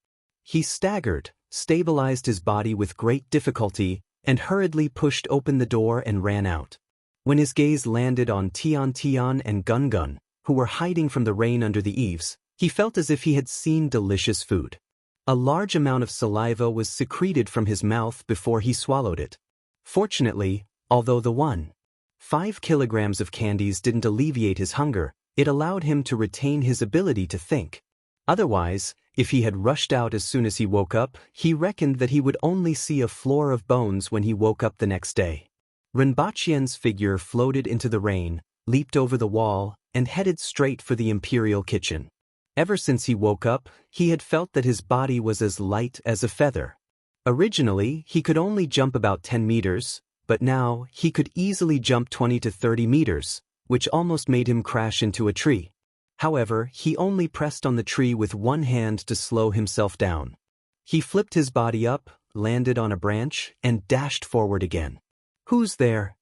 [SPEAKER 1] He staggered, stabilized his body with great difficulty, and hurriedly pushed open the door and ran out. When his gaze landed on Tian Tian and Gun Gun, who were hiding from the rain under the eaves, he felt as if he had seen delicious food. A large amount of saliva was secreted from his mouth before he swallowed it. Fortunately, although the 1.5 kilograms of candies didn't alleviate his hunger, it allowed him to retain his ability to think. Otherwise, if he had rushed out as soon as he woke up, he reckoned that he would only see a floor of bones when he woke up the next day. Rinpoche's figure floated into the rain, leaped over the wall, and headed straight for the imperial kitchen. Ever since he woke up, he had felt that his body was as light as a feather. Originally, he could only jump about 10 meters, but now he could easily jump 20 to 30 meters, which almost made him crash into a tree. However, he only pressed on the tree with one hand to slow himself down. He flipped his body up, landed on a branch, and dashed forward again. "Who's there?"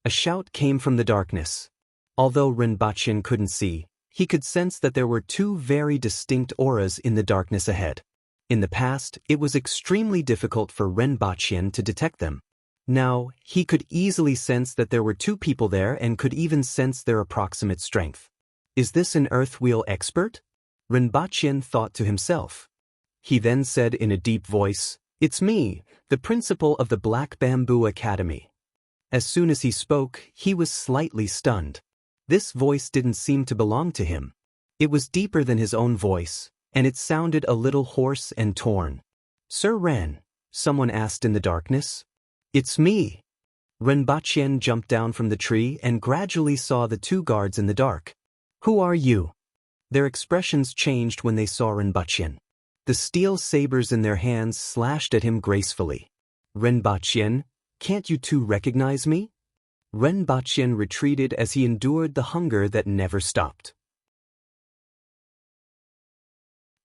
[SPEAKER 1] A shout came from the darkness. Although Rinpoche couldn't see, he could sense that there were 2 very distinct auras in the darkness ahead. In the past, it was extremely difficult for Rinpoche to detect them. Now, he could easily sense that there were 2 people there and could even sense their approximate strength. Is this an earth wheel expert? Rinpoche thought to himself. He then said in a deep voice, "It's me, the principal of the Black Bamboo Academy." As soon as he spoke, he was slightly stunned. This voice didn't seem to belong to him. It was deeper than his own voice, and it sounded a little hoarse and torn. "Sir Ren?" someone asked in the darkness. "It's me." Rinpoche jumped down from the tree and gradually saw the 2 guards in the dark. "Who are you?" Their expressions changed when they saw Rinpoche. The steel sabers in their hands slashed at him gracefully. "Rinpoche, can't you 2 recognize me?" Rinpoche retreated as he endured the hunger that never stopped.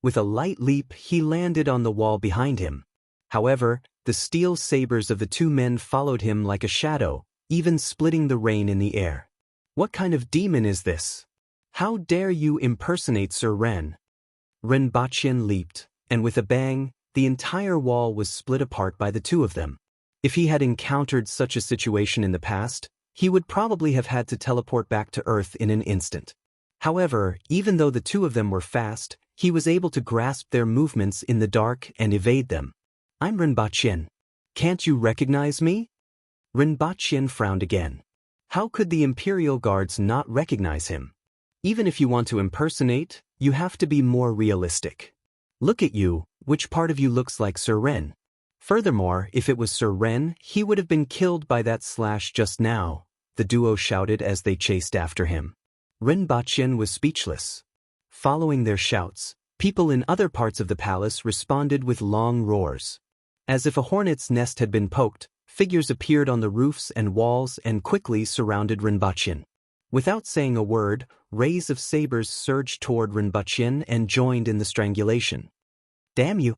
[SPEAKER 1] With a light leap, he landed on the wall behind him. However, the steel sabers of the 2 men followed him like a shadow, even splitting the rain in the air. "What kind of demon is this? How dare you impersonate Sir Ren?" Rinpoche leaped, and with a bang, the entire wall was split apart by the 2 of them. If he had encountered such a situation in the past, he would probably have had to teleport back to Earth in an instant. However, even though the 2 of them were fast, he was able to grasp their movements in the dark and evade them. "I'm Rinpoche. Can't you recognize me?" Rinpoche frowned again. How could the Imperial Guards not recognize him? Even if you want to impersonate, you have to be more realistic. Look at you, which part of you looks like Sir Ren? Furthermore, if it was Sir Ren, he would have been killed by that slash just now, the duo shouted as they chased after him. Rinpoche was speechless. Following their shouts, people in other parts of the palace responded with long roars. As if a hornet's nest had been poked, figures appeared on the roofs and walls and quickly surrounded Rinpoche. Without saying a word, rays of sabers surged toward Rinpoche and joined in the strangulation. "Damn you!"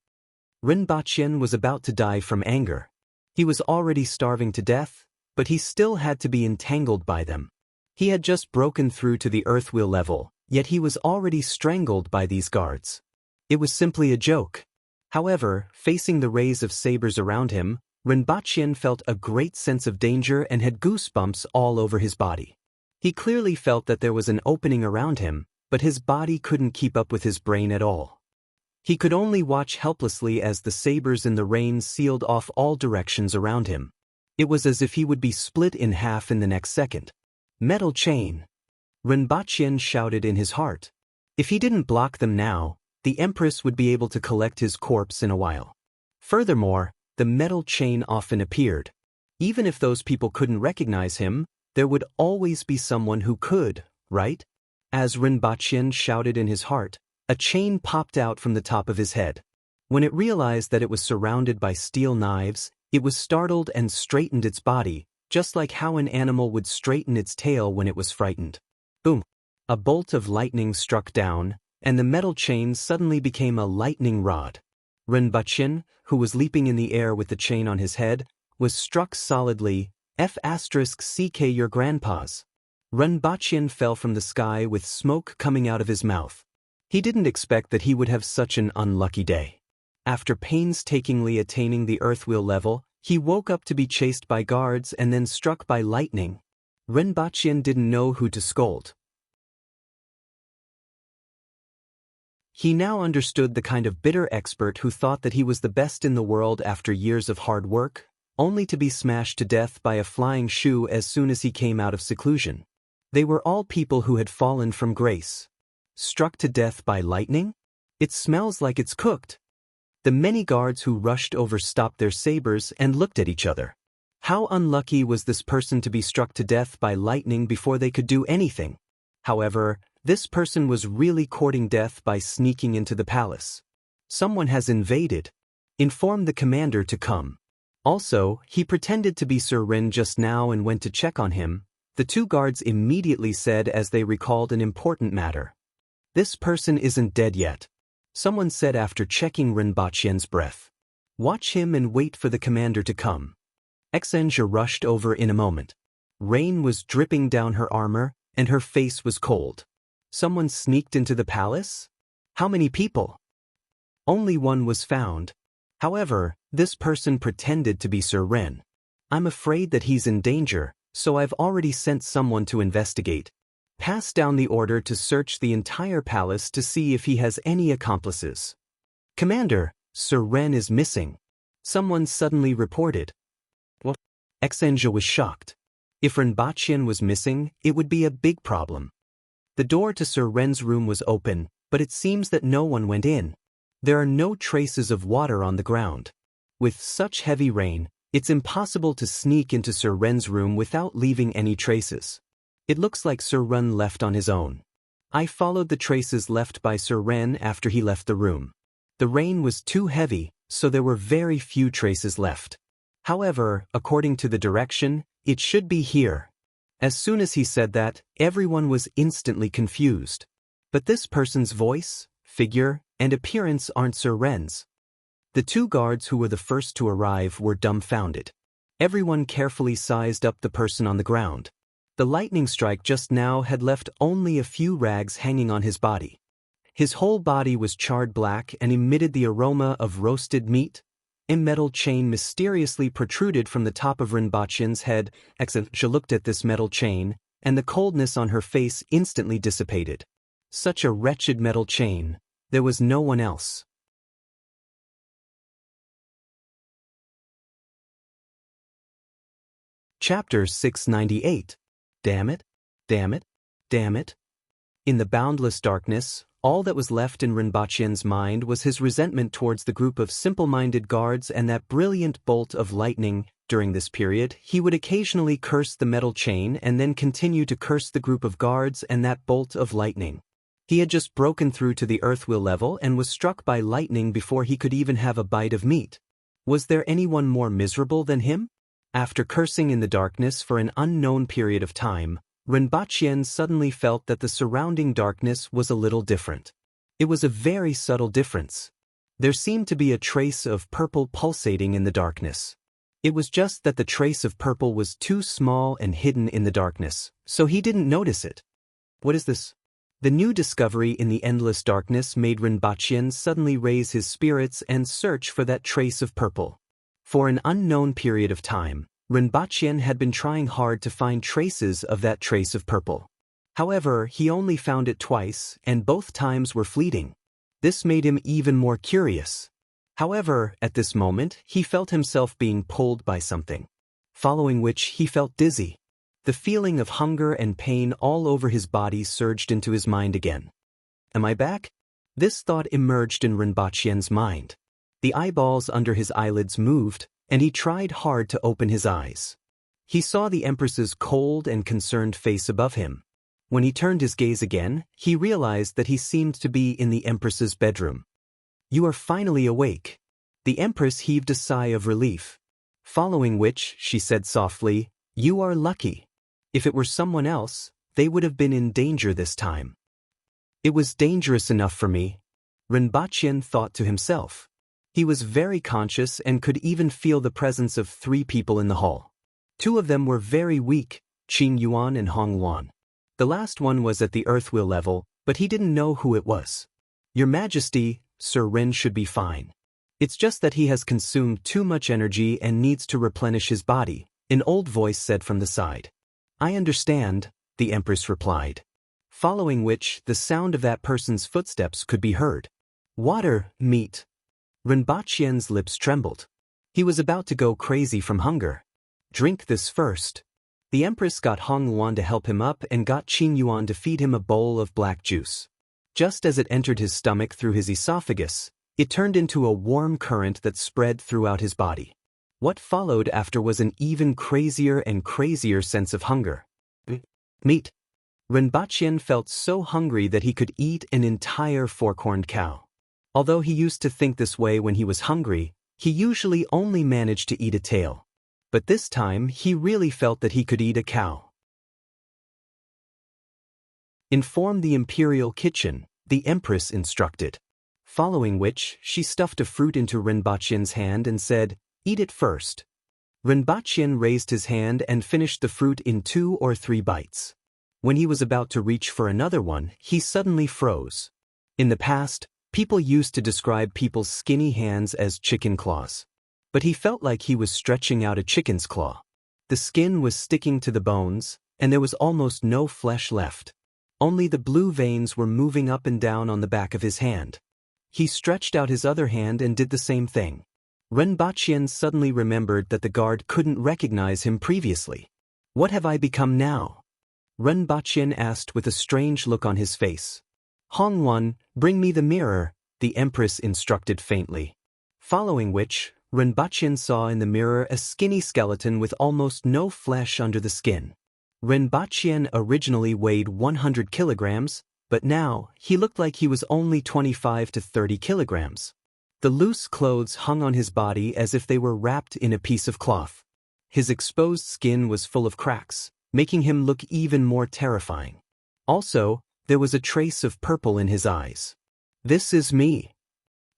[SPEAKER 1] Rinpoche was about to die from anger. He was already starving to death, but he still had to be entangled by them. He had just broken through to the earthwheel level, yet he was already strangled by these guards. It was simply a joke. However, facing the rays of sabers around him, Rinpoche felt a great sense of danger and had goosebumps all over his body. He clearly felt that there was an opening around him, but his body couldn't keep up with his brain at all. He could only watch helplessly as the sabers in the rain sealed off all directions around him. It was as if he would be split in half in the next second. "Metal chain!" Rinpoche shouted in his heart. If he didn't block them now, the Empress would be able to collect his corpse in a while. Furthermore, the metal chain often appeared. Even if those people couldn't recognize him, There would always be someone who could, right? As Rinpoche shouted in his heart, a chain popped out from the top of his head. When it realized that it was surrounded by steel knives, it was startled and straightened its body, just like how an animal would straighten its tail when it was frightened. Boom! A bolt of lightning struck down, and the metal chain suddenly became a lightning rod. Rinpoche, who was leaping in the air with the chain on his head, was struck solidly. F***ck your grandpa's. Rinpoche fell from the sky with smoke coming out of his mouth. He didn't expect that he would have such an unlucky day. After painstakingly attaining the earthwheel level, he woke up to be chased by guards and then struck by lightning. Rinpoche didn't know who to scold. He now understood the kind of bitter expert who thought that he was the best in the world after years of hard work, only to be smashed to death by a flying shoe as soon as he came out of seclusion. They were all people who had fallen from grace. Struck to death by lightning? It smells like it's cooked. The many guards who rushed over stopped their sabers and looked at each other. How unlucky was this person to be struck to death by lightning before they could do anything? However, this person was really courting death by sneaking into the palace. Someone has invaded. Inform the commander to come. Also, he pretended to be Sir Rin just now and went to check on him, the two guards immediately said as they recalled an important matter. This person isn't dead yet. Someone said after checking Rinpoche's breath. Watch him and wait for the commander to come. Xenja rushed over in a moment. Rain was dripping down her armor, and her face was cold. Someone sneaked into the palace? How many people? Only one was found. However, this person pretended to be Sir Ren. I'm afraid that he's in danger, so I've already sent someone to investigate. Pass down the order to search the entire palace to see if he has any accomplices. Commander, Sir Ren is missing. Someone suddenly reported. What? Xenja was shocked. If Rinpoche was missing, it would be a big problem. The door to Sir Ren's room was open, but it seems that no one went in. There are no traces of water on the ground. With such heavy rain, it's impossible to sneak into Sir Ren's room without leaving any traces. It looks like Sir Ren left on his own. I followed the traces left by Sir Ren after he left the room. The rain was too heavy, so there were very few traces left. However, according to the direction, it should be here. As soon as he said that, everyone was instantly confused. But this person's voice, figure, and appearance aren't Sir Ren's. The two guards who were the first to arrive were dumbfounded. Everyone carefully sized up the person on the ground. The lightning strike just now had left only a few rags hanging on his body. His whole body was charred black and emitted the aroma of roasted meat. A metal chain mysteriously protruded from the top of Rinpoche's head. Xenja looked at this metal chain, and the coldness on her face instantly dissipated. Such a wretched metal chain. There was no one else. Chapter 698. Damn it, damn it, damn it. In the boundless darkness, all that was left in Rinpoche's mind was his resentment towards the group of simple-minded guards and that brilliant bolt of lightning. During this period, he would occasionally curse the metal chain and then continue to curse the group of guards and that bolt of lightning. He had just broken through to the earthwheel level and was struck by lightning before he could even have a bite of meat. Was there anyone more miserable than him? After cursing in the darkness for an unknown period of time, Rinpoche suddenly felt that the surrounding darkness was a little different. It was a very subtle difference. There seemed to be a trace of purple pulsating in the darkness. It was just that the trace of purple was too small and hidden in the darkness, so he didn't notice it. What is this? The new discovery in the endless darkness made Rinpoche suddenly raise his spirits and search for that trace of purple. For an unknown period of time, Rinpoche had been trying hard to find traces of that trace of purple. However, he only found it twice, and both times were fleeting. This made him even more curious. However, at this moment, he felt himself being pulled by something, following which he felt dizzy. The feeling of hunger and pain all over his body surged into his mind again. Am I back? This thought emerged in Rinpoche's mind. The eyeballs under his eyelids moved, and he tried hard to open his eyes. He saw the Empress's cold and concerned face above him. When he turned his gaze again, he realized that he seemed to be in the Empress's bedroom. "You are finally awake." The Empress heaved a sigh of relief. Following which, she said softly, "You are lucky. If it were someone else, they would have been in danger this time." "It was dangerous enough for me," Rinpoche thought to himself. He was very conscious and could even feel the presence of 3 people in the hall. 2 of them were very weak, Qing Yuan and Hong Luan. The last one was at the earthwheel level, but he didn't know who it was. "Your Majesty, Sir Ren should be fine. It's just that he has consumed too much energy and needs to replenish his body," an old voice said from the side. "I understand," the Empress replied. Following which, the sound of that person's footsteps could be heard. "Water, meat." Rinpoche's lips trembled. He was about to go crazy from hunger. "Drink this first." The Empress got Hong Luan to help him up and got Qing Yuan to feed him a bowl of black juice. Just as it entered his stomach through his esophagus, it turned into a warm current that spread throughout his body. What followed after was an even crazier and crazier sense of hunger. Meat. Rinpoche felt so hungry that he could eat an entire 4-corned cow. Although he used to think this way when he was hungry, he usually only managed to eat a tail. But this time he really felt that he could eat a cow. "Inform the imperial kitchen," the Empress instructed. Following which, she stuffed a fruit into Rinpoche's hand and said, "Eat it first." Rinpoche raised his hand and finished the fruit in 2 or 3 bites. When he was about to reach for another one, he suddenly froze. In the past, people used to describe people's skinny hands as chicken claws. But he felt like he was stretching out a chicken's claw. The skin was sticking to the bones, and there was almost no flesh left. Only the blue veins were moving up and down on the back of his hand. He stretched out his other hand and did the same thing. Rinpoche suddenly remembered that the guard couldn't recognize him previously. "What have I become now?" Rinpoche asked with a strange look on his face. "Hong Luan, bring me the mirror," the Empress instructed faintly. Following which, Rinpoche saw in the mirror a skinny skeleton with almost no flesh under the skin. Rinpoche originally weighed 100 kilograms, but now he looked like he was only 25 to 30 kilograms. The loose clothes hung on his body as if they were wrapped in a piece of cloth. His exposed skin was full of cracks, making him look even more terrifying. Also, there was a trace of purple in his eyes. "This is me.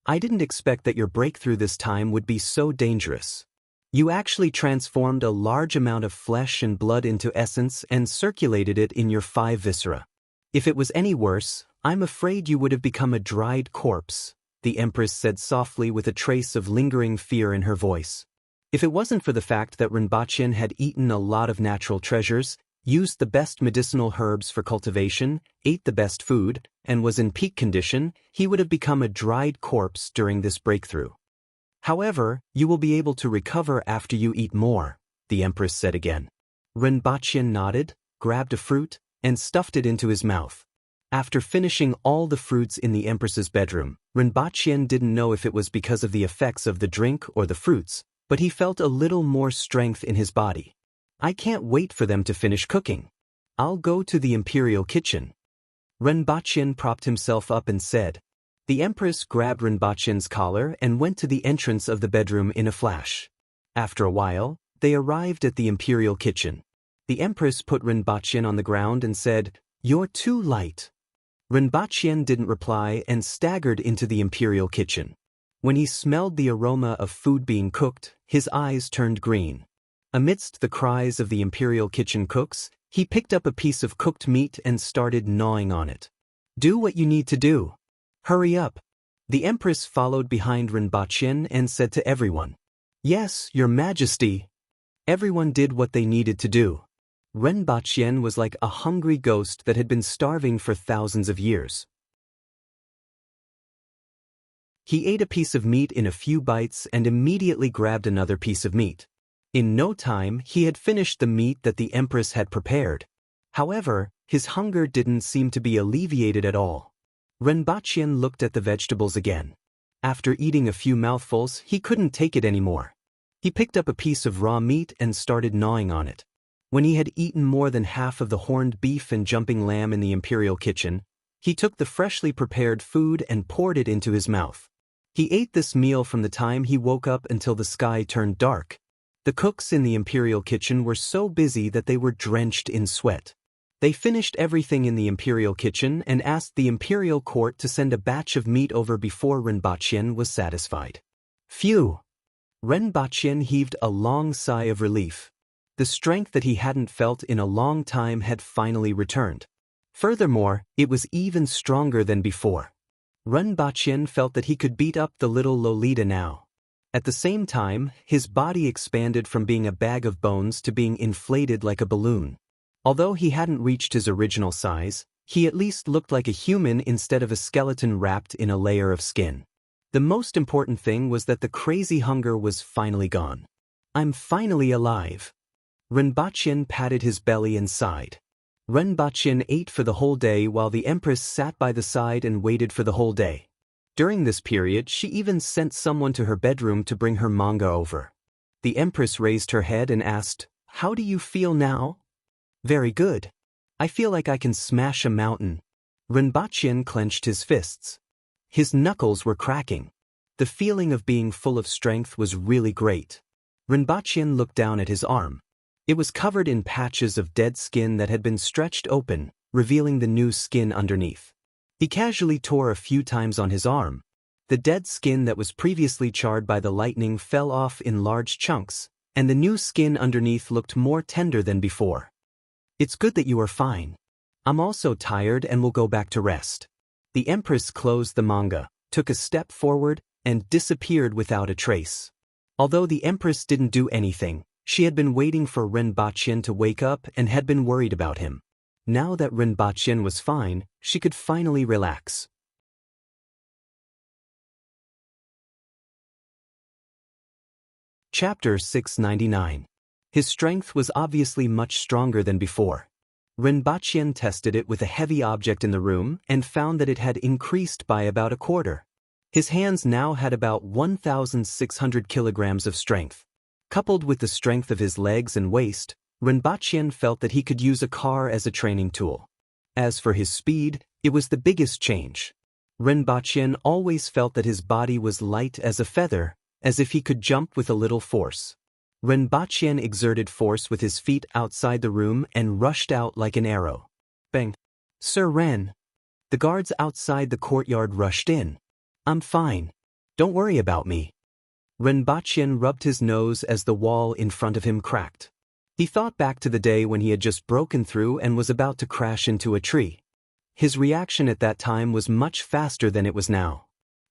[SPEAKER 1] I didn't expect that your breakthrough this time would be so dangerous. You actually transformed a large amount of flesh and blood into essence and circulated it in your 5 viscera. If it was any worse, I'm afraid you would have become a dried corpse," the Empress said softly with a trace of lingering fear in her voice. If it wasn't for the fact that Rinpoche had eaten a lot of natural treasures, used the best medicinal herbs for cultivation, ate the best food, and was in peak condition, he would have become a dried corpse during this breakthrough. "However, you will be able to recover after you eat more," the Empress said again. Rinpoche nodded, grabbed a fruit, and stuffed it into his mouth. After finishing all the fruits in the Empress's bedroom, Rinpoche didn't know if it was because of the effects of the drink or the fruits, but he felt a little more strength in his body. "I can't wait for them to finish cooking. I'll go to the imperial kitchen." Rinpoche propped himself up and said. The Empress grabbed Rinpoche's collar and went to the entrance of the bedroom in a flash. After a while, they arrived at the imperial kitchen. The Empress put Rinpoche on the ground and said, "You're too light." Rinpoche didn't reply and staggered into the imperial kitchen. When he smelled the aroma of food being cooked, his eyes turned green. Amidst the cries of the imperial kitchen cooks, he picked up a piece of cooked meat and started gnawing on it. "Do what you need to do. Hurry up." The Empress followed behind Rinpoche and said to everyone, "Yes, Your Majesty." Everyone did what they needed to do. Rinpoche was like a hungry ghost that had been starving for thousands of years. He ate a piece of meat in a few bites and immediately grabbed another piece of meat. In no time, he had finished the meat that the Empress had prepared. However, his hunger didn't seem to be alleviated at all. Rinpoche looked at the vegetables again. After eating a few mouthfuls, he couldn't take it anymore. He picked up a piece of raw meat and started gnawing on it. When he had eaten more than half of the horned beef and jumping lamb in the imperial kitchen, he took the freshly prepared food and poured it into his mouth. He ate this meal from the time he woke up until the sky turned dark. The cooks in the imperial kitchen were so busy that they were drenched in sweat. They finished everything in the imperial kitchen and asked the imperial court to send a batch of meat over before Renbaqian was satisfied. Phew! Renbaqian heaved a long sigh of relief. The strength that he hadn't felt in a long time had finally returned. Furthermore, it was even stronger than before. Renbaqian felt that he could beat up the little Lolita now. At the same time, his body expanded from being a bag of bones to being inflated like a balloon. Although he hadn't reached his original size, he at least looked like a human instead of a skeleton wrapped in a layer of skin. The most important thing was that the crazy hunger was finally gone. I'm finally alive. Renbaqian patted his belly and sighed. Renbaqian ate for the whole day while the Empress sat by the side and waited for the whole day. During this period, she even sent someone to her bedroom to bring her manga over. The Empress raised her head and asked, "How do you feel now?" "Very good. I feel like I can smash a mountain." Renbaqian clenched his fists. His knuckles were cracking. The feeling of being full of strength was really great. Renbaqian looked down at his arm. It was covered in patches of dead skin that had been stretched open, revealing the new skin underneath. He casually tore a few times on his arm. The dead skin that was previously charred by the lightning fell off in large chunks, and the new skin underneath looked more tender than before. "It's good that you are fine. I'm also tired and will go back to rest." The Empress closed the manga, took a step forward, and disappeared without a trace. Although the Empress didn't do anything, she had been waiting for Renbaqian to wake up and had been worried about him. Now that Renbaqian was fine, she could finally relax. Chapter 699. His strength was obviously much stronger than before. Renbaqian tested it with a heavy object in the room and found that it had increased by about a quarter. His hands now had about 1,600 kilograms of strength. Coupled with the strength of his legs and waist, Renbaqian felt that he could use a car as a training tool. As for his speed, it was the biggest change. Renbaqian always felt that his body was light as a feather, as if he could jump with a little force. Renbaqian exerted force with his feet outside the room and rushed out like an arrow. Bang! "Sir Ren!" The guards outside the courtyard rushed in. "I'm fine. Don't worry about me." Renbaqian rubbed his nose as the wall in front of him cracked. He thought back to the day when he had just broken through and was about to crash into a tree. His reaction at that time was much faster than it was now.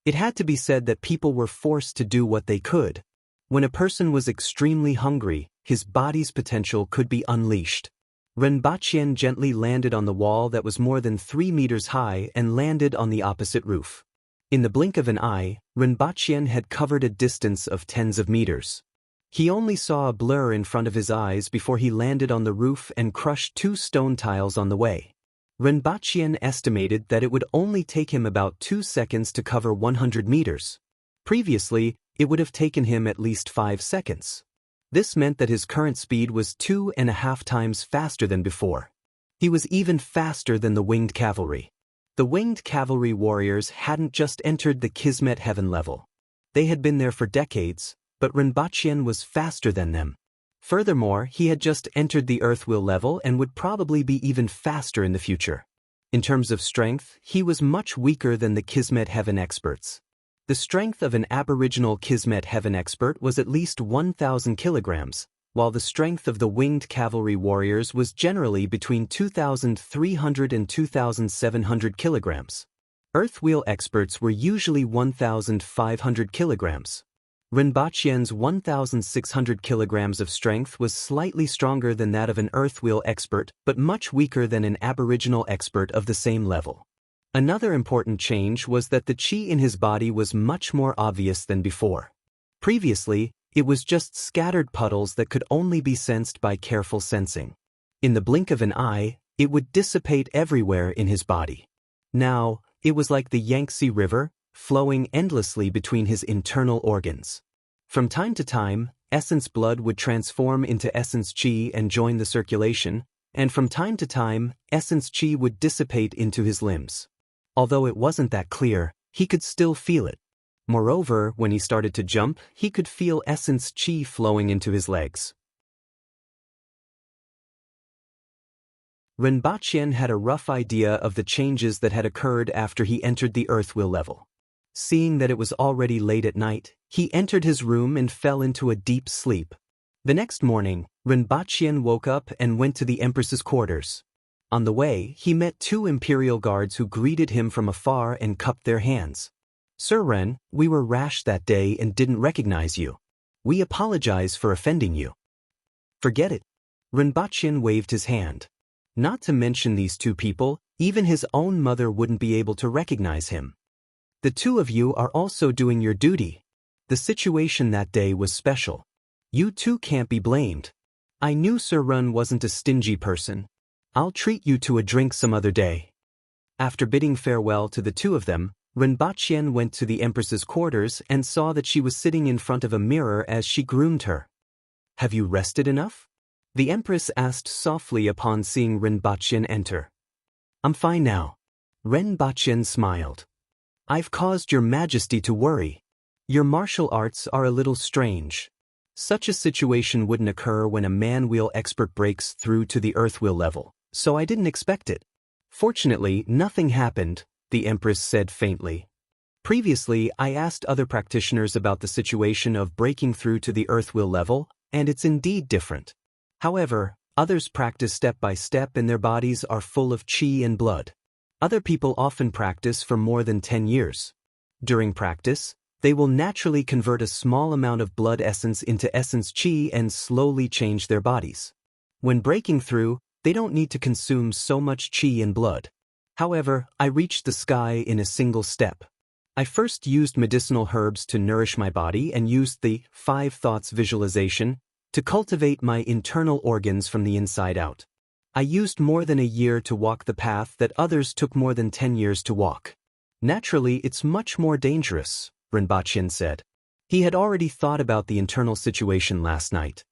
[SPEAKER 1] It had to be said that people were forced to do what they could. When a person was extremely hungry, his body's potential could be unleashed. Renbaqian gently landed on the wall that was more than 3 meters high and landed on the opposite roof. In the blink of an eye, Renbaqian had covered a distance of tens of meters. He only saw a blur in front of his eyes before he landed on the roof and crushed 2 stone tiles on the way. Renbaqian estimated that it would only take him about 2 seconds to cover 100 meters. Previously, it would have taken him at least 5 seconds. This meant that his current speed was 2.5 times faster than before. He was even faster than the winged cavalry. The winged cavalry warriors hadn't just entered the Kismet heaven level. They had been there for decades, but Renbaqian was faster than them. Furthermore, he had just entered the Earthwheel level and would probably be even faster in the future. In terms of strength, he was much weaker than the Kismet heaven experts. The strength of an aboriginal Kismet heaven expert was at least 1,000 kilograms, while the strength of the winged cavalry warriors was generally between 2,300 and 2,700 kilograms. Earthwheel experts were usually 1,500 kilograms. Renbaqian's 1,600 kilograms of strength was slightly stronger than that of an Earthwheel expert, but much weaker than an aboriginal expert of the same level. Another important change was that the chi in his body was much more obvious than before. Previously, it was just scattered puddles that could only be sensed by careful sensing. In the blink of an eye, it would dissipate everywhere in his body. Now, it was like the Yangtze River, flowing endlessly between his internal organs. From time to time, essence blood would transform into essence qi and join the circulation, and from time to time, essence qi would dissipate into his limbs. Although it wasn't that clear, he could still feel it. Moreover, when he started to jump, he could feel essence qi flowing into his legs. Rinpoche had a rough idea of the changes that had occurred after he entered the earth wheel level. Seeing that it was already late at night, he entered his room and fell into a deep sleep. The next morning, Rinpoche woke up and went to the Empress's quarters. On the way, he met two imperial guards who greeted him from afar and cupped their hands. "Sir Ren, we were rash that day and didn't recognize you. We apologize for offending you." "Forget it." Rinpoche waved his hand. Not to mention these two people, even his own mother wouldn't be able to recognize him. "The two of you are also doing your duty. The situation that day was special. You two can't be blamed. I knew Sir Ren wasn't a stingy person. I'll treat you to a drink some other day." After bidding farewell to the two of them, Rinpoche went to the Empress's quarters and saw that she was sitting in front of a mirror as she groomed her. "Have you rested enough?" the Empress asked softly upon seeing Rinpoche enter. "I'm fine now." Rinpoche smiled. "I've caused your Majesty to worry. Your martial arts are a little strange. Such a situation wouldn't occur when a man-wheel expert breaks through to the earth wheel level, so I didn't expect it." "Fortunately, nothing happened," the Empress said faintly. "Previously, I asked other practitioners about the situation of breaking through to the earth wheel level, and it's indeed different. However, others practice step by step and their bodies are full of qi and blood. Other people often practice for more than 10 years. During practice, they will naturally convert a small amount of blood essence into essence qi and slowly change their bodies. When breaking through, they don't need to consume so much qi and blood. However, I reached the sky in a single step. I first used medicinal herbs to nourish my body and used the 5 thoughts visualization to cultivate my internal organs from the inside out. I used more than a year to walk the path that others took more than 10 years to walk. Naturally, it's much more dangerous," Rinpoche said. He had already thought about the internal situation last night.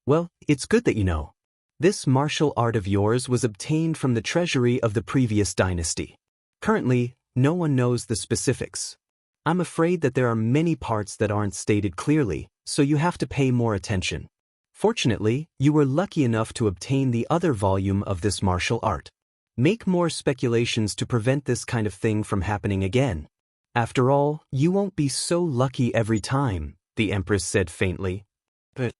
[SPEAKER 1] "Well, it's good that you know. This martial art of yours was obtained from the treasury of the previous dynasty. Currently, no one knows the specifics. I'm afraid that there are many parts that aren't stated clearly, so you have to pay more attention. Fortunately, you were lucky enough to obtain the other volume of this martial art. Make more speculations to prevent this kind of thing from happening again. After all, you won't be so lucky every time," the Empress said faintly. "But..."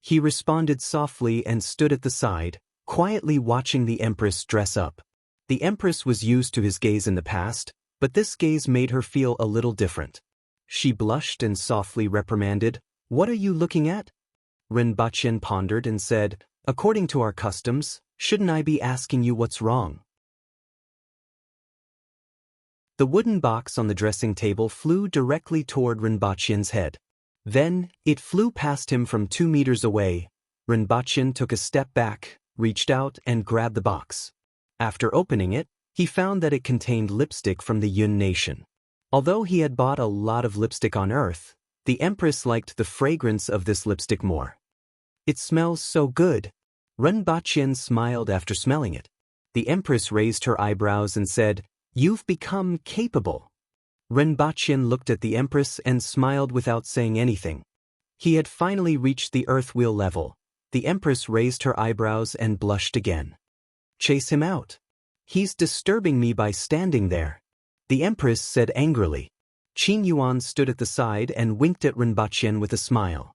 [SPEAKER 1] He responded softly and stood at the side, quietly watching the Empress dress up. The Empress was used to his gaze in the past, but this gaze made her feel a little different. She blushed and softly reprimanded, "What are you looking at?" Rinpoche pondered and said, "According to our customs, shouldn't I be asking you what's wrong?" The wooden box on the dressing table flew directly toward Rinpoche's head. Then, it flew past him from 2 meters away. Rinpoche took a step back, reached out and grabbed the box. After opening it, he found that it contained lipstick from the Yun nation. Although he had bought a lot of lipstick on Earth, the Empress liked the fragrance of this lipstick more. "It smells so good." Rinpoche smiled after smelling it. The Empress raised her eyebrows and said, "You've become capable." Rinpoche looked at the Empress and smiled without saying anything. He had finally reached the earth wheel level. The Empress raised her eyebrows and blushed again. "Chase him out. He's disturbing me by standing there," the Empress said angrily. Qin Yuan stood at the side and winked at Rinpoche with a smile.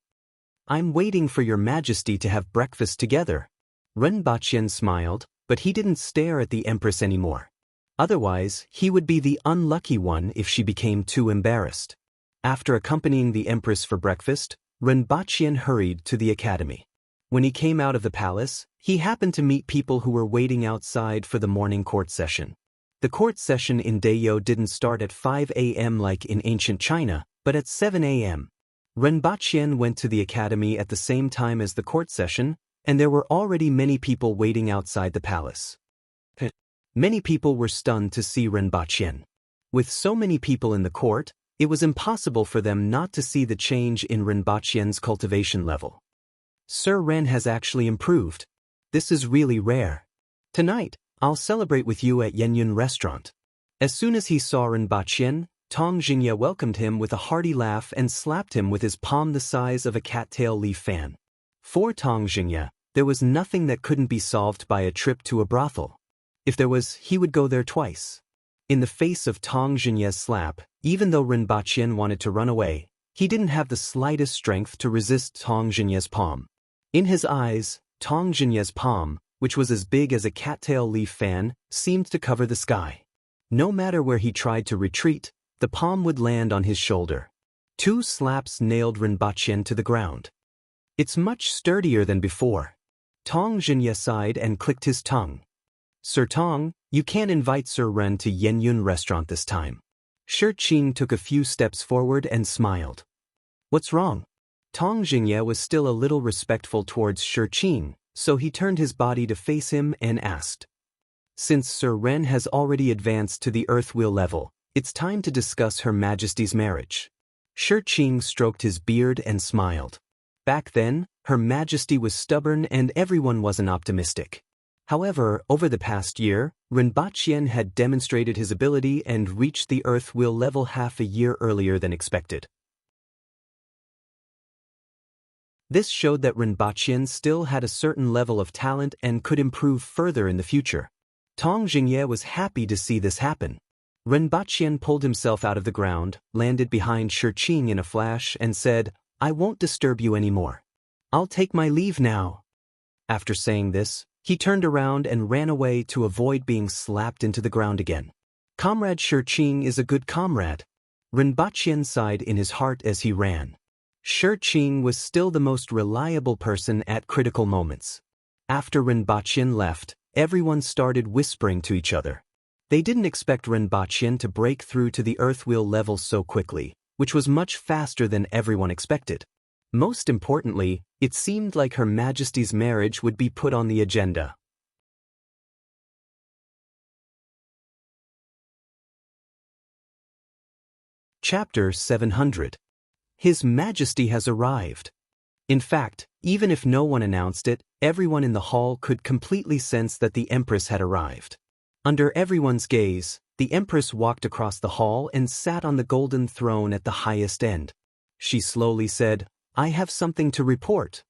[SPEAKER 1] "I'm waiting for your Majesty to have breakfast together." Rinpoche smiled, but he didn't stare at the Empress anymore. Otherwise, he would be the unlucky one if she became too embarrassed. After accompanying the Empress for breakfast, Rinpoche hurried to the academy. When he came out of the palace, he happened to meet people who were waiting outside for the morning court session. The court session in Dayo didn't start at 5 a.m. like in ancient China, but at 7 a.m. Rinpoche went to the academy at the same time as the court session, and there were already many people waiting outside the palace. Many people were stunned to see Rinpoche. With so many people in the court, It was impossible for them not to see the change in Rinpoche's cultivation level. Sir Ren has actually improved. This is really rare. Tonight, I'll celebrate with you at Yenyun restaurant. As soon as he saw Rinpoche, Tong Jingye welcomed him with a hearty laugh and slapped him with his palm the size of a cattail leaf fan. For Tong Jingye, there was nothing that couldn't be solved by a trip to a brothel. If there was, he would go there twice. In the face of Tong Jingye's slap, even though Rinpoche wanted to run away, he didn't have the slightest strength to resist Tong Jingye's palm. In his eyes, Tong Jingye's palm, which was as big as a cattail leaf fan, seemed to cover the sky. No matter where he tried to retreat, the palm would land on his shoulder. 2 slaps nailed Rinpoche to the ground. It's much sturdier than before. Tong Jingye sighed and clicked his tongue. Sir Tong, you can't invite Sir Ren to Yenyun restaurant this time. Shi Qing took a few steps forward and smiled. What's wrong? Tong Jingye was still a little respectful towards Shi Qing, so he turned his body to face him and asked. Since Sir Ren has already advanced to the earth wheel level, it's time to discuss Her Majesty's marriage. Shi Qing stroked his beard and smiled. Back then, Her Majesty was stubborn and everyone wasn't optimistic. However, over the past year, Rinpoche had demonstrated his ability and reached the earth wheel level half a year earlier than expected. This showed that Rinpoche still had a certain level of talent and could improve further in the future. Tong Jingye was happy to see this happen. Rinpoche pulled himself out of the ground, landed behind Shi Qing in a flash, and said, I won't disturb you anymore. I'll take my leave now. After saying this, he turned around and ran away to avoid being slapped into the ground again. Comrade Shi Qing is a good comrade. Rinpoche sighed in his heart as he ran. Shi Qing was still the most reliable person at critical moments. After Rinpoche left, everyone started whispering to each other. They didn't expect Rinpoche to break through to the earth wheel level so quickly, which was much faster than everyone expected. Most importantly, it seemed like Her Majesty's marriage would be put on the agenda. Chapter 700. His Majesty has arrived. In fact, even if no one announced it, everyone in the hall could completely sense that the Empress had arrived. Under everyone's gaze, the Empress walked across the hall and sat on the golden throne at the highest end. She slowly said, I have something to report.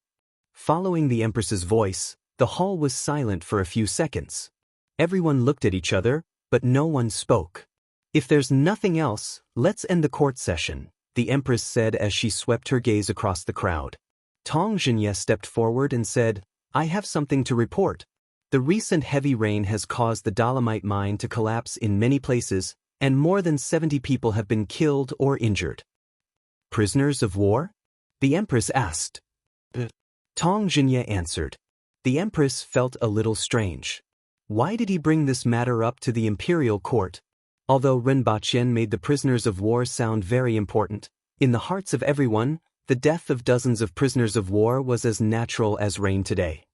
[SPEAKER 1] Following the Empress's voice, the hall was silent for a few seconds. Everyone looked at each other, but no one spoke. If there's nothing else, let's end the court session, the Empress said as she swept her gaze across the crowd. Tong Jingye stepped forward and said, I have something to report. The recent heavy rain has caused the dolomite mine to collapse in many places, and more than 70 people have been killed or injured. Prisoners of war? The Empress asked. Tong Jingye answered. The Empress felt a little strange. Why did he bring this matter up to the imperial court? Although Rinpoche made the prisoners of war sound very important, in the hearts of everyone, the death of dozens of prisoners of war was as natural as rain today.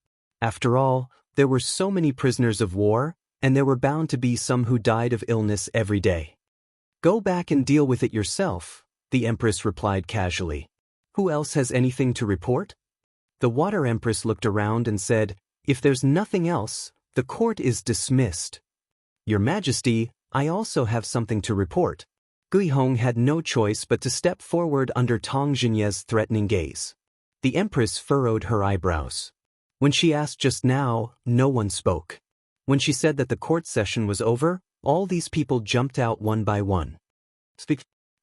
[SPEAKER 1] After all, there were so many prisoners of war, and there were bound to be some who died of illness every day. Go back and deal with it yourself, the Empress replied casually. Who else has anything to report? The Water Empress looked around and said, If there's nothing else, the court is dismissed. Your Majesty, I also have something to report. Guihong had no choice but to step forward under Tong Jingye's threatening gaze. The Empress furrowed her eyebrows. When she asked just now, no one spoke. When she said that the court session was over, all these people jumped out one by one.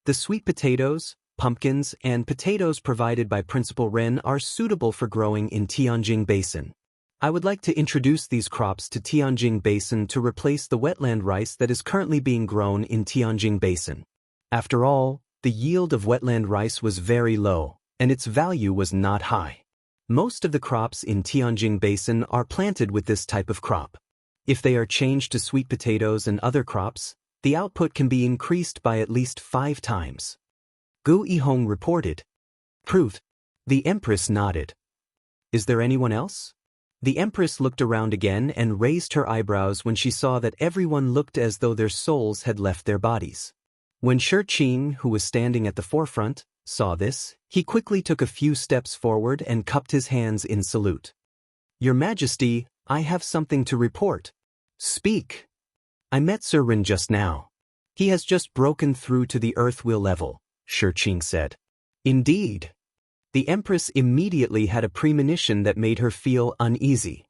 [SPEAKER 1] The sweet potatoes, pumpkins, and potatoes provided by Principal Ren are suitable for growing in Tianjing Basin. I would like to introduce these crops to Tianjing Basin to replace the wetland rice that is currently being grown in Tianjing Basin. After all, the yield of wetland rice was very low, and its value was not high. Most of the crops in Tianjing Basin are planted with this type of crop. If they are changed to sweet potatoes and other crops, the output can be increased by at least 5 times. Gu Yihong reported. Proved. The Empress nodded. Is there anyone else? The Empress looked around again and raised her eyebrows when she saw that everyone looked as though their souls had left their bodies. When Shi Qing, who was standing at the forefront, saw this, he quickly took a few steps forward and cupped his hands in salute. Your Majesty, I have something to report. Speak. I met Sir Ren just now. He has just broken through to the earth wheel level, Shi Qing said. Indeed. The Empress immediately had a premonition that made her feel uneasy.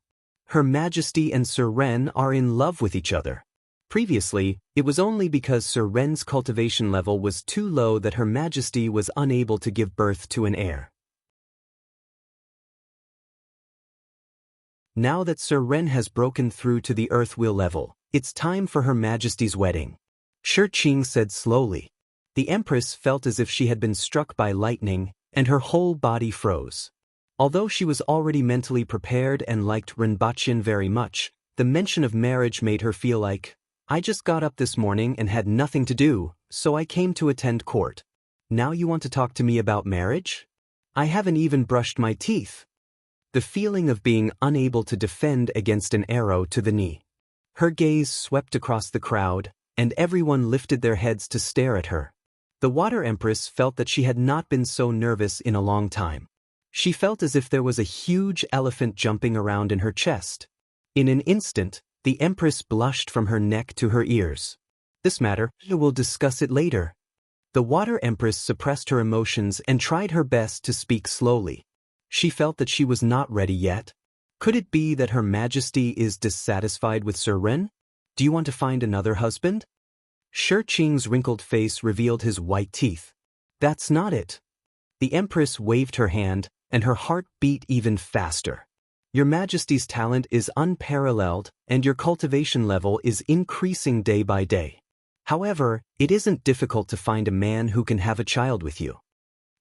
[SPEAKER 1] Her Majesty and Sir Ren are in love with each other. Previously, it was only because Sir Ren's cultivation level was too low that Her Majesty was unable to give birth to an heir. Now that Sir Ren has broken through to the earth wheel level, it's time for Her Majesty's wedding, Shi Qing said slowly. The Empress felt as if she had been struck by lightning, and her whole body froze. Although she was already mentally prepared and liked Rinpoche very much, the mention of marriage made her feel like, I just got up this morning and had nothing to do, so I came to attend court. Now you want to talk to me about marriage? I haven't even brushed my teeth. The feeling of being unable to defend against an arrow to the knee. Her gaze swept across the crowd, and everyone lifted their heads to stare at her. The Water Empress felt that she had not been so nervous in a long time. She felt as if there was a huge elephant jumping around in her chest. In an instant, the Empress blushed from her neck to her ears. This matter, we'll discuss it later. The Water Empress suppressed her emotions and tried her best to speak slowly. She felt that she was not ready yet. Could it be that Her Majesty is dissatisfied with Sir Ren? Do you want to find another husband? Shi Qing's wrinkled face revealed his white teeth. That's not it. The Empress waved her hand, and her heart beat even faster. Your Majesty's talent is unparalleled, and your cultivation level is increasing day by day. However, it isn't difficult to find a man who can have a child with you.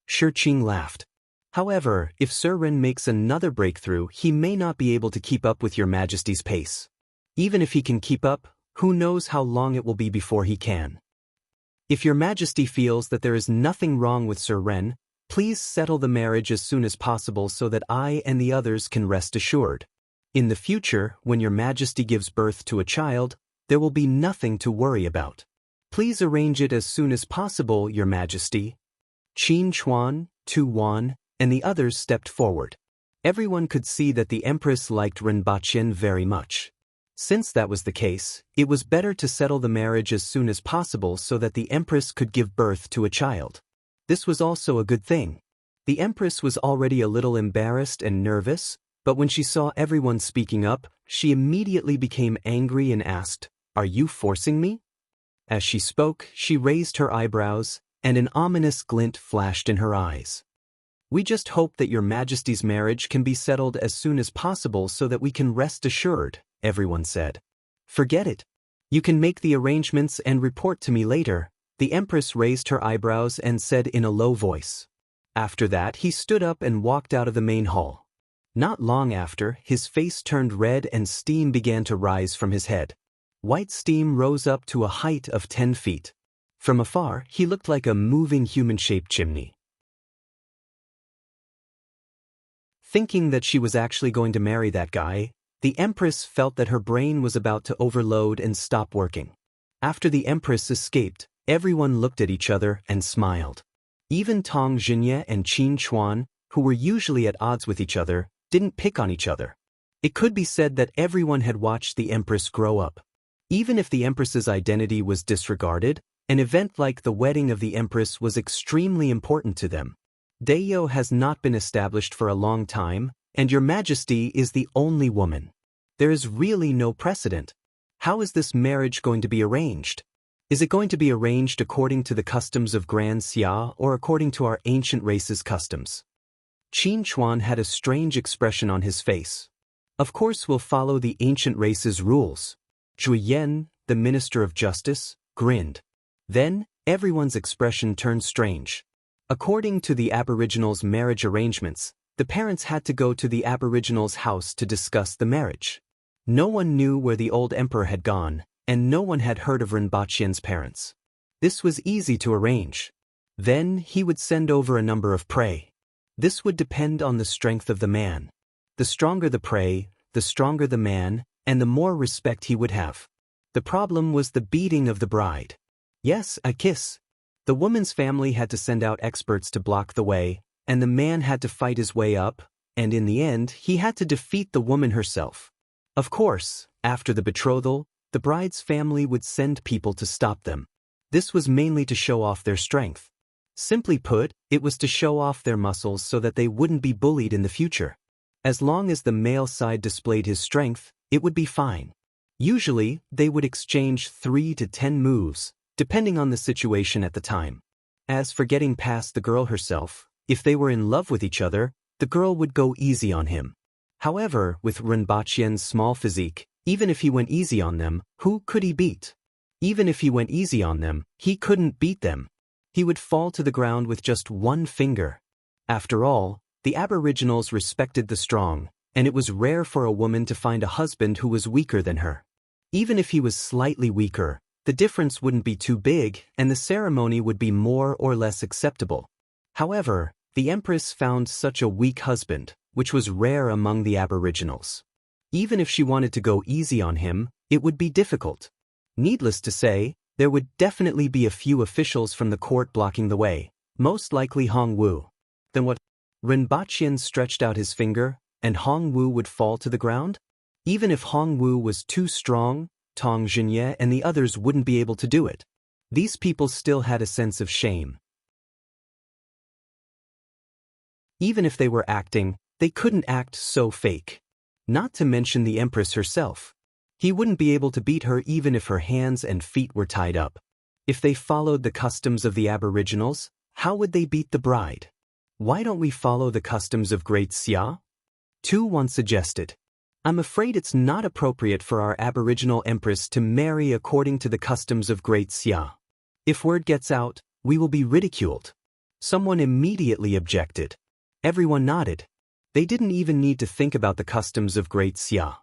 [SPEAKER 1] Shi Qing laughed. However, if Sir Ren makes another breakthrough, he may not be able to keep up with your Majesty's pace. Even if he can keep up, who knows how long it will be before he can. If your Majesty feels that there is nothing wrong with Sir Ren, please settle the marriage as soon as possible so that I and the others can rest assured. In the future, when your Majesty gives birth to a child, there will be nothing to worry about. Please arrange it as soon as possible, Your Majesty. Qin Chuan, Tu Wan, and the others stepped forward. Everyone could see that the Empress liked Rinpoche very much. Since that was the case, it was better to settle the marriage as soon as possible so that the Empress could give birth to a child. This was also a good thing. The Empress was already a little embarrassed and nervous, but when she saw everyone speaking up, she immediately became angry and asked, "Are you forcing me?" As she spoke, she raised her eyebrows, and an ominous glint flashed in her eyes. We just hope that your Majesty's marriage can be settled as soon as possible so that we can rest assured, everyone said. Forget it. You can make the arrangements and report to me later. The Empress raised her eyebrows and said in a low voice. After that, he stood up and walked out of the main hall. Not long after, his face turned red and steam began to rise from his head. White steam rose up to a height of 10 feet. From afar, he looked like a moving human-shaped chimney. Thinking that she was actually going to marry that guy, the Empress felt that her brain was about to overload and stop working. After the Empress escaped, everyone looked at each other and smiled. Even Tong Jinye and Qin Chuan, who were usually at odds with each other, didn't pick on each other. It could be said that everyone had watched the Empress grow up. Even if the Empress's identity was disregarded, an event like the wedding of the Empress was extremely important to them. Dayo has not been established for a long time, and your Majesty is the only woman. There is really no precedent. How is this marriage going to be arranged? Is it going to be arranged according to the customs of Grand Xia or according to our ancient race's customs? Qin Chuan had a strange expression on his face. Of course we'll follow the ancient race's rules. Zhu Yan, the Minister of Justice, grinned. Then, everyone's expression turned strange. According to the Aboriginals' marriage arrangements, the parents had to go to the Aboriginals' house to discuss the marriage. No one knew where the old emperor had gone, and no one had heard of Rinpoche's parents. This was easy to arrange. Then he would send over a number of prey. This would depend on the strength of the man. The stronger the prey, the stronger the man, and the more respect he would have. The problem was the beating of the bride. Yes, a kiss, The woman's family had to send out experts to block the way, and the man had to fight his way up, and in the end, he had to defeat the woman herself. Of course, after the betrothal, the bride's family would send people to stop them. This was mainly to show off their strength. Simply put, it was to show off their muscles so that they wouldn't be bullied in the future. As long as the male side displayed his strength, it would be fine. Usually, they would exchange 3 to 10 moves, depending on the situation at the time. As for getting past the girl herself, if they were in love with each other, the girl would go easy on him. However, with Renbachien's small physique, even if he went easy on them, who could he beat? Even if he went easy on them, he couldn't beat them. He would fall to the ground with just one finger. After all, the Aboriginals respected the strong, and it was rare for a woman to find a husband who was weaker than her. Even if he was slightly weaker, the difference wouldn't be too big, and the ceremony would be more or less acceptable. However, the Empress found such a weak husband, which was rare among the Aboriginals. Even if she wanted to go easy on him, it would be difficult. Needless to say, there would definitely be a few officials from the court blocking the way, most likely Hong Wu. Then what? Renbachien stretched out his finger, and Hong Wu would fall to the ground? Even if Hong Wu was too strong, Tong Jinye and the others wouldn't be able to do it. These people still had a sense of shame. Even if they were acting, they couldn't act so fake. Not to mention the Empress herself. He wouldn't be able to beat her even if her hands and feet were tied up. If they followed the customs of the Aboriginals, how would they beat the bride? Why don't we follow the customs of Great Xia? 2-1 suggested. I'm afraid it's not appropriate for our Aboriginal Empress to marry according to the customs of Great Xia. If word gets out, we will be ridiculed. Someone immediately objected. Everyone nodded. They didn't even need to think about the customs of Great Xia.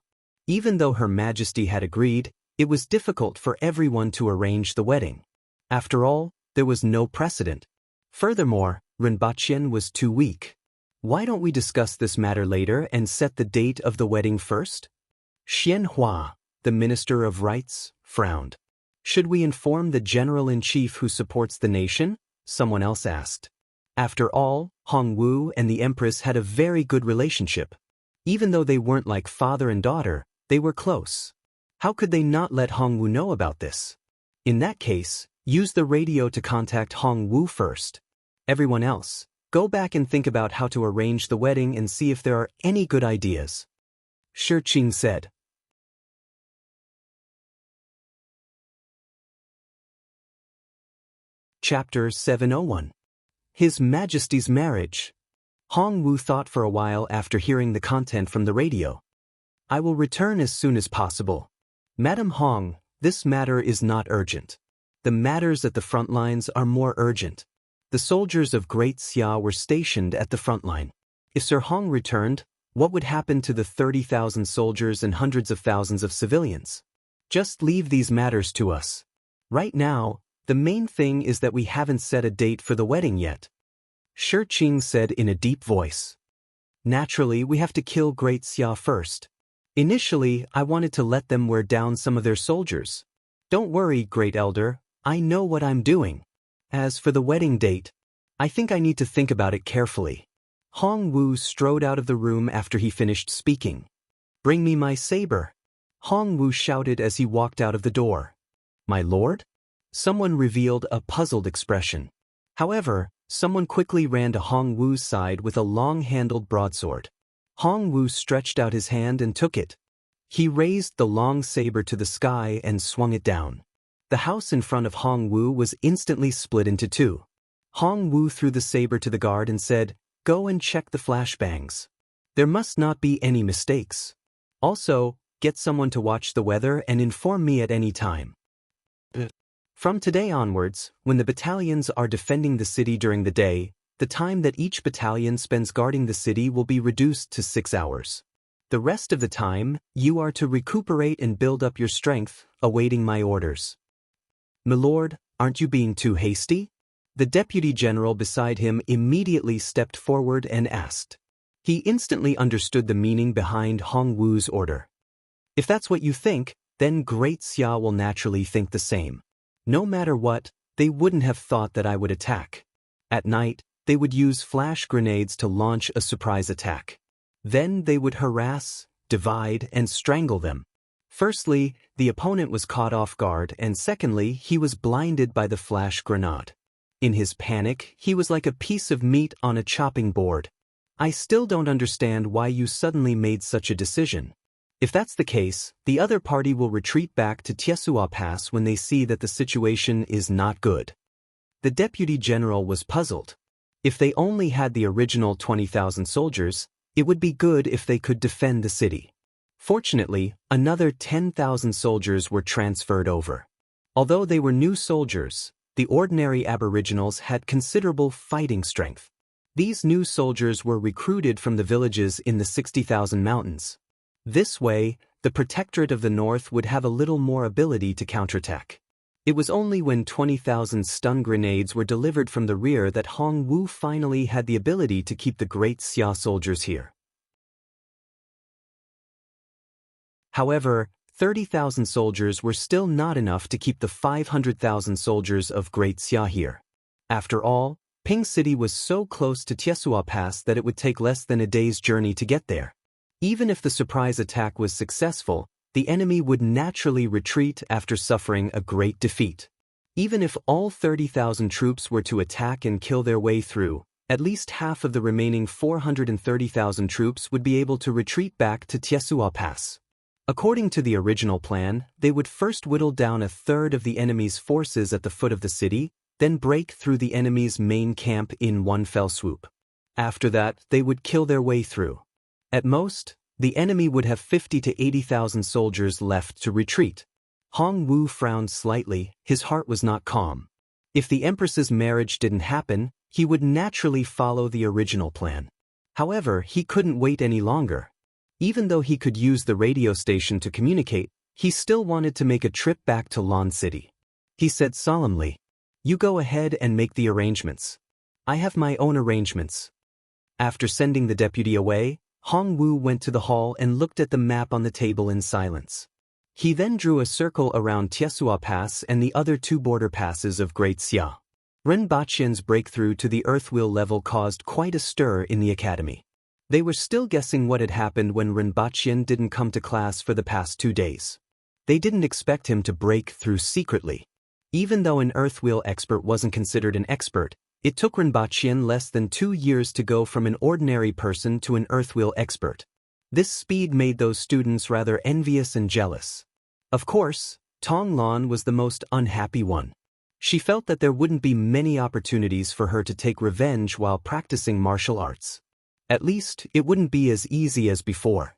[SPEAKER 1] Even though Her Majesty had agreed, it was difficult for everyone to arrange the wedding. After all, there was no precedent. Furthermore, Renbachien was too weak. Why don't we discuss this matter later and set the date of the wedding first? Xian Hua, the Minister of Rights, frowned. Should we inform the General-in-Chief who supports the nation? Someone else asked. After all, Hong Wu and the Empress had a very good relationship. Even though they weren't like father and daughter, they were close. How could they not let Hong Wu know about this? In that case, use the radio to contact Hong Wu first. Everyone else, go back and think about how to arrange the wedding and see if there are any good ideas. Shi Qing said. Chapter 701. His Majesty's Marriage. Hong Wu thought for a while after hearing the content from the radio. I will return as soon as possible. Madam Hong, this matter is not urgent. The matters at the front lines are more urgent. The soldiers of Great Xia were stationed at the front line. If Sir Hong returned, what would happen to the 30,000 soldiers and hundreds of thousands of civilians? Just leave these matters to us. Right now, the main thing is that we haven't set a date for the wedding yet. Shi Qing said in a deep voice. Naturally, we have to kill Great Xia first. Initially, I wanted to let them wear down some of their soldiers. Don't worry, Great Elder, I know what I'm doing. As for the wedding date, I think I need to think about it carefully. Hong Wu strode out of the room after he finished speaking. Bring me my saber. Hong Wu shouted as he walked out of the door. My lord? Someone revealed a puzzled expression. However, someone quickly ran to Hong Wu's side with a long-handled broadsword. Hong Wu stretched out his hand and took it. He raised the long saber to the sky and swung it down. The house in front of Hong Wu was instantly split into two. Hong Wu threw the saber to the guard and said, Go and check the flashbangs. There must not be any mistakes. Also, get someone to watch the weather and inform me at any time. From today onwards, when the battalions are defending the city during the day, the time that each battalion spends guarding the city will be reduced to 6 hours. The rest of the time, you are to recuperate and build up your strength, awaiting my orders. Milord, aren't you being too hasty? The deputy general beside him immediately stepped forward and asked. He instantly understood the meaning behind Hong Wu's order. If that's what you think, then Great Xia will naturally think the same. No matter what, they wouldn't have thought that I would attack. At night, they would use flash grenades to launch a surprise attack. Then they would harass, divide, and strangle them. Firstly, the opponent was caught off guard, and secondly, he was blinded by the flash grenade. In his panic, he was like a piece of meat on a chopping board. I still don't understand why you suddenly made such a decision. If that's the case, the other party will retreat back to Tiesua Pass when they see that the situation is not good. The deputy general was puzzled. If they only had the original 20,000 soldiers, it would be good if they could defend the city. Fortunately, another 10,000 soldiers were transferred over. Although they were new soldiers, the ordinary aboriginals had considerable fighting strength. These new soldiers were recruited from the villages in the 60,000 mountains. This way, the Protectorate of the North would have a little more ability to counterattack. It was only when 20,000 stun grenades were delivered from the rear that Hong Wu finally had the ability to keep the Great Xia soldiers here. However, 30,000 soldiers were still not enough to keep the 500,000 soldiers of Great Xia here. After all, Ping City was so close to Tiesua Pass that it would take less than a day's journey to get there. Even if the surprise attack was successful, the enemy would naturally retreat after suffering a great defeat. Even if all 30,000 troops were to attack and kill their way through, at least half of the remaining 430,000 troops would be able to retreat back to Tiesua Pass. According to the original plan, they would first whittle down a third of the enemy's forces at the foot of the city, then break through the enemy's main camp in one fell swoop. After that, they would kill their way through. At most, the enemy would have 50 to 80,000 soldiers left to retreat. Hong Wu frowned slightly, his heart was not calm. If the Empress's marriage didn't happen, he would naturally follow the original plan. However, he couldn't wait any longer. Even though he could use the radio station to communicate, he still wanted to make a trip back to Lon City. He said solemnly, "You go ahead and make the arrangements. I have my own arrangements." After sending the deputy away, Hong Wu went to the hall and looked at the map on the table in silence. He then drew a circle around Tiesua Pass and the other two border passes of Great Xia. Ren Baqian's breakthrough to the Earthwheel level caused quite a stir in the academy. They were still guessing what had happened when Ren Baqian didn't come to class for the past 2 days. They didn't expect him to break through secretly. Even though an Earthwheel expert wasn't considered an expert, it took Ren Baqian less than 2 years to go from an ordinary person to an Earthwheel expert. This speed made those students rather envious and jealous. Of course, Tong Lan was the most unhappy one. She felt that there wouldn't be many opportunities for her to take revenge while practicing martial arts. At least, it wouldn't be as easy as before.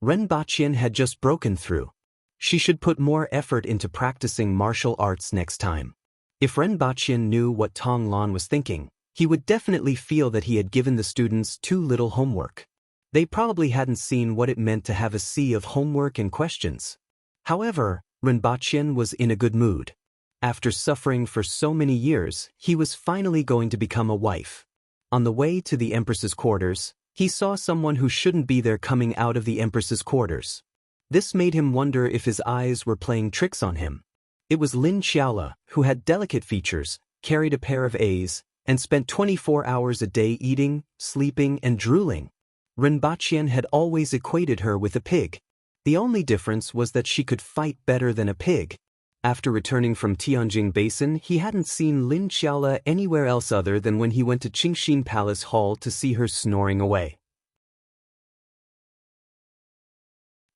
[SPEAKER 1] Ren Baqian had just broken through. She should put more effort into practicing martial arts next time. If Ren Baqian knew what Tong Lan was thinking, he would definitely feel that he had given the students too little homework. They probably hadn't seen what it meant to have a sea of homework and questions. However, Ren Baqian was in a good mood. After suffering for so many years, he was finally going to become a wife. On the way to the Empress's quarters, he saw someone who shouldn't be there coming out of the Empress's quarters. This made him wonder if his eyes were playing tricks on him. It was Lin Xiaola, who had delicate features, carried a pair of A's, and spent 24 hours a day eating, sleeping, and drooling. Ren Baqian had always equated her with a pig. The only difference was that she could fight better than a pig. After returning from Tianjing Basin, he hadn't seen Lin Xiaola anywhere else other than when he went to Qingxin Palace Hall to see her snoring away.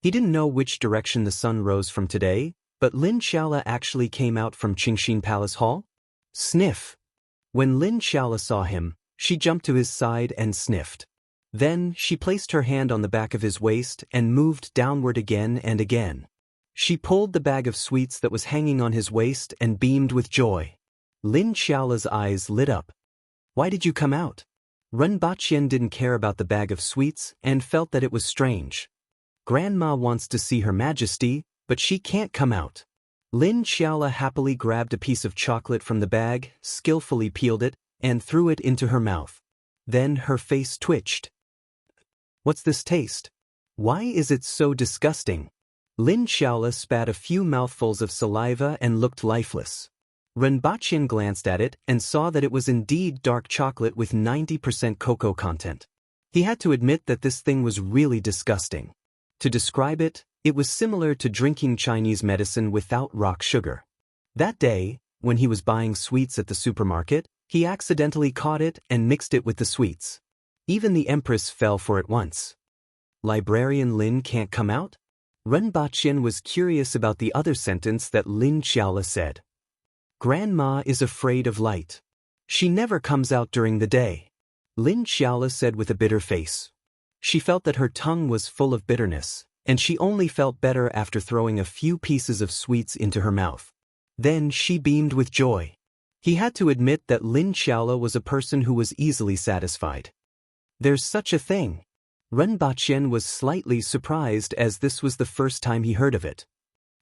[SPEAKER 1] He didn't know which direction the sun rose from today, but Lin Xiaola actually came out from Qingxin Palace Hall. Sniff! When Lin Xiaola saw him, she jumped to his side and sniffed. Then, she placed her hand on the back of his waist and moved downward again and again. She pulled the bag of sweets that was hanging on his waist and beamed with joy. Lin Xiaola's eyes lit up. "Why did you come out?" Ren Baqian didn't care about the bag of sweets and felt that it was strange. Grandma wants to see Her Majesty, but she can't come out. Lin Xiaola happily grabbed a piece of chocolate from the bag, skillfully peeled it, and threw it into her mouth. Then her face twitched. "What's this taste? Why is it so disgusting?" Lin Xiaola spat a few mouthfuls of saliva and looked lifeless. Renbachian glanced at it and saw that it was indeed dark chocolate with 90% cocoa content. He had to admit that this thing was really disgusting. To describe it, it was similar to drinking Chinese medicine without rock sugar. That day, when he was buying sweets at the supermarket, he accidentally caught it and mixed it with the sweets. Even the Empress fell for it once. Librarian Lin can't come out? Renbachian was curious about the other sentence that Lin Xiaola said. Grandma is afraid of light. She never comes out during the day. Lin Xiaola said with a bitter face. She felt that her tongue was full of bitterness, and she only felt better after throwing a few pieces of sweets into her mouth. Then she beamed with joy. He had to admit that Lin Xiaola was a person who was easily satisfied. There's such a thing. Renbachian was slightly surprised as this was the first time he heard of it.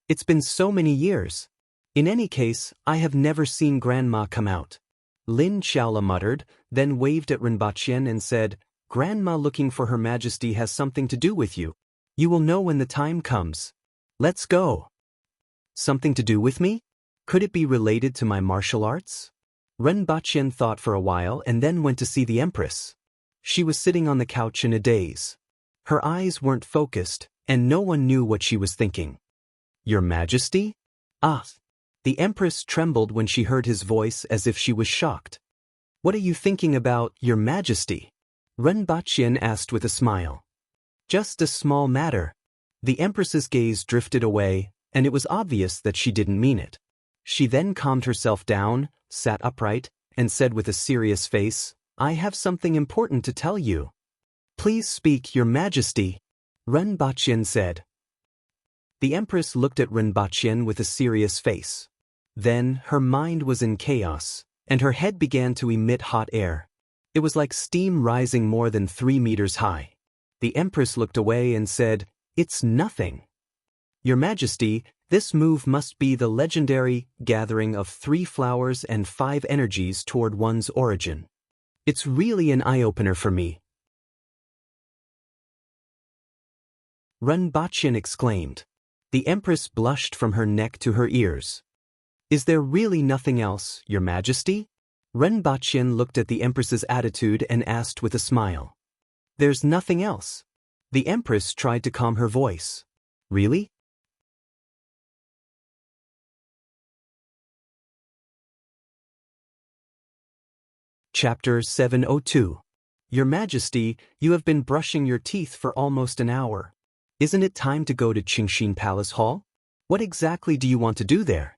[SPEAKER 1] It's been so many years. In any case, I have never seen Grandma come out. Lin Xiaola muttered, then waved at Renbachian and said, Grandma looking for Her Majesty has something to do with you. You will know when the time comes. Let's go. Something to do with me? Could it be related to my martial arts? Renbachian thought for a while and then went to see the Empress. She was sitting on the couch in a daze. Her eyes weren't focused, and no one knew what she was thinking. Your Majesty? Ah. The Empress trembled when she heard his voice as if she was shocked. What are you thinking about, Your Majesty? Renbachian asked with a smile. Just a small matter. The Empress's gaze drifted away, and it was obvious that she didn't mean it. She then calmed herself down, sat upright, and said with a serious face, I have something important to tell you. Please speak, Your Majesty, Renbachian said. The Empress looked at Renbachian with a serious face. Then, her mind was in chaos, and her head began to emit hot air. It was like steam rising more than 3 meters high. The Empress looked away and said, It's nothing. Your Majesty, this move must be the legendary gathering of 3 flowers and 5 energies toward one's origin. It's really an eye-opener for me. Renbachian exclaimed. The Empress blushed from her neck to her ears. Is there really nothing else, Your Majesty? Renbachian looked at the Empress's attitude and asked with a smile. There's nothing else. The Empress tried to calm her voice. Really? Chapter 702. Your Majesty, you have been brushing your teeth for almost an hour. Isn't it time to go to Qingxin Palace Hall? What exactly do you want to do there?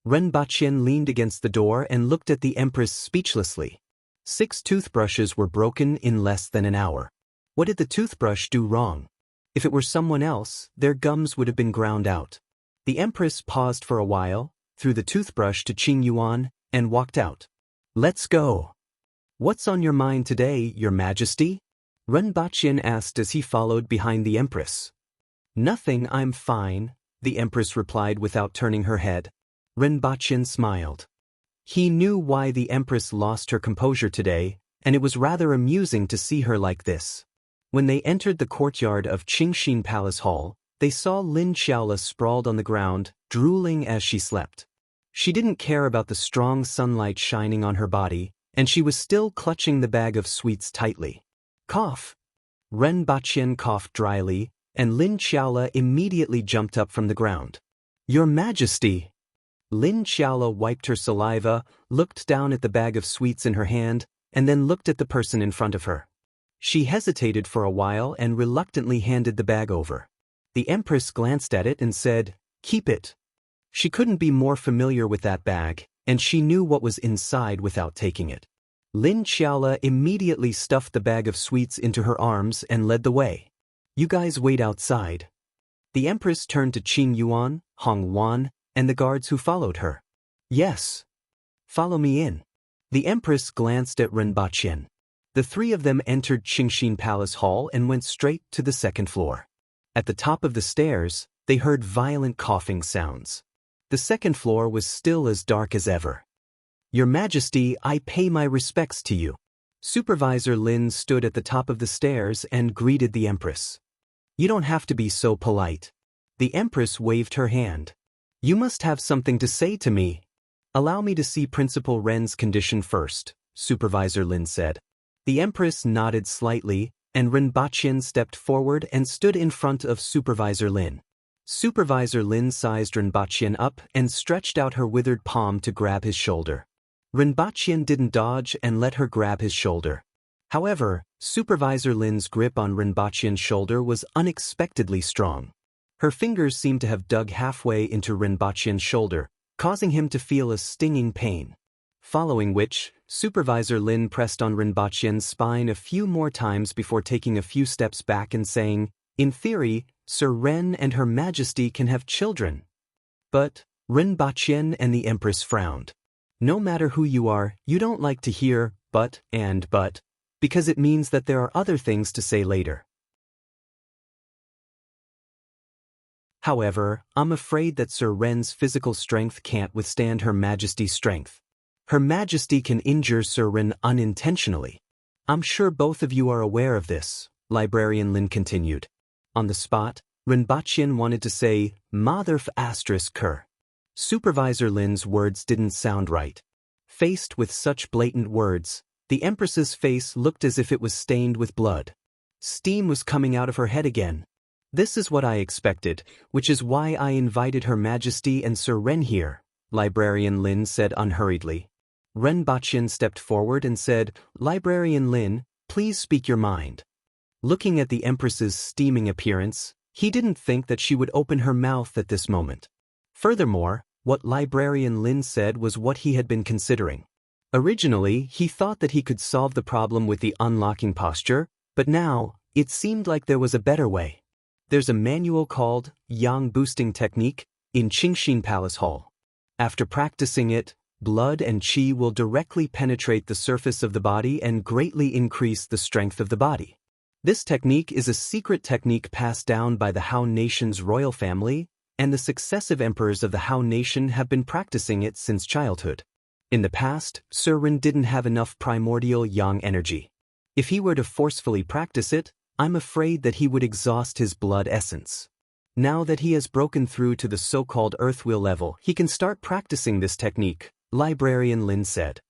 [SPEAKER 1] Renbachian leaned against the door and looked at the Empress speechlessly. 6 toothbrushes were broken in less than an hour. What did the toothbrush do wrong? If it were someone else, their gums would have been ground out. The Empress paused for a while, threw the toothbrush to Qing Yuan, and walked out. Let's go. What's on your mind today, Your Majesty? Renbachian asked as he followed behind the Empress. Nothing, I'm fine, the Empress replied without turning her head. Renbachian smiled. He knew why the Empress lost her composure today, and it was rather amusing to see her like this. When they entered the courtyard of Qingxin Palace Hall, they saw Lin Xiaola sprawled on the ground, drooling as she slept. She didn't care about the strong sunlight shining on her body, and she was still clutching the bag of sweets tightly. Cough. Renbachian coughed dryly, and Lin Xiaola immediately jumped up from the ground. Your Majesty! Lin Xiaola wiped her saliva, looked down at the bag of sweets in her hand, and then looked at the person in front of her. She hesitated for a while and reluctantly handed the bag over. The Empress glanced at it and said, Keep it. She couldn't be more familiar with that bag, and she knew what was inside without taking it. Lin Xiaola immediately stuffed the bag of sweets into her arms and led the way. You guys wait outside. The Empress turned to Qing Yuan, Hong Wan, and the guards who followed her. Yes. Follow me in. The Empress glanced at Renbachian. The 3 of them entered Qingxin Palace Hall and went straight to the 2nd floor. At the top of the stairs, they heard violent coughing sounds. The 2nd floor was still as dark as ever. Your Majesty, I pay my respects to you. Supervisor Lin stood at the top of the stairs and greeted the Empress. You don't have to be so polite. The Empress waved her hand. You must have something to say to me. Allow me to see Principal Ren's condition first, Supervisor Lin said. The Empress nodded slightly, and Rinpochian stepped forward and stood in front of Supervisor Lin. Supervisor Lin sized Rinpochian up and stretched out her withered palm to grab his shoulder. Rinpochian didn't dodge and let her grab his shoulder. However, Supervisor Lin's grip on Rinpochian's shoulder was unexpectedly strong. Her fingers seemed to have dug halfway into Rinpochian's shoulder, causing him to feel a stinging pain. Following which, Supervisor Lin pressed on Rinpochian's spine a few more times before taking a few steps back and saying, "In theory, Sir Ren and Her Majesty can have children." But Rinpochian and the Empress frowned. No matter who you are, you don't like to hear but and but, because it means that there are other things to say later. However, I'm afraid that Sir Ren's physical strength can't withstand Her Majesty's strength. Her Majesty can injure Sir Ren unintentionally. I'm sure both of you are aware of this, Librarian Lin continued. On the spot, Rinpochian wanted to say, "Mother f*** Ker." Supervisor Lin's words didn't sound right. Faced with such blatant words, the Empress's face looked as if it was stained with blood. Steam was coming out of her head again. "This is what I expected, which is why I invited Her Majesty and Sir Ren here," Librarian Lin said unhurriedly. Rinpochian stepped forward and said, "Librarian Lin, please speak your mind." Looking at the Empress's steaming appearance, he didn't think that she would open her mouth at this moment. Furthermore, what Librarian Lin said was what he had been considering. Originally, he thought that he could solve the problem with the unlocking posture, but now, it seemed like there was a better way. There's a manual called Yang Boosting Technique in Qingxin Palace Hall. After practicing it, blood and qi will directly penetrate the surface of the body and greatly increase the strength of the body. This technique is a secret technique passed down by the Han nation's royal family, and the successive emperors of the Han nation have been practicing it since childhood. In the past, Sir Ren didn't have enough primordial yang energy. If he were to forcefully practice it, I'm afraid that he would exhaust his blood essence. Now that he has broken through to the so-called earthwheel level, he can start practicing this technique, Librarian Lin said.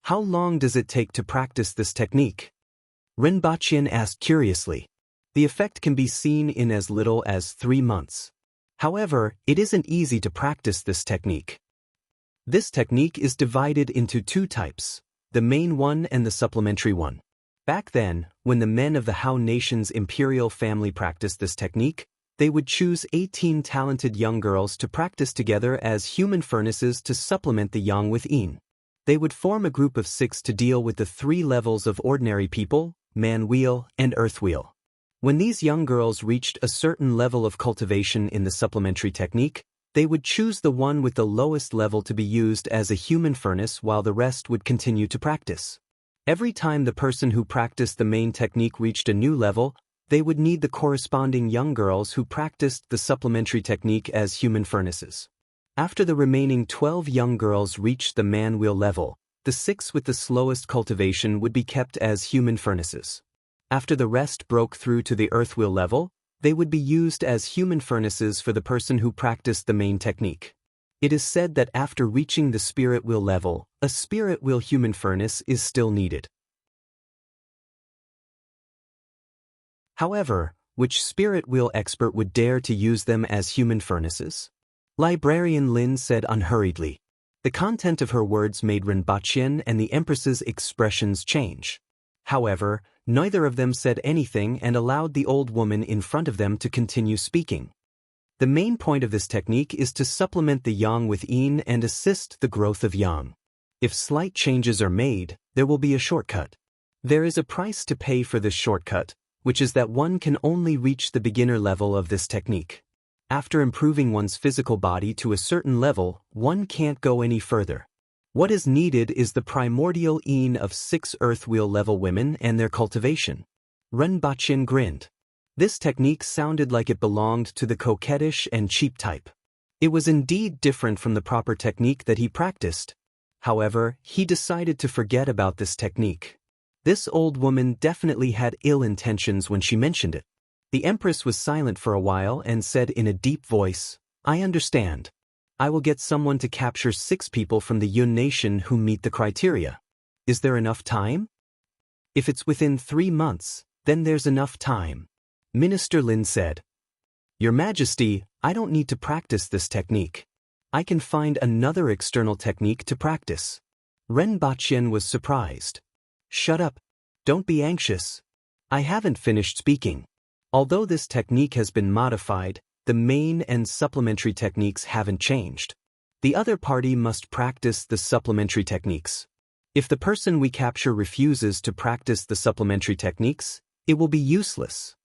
[SPEAKER 1] How long does it take to practice this technique? Rinpochian asked curiously. The effect can be seen in as little as 3 months. However, it isn't easy to practice this technique. This technique is divided into 2 types, the main one and the supplementary one. Back then, when the men of the Han nation's imperial family practiced this technique, they would choose 18 talented young girls to practice together as human furnaces to supplement the yang with yin. They would form a group of 6 to deal with the 3 levels of ordinary people, man wheel, and earth wheel. When these young girls reached a certain level of cultivation in the supplementary technique, they would choose the one with the lowest level to be used as a human furnace while the rest would continue to practice. Every time the person who practiced the main technique reached a new level, they would need the corresponding young girls who practiced the supplementary technique as human furnaces. After the remaining 12 young girls reached the man wheel level, the 6 with the slowest cultivation would be kept as human furnaces. After the rest broke through to the earth wheel level, they would be used as human furnaces for the person who practiced the main technique. It is said that after reaching the spirit wheel level, a spirit wheel human furnace is still needed. However, which spirit wheel expert would dare to use them as human furnaces? Librarian Lin said unhurriedly. The content of her words made Rinpochian and the Empress's expressions change. However, neither of them said anything and allowed the old woman in front of them to continue speaking. The main point of this technique is to supplement the yang with yin and assist the growth of yang. If slight changes are made, there will be a shortcut. There is a price to pay for this shortcut, which is that one can only reach the beginner level of this technique. After improving one's physical body to a certain level, one can't go any further. What is needed is the primordial yin of 6 earth wheel level women and their cultivation. Rinpochian grinned. This technique sounded like it belonged to the coquettish and cheap type. It was indeed different from the proper technique that he practiced. However, he decided to forget about this technique. This old woman definitely had ill intentions when she mentioned it. The Empress was silent for a while and said in a deep voice, "I understand. I will get someone to capture 6 people from the Yun nation who meet the criteria. Is there enough time? If it's within 3 months, then there's enough time. Minister Lin said. Your Majesty, I don't need to practice this technique. I can find another external technique to practice. Ren Baqian was surprised. Shut up. Don't be anxious. I haven't finished speaking. Although this technique has been modified, the main and supplementary techniques haven't changed. The other party must practice the supplementary techniques. If the person we capture refuses to practice the supplementary techniques, it will be useless.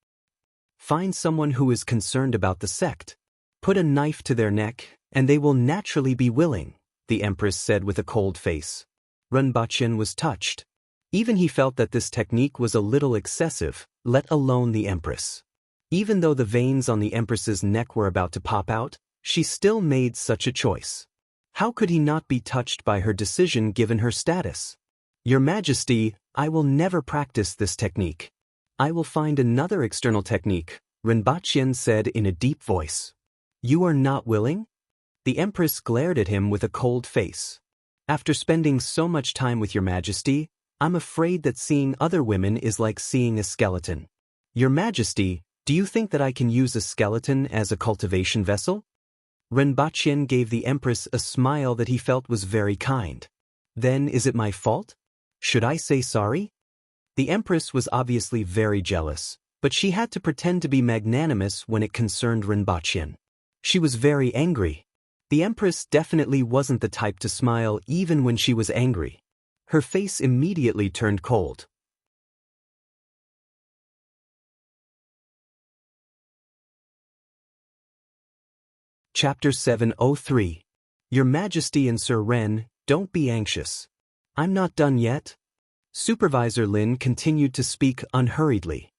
[SPEAKER 1] Find someone who is concerned about the sect. Put a knife to their neck, and they will naturally be willing, the Empress said with a cold face. Ren Baqian was touched. Even he felt that this technique was a little excessive, let alone the Empress. Even though the veins on the Empress's neck were about to pop out, she still made such a choice. How could he not be touched by her decision given her status? Your Majesty, I will never practice this technique. I will find another external technique, Ren Baqian said in a deep voice. You are not willing? The Empress glared at him with a cold face. After spending so much time with your Majesty, I'm afraid that seeing other women is like seeing a skeleton. Your Majesty, do you think that I can use a skeleton as a cultivation vessel? Ren Baqian gave the Empress a smile that he felt was very kind. Then is it my fault? Should I say sorry? The Empress was obviously very jealous, but she had to pretend to be magnanimous when it concerned Ren Baqian. She was very angry. The Empress definitely wasn't the type to smile even when she was angry. Her face immediately turned cold. Chapter 703. Your Majesty and Sir Ren, don't be anxious. I'm not done yet. Supervisor Lin continued to speak unhurriedly.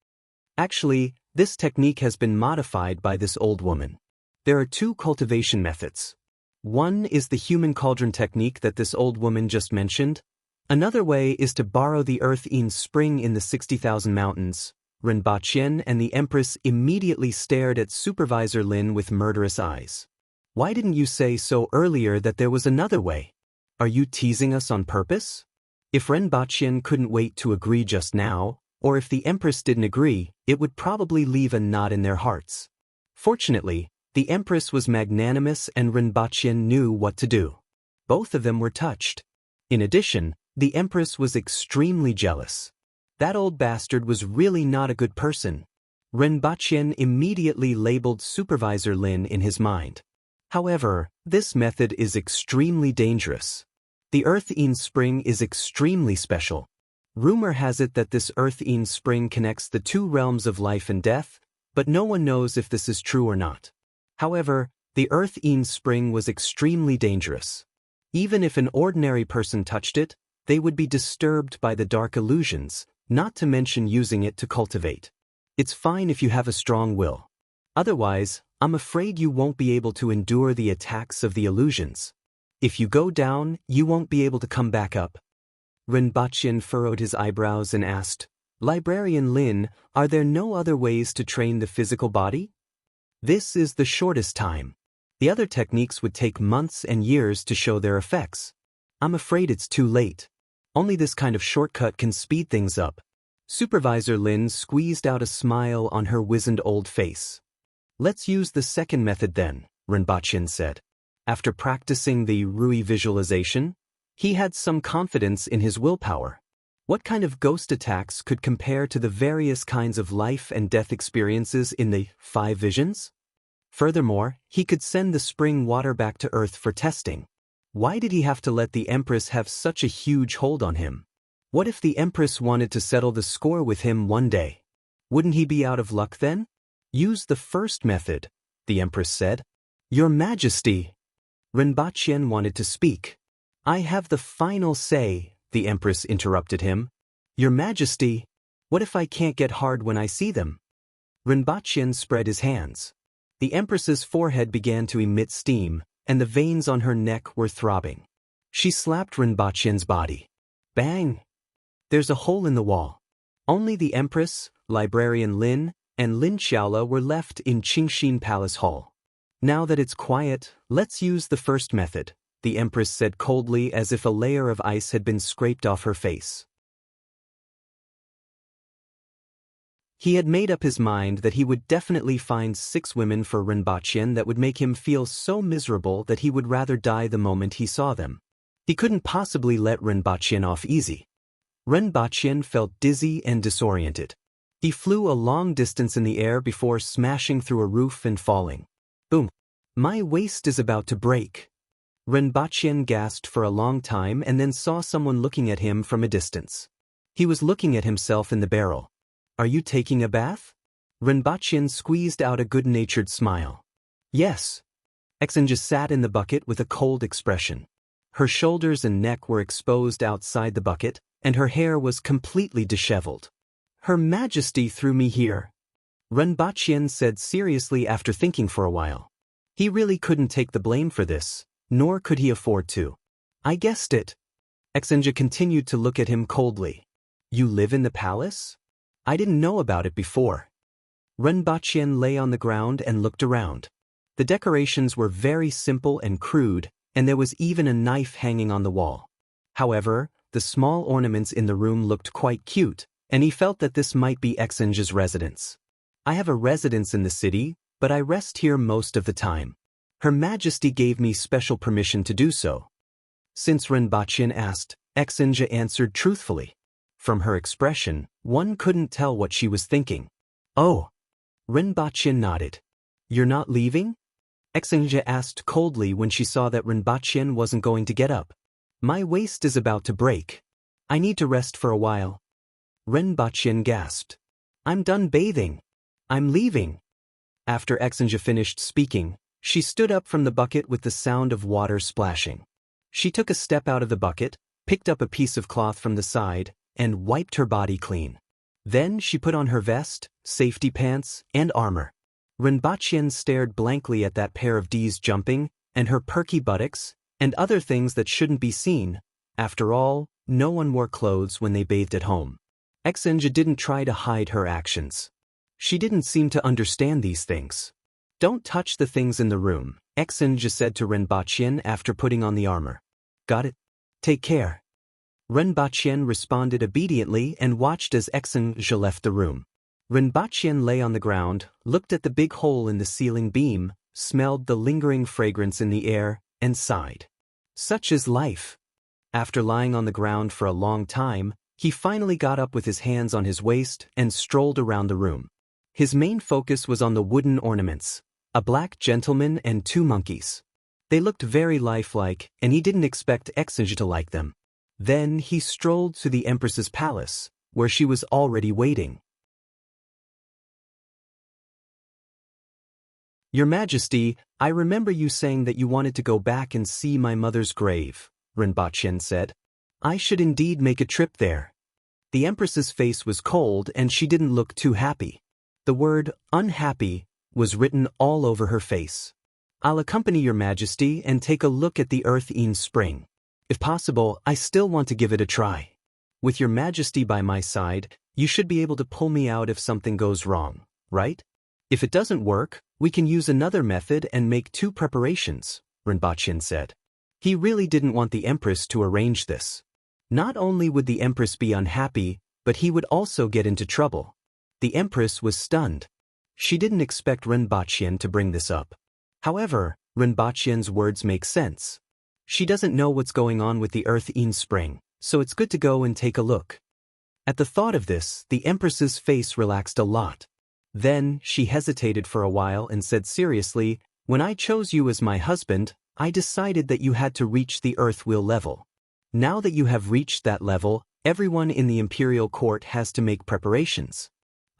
[SPEAKER 1] Actually, this technique has been modified by this old woman. There are 2 cultivation methods. One is the human cauldron technique that this old woman just mentioned. Another way is to borrow the earth-in spring in the 60,000 mountains. Ren Baqian and the Empress immediately stared at Supervisor Lin with murderous eyes. Why didn't you say so earlier that there was another way? Are you teasing us on purpose? If Ren Baqian couldn't wait to agree just now, or if the Empress didn't agree, it would probably leave a knot in their hearts. Fortunately, the Empress was magnanimous and Ren Baqian knew what to do. Both of them were touched. In addition, the Empress was extremely jealous. That old bastard was really not a good person. Ren Baqian immediately labeled Supervisor Lin in his mind. However, this method is extremely dangerous. The earth-in spring is extremely special. Rumor has it that this earth-in spring connects the 2 realms of life and death, but no one knows if this is true or not. However, the earth-in spring was extremely dangerous. Even if an ordinary person touched it, they would be disturbed by the dark illusions, not to mention using it to cultivate. It's fine if you have a strong will. Otherwise, I'm afraid you won't be able to endure the attacks of the illusions. If you go down, you won't be able to come back up. Ren Baqian furrowed his eyebrows and asked, Librarian Lin, are there no other ways to train the physical body? This is the shortest time. The other techniques would take months and years to show their effects. I'm afraid it's too late. Only this kind of shortcut can speed things up. Supervisor Lin squeezed out a smile on her wizened old face. Let's use the second method then, Ren Baqian said. After practicing the Rui visualization, he had some confidence in his willpower. What kind of ghost attacks could compare to the various kinds of life and death experiences in the 5 visions? Furthermore, he could send the spring water back to Earth for testing. Why did he have to let the Empress have such a huge hold on him? What if the Empress wanted to settle the score with him one day? Wouldn't he be out of luck then? Use the first method, the Empress said. Your Majesty! Ren Baqian wanted to speak. I have the final say, the Empress interrupted him. Your Majesty, what if I can't get hard when I see them? Ren Baqian spread his hands. The Empress's forehead began to emit steam, and the veins on her neck were throbbing. She slapped Ren Baqian's body. Bang! There's a hole in the wall. Only the Empress, Librarian Lin, and Lin Xiaola were left in Qingxin Palace Hall. Now that it's quiet, let's use the first method, the Empress said coldly as if a layer of ice had been scraped off her face. He had made up his mind that he would definitely find 6 women for Rinpoche that would make him feel so miserable that he would rather die the moment he saw them. He couldn't possibly let Rinpoche off easy. Rinpoche felt dizzy and disoriented. He flew a long distance in the air before smashing through a roof and falling. Boom! My waist is about to break. Rinpoche gasped for a long time and then saw someone looking at him from a distance. He was looking at himself in the barrel. Are you taking a bath? Rinpoche squeezed out a good-natured smile. Yes. Exenja sat in the bucket with a cold expression. Her shoulders and neck were exposed outside the bucket, and her hair was completely disheveled. Her Majesty threw me here, Rinpoche said seriously after thinking for a while. He really couldn't take the blame for this, nor could he afford to. I guessed it. Exenja continued to look at him coldly. You live in the palace? I didn't know about it before. Rinpoche lay on the ground and looked around. The decorations were very simple and crude, and there was even a knife hanging on the wall. However, the small ornaments in the room looked quite cute, and he felt that this might be Exenja's residence. I have a residence in the city, but I rest here most of the time. Her Majesty gave me special permission to do so. Since Rinpoche asked, Exenja answered truthfully. From her expression, one couldn't tell what she was thinking. Oh. Rinpoche nodded. You're not leaving? Exenja asked coldly when she saw that Rinpoche wasn't going to get up. My waist is about to break. I need to rest for a while. Rinpoche gasped. I'm done bathing. I'm leaving. After Exenja finished speaking, she stood up from the bucket with the sound of water splashing. She took a step out of the bucket, picked up a piece of cloth from the side, and wiped her body clean. Then she put on her vest, safety pants, and armor. Rinpoche stared blankly at that pair of D's jumping, and her perky buttocks, and other things that shouldn't be seen. After all, no one wore clothes when they bathed at home. Exenja didn't try to hide her actions. She didn't seem to understand these things. Don't touch the things in the room, Exenja said to Rinpoche after putting on the armor. Got it? Take care. Rinpoche responded obediently and watched as Exenja left the room. Rinpoche lay on the ground, looked at the big hole in the ceiling beam, smelled the lingering fragrance in the air, and sighed. Such is life. After lying on the ground for a long time, he finally got up with his hands on his waist and strolled around the room. His main focus was on the wooden ornaments, a black gentleman and 2 monkeys. They looked very lifelike, and he didn't expect Exenja to like them. Then he strolled to the Empress's palace, where she was already waiting. Your Majesty, I remember you saying that you wanted to go back and see my mother's grave, Rinpoche said. I should indeed make a trip there. The Empress's face was cold and she didn't look too happy. The word, unhappy, was written all over her face. I'll accompany your Majesty and take a look at the Earth-Een spring. If possible, I still want to give it a try. With your Majesty by my side, you should be able to pull me out if something goes wrong, right? If it doesn't work, we can use another method and make 2 preparations, Rinpoche said. He really didn't want the Empress to arrange this. Not only would the Empress be unhappy, but he would also get into trouble. The Empress was stunned. She didn't expect Rinpoche to bring this up. However, Rinpoche's words make sense. She doesn't know what's going on with the Earth-Een spring, so it's good to go and take a look. At the thought of this, the Empress's face relaxed a lot. Then, she hesitated for a while and said seriously, when I chose you as my husband, I decided that you had to reach the Earth Wheel level. Now that you have reached that level, everyone in the imperial court has to make preparations.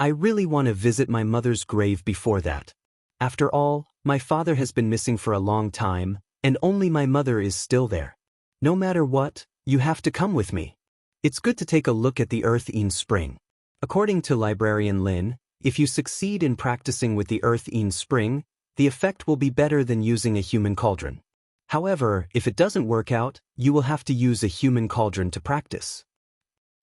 [SPEAKER 1] I really want to visit my mother's grave before that. After all, my father has been missing for a long time, and only my mother is still there. No matter what, you have to come with me. It's good to take a look at the Earth-Een spring. According to Librarian Lin, if you succeed in practicing with the Earth-Een spring, the effect will be better than using a human cauldron. However, if it doesn't work out, you will have to use a human cauldron to practice.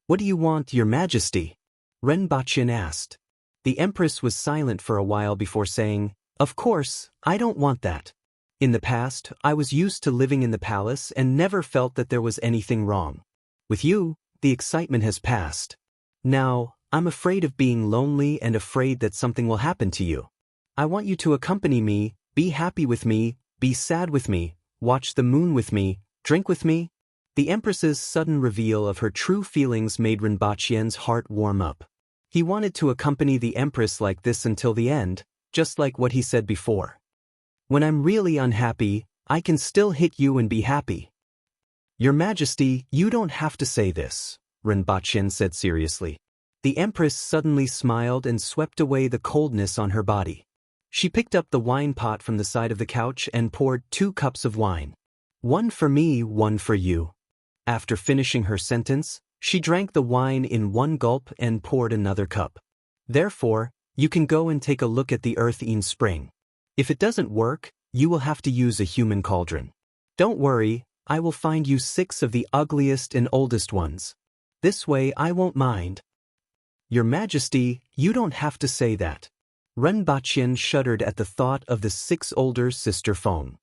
[SPEAKER 1] What do you want, Your Majesty? Rinpoche asked. The Empress was silent for a while before saying, Of course, I don't want that. In the past, I was used to living in the palace and never felt that there was anything wrong. With you, the excitement has passed. Now, I'm afraid of being lonely and afraid that something will happen to you. I want you to accompany me, be happy with me, be sad with me, watch the moon with me, drink with me. The Empress's sudden reveal of her true feelings made Rinpoche's heart warm up. He wanted to accompany the Empress like this until the end, just like what he said before. When I'm really unhappy, I can still hit you and be happy. Your Majesty, you don't have to say this, Rinpoche said seriously. The Empress suddenly smiled and swept away the coldness on her body. She picked up the wine pot from the side of the couch and poured 2 cups of wine. One for me, one for you. After finishing her sentence, she drank the wine in 1 gulp and poured another cup. Therefore, you can go and take a look at the Earth-Een spring. If it doesn't work, you will have to use a human cauldron. Don't worry, I will find you 6 of the ugliest and oldest ones. This way I won't mind. Your Majesty, you don't have to say that. Rinpoche shuddered at the thought of the 6 older sister Feng.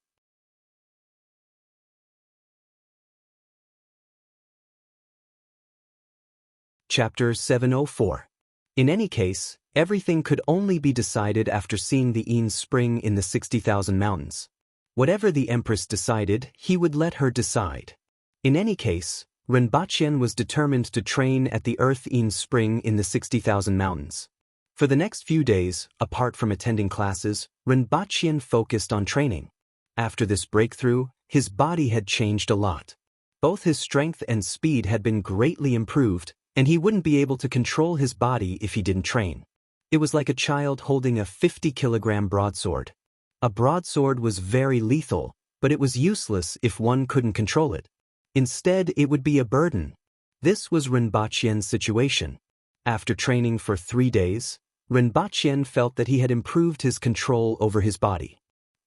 [SPEAKER 1] Chapter 704. In any case, everything could only be decided after seeing the Een spring in the 60,000 mountains. Whatever the Empress decided, he would let her decide. In any case, Rinpoche was determined to train at the Earth-Een spring in the 60,000 mountains. For the next few days, apart from attending classes, Rinpoche focused on training. After this breakthrough, his body had changed a lot. Both his strength and speed had been greatly improved, and he wouldn't be able to control his body if he didn't train. It was like a child holding a 50-kilogram broadsword. A broadsword was very lethal, but it was useless if one couldn't control it. Instead, it would be a burden. This was Rinpoche's situation. After training for 3 days, Rinpoche felt that he had improved his control over his body.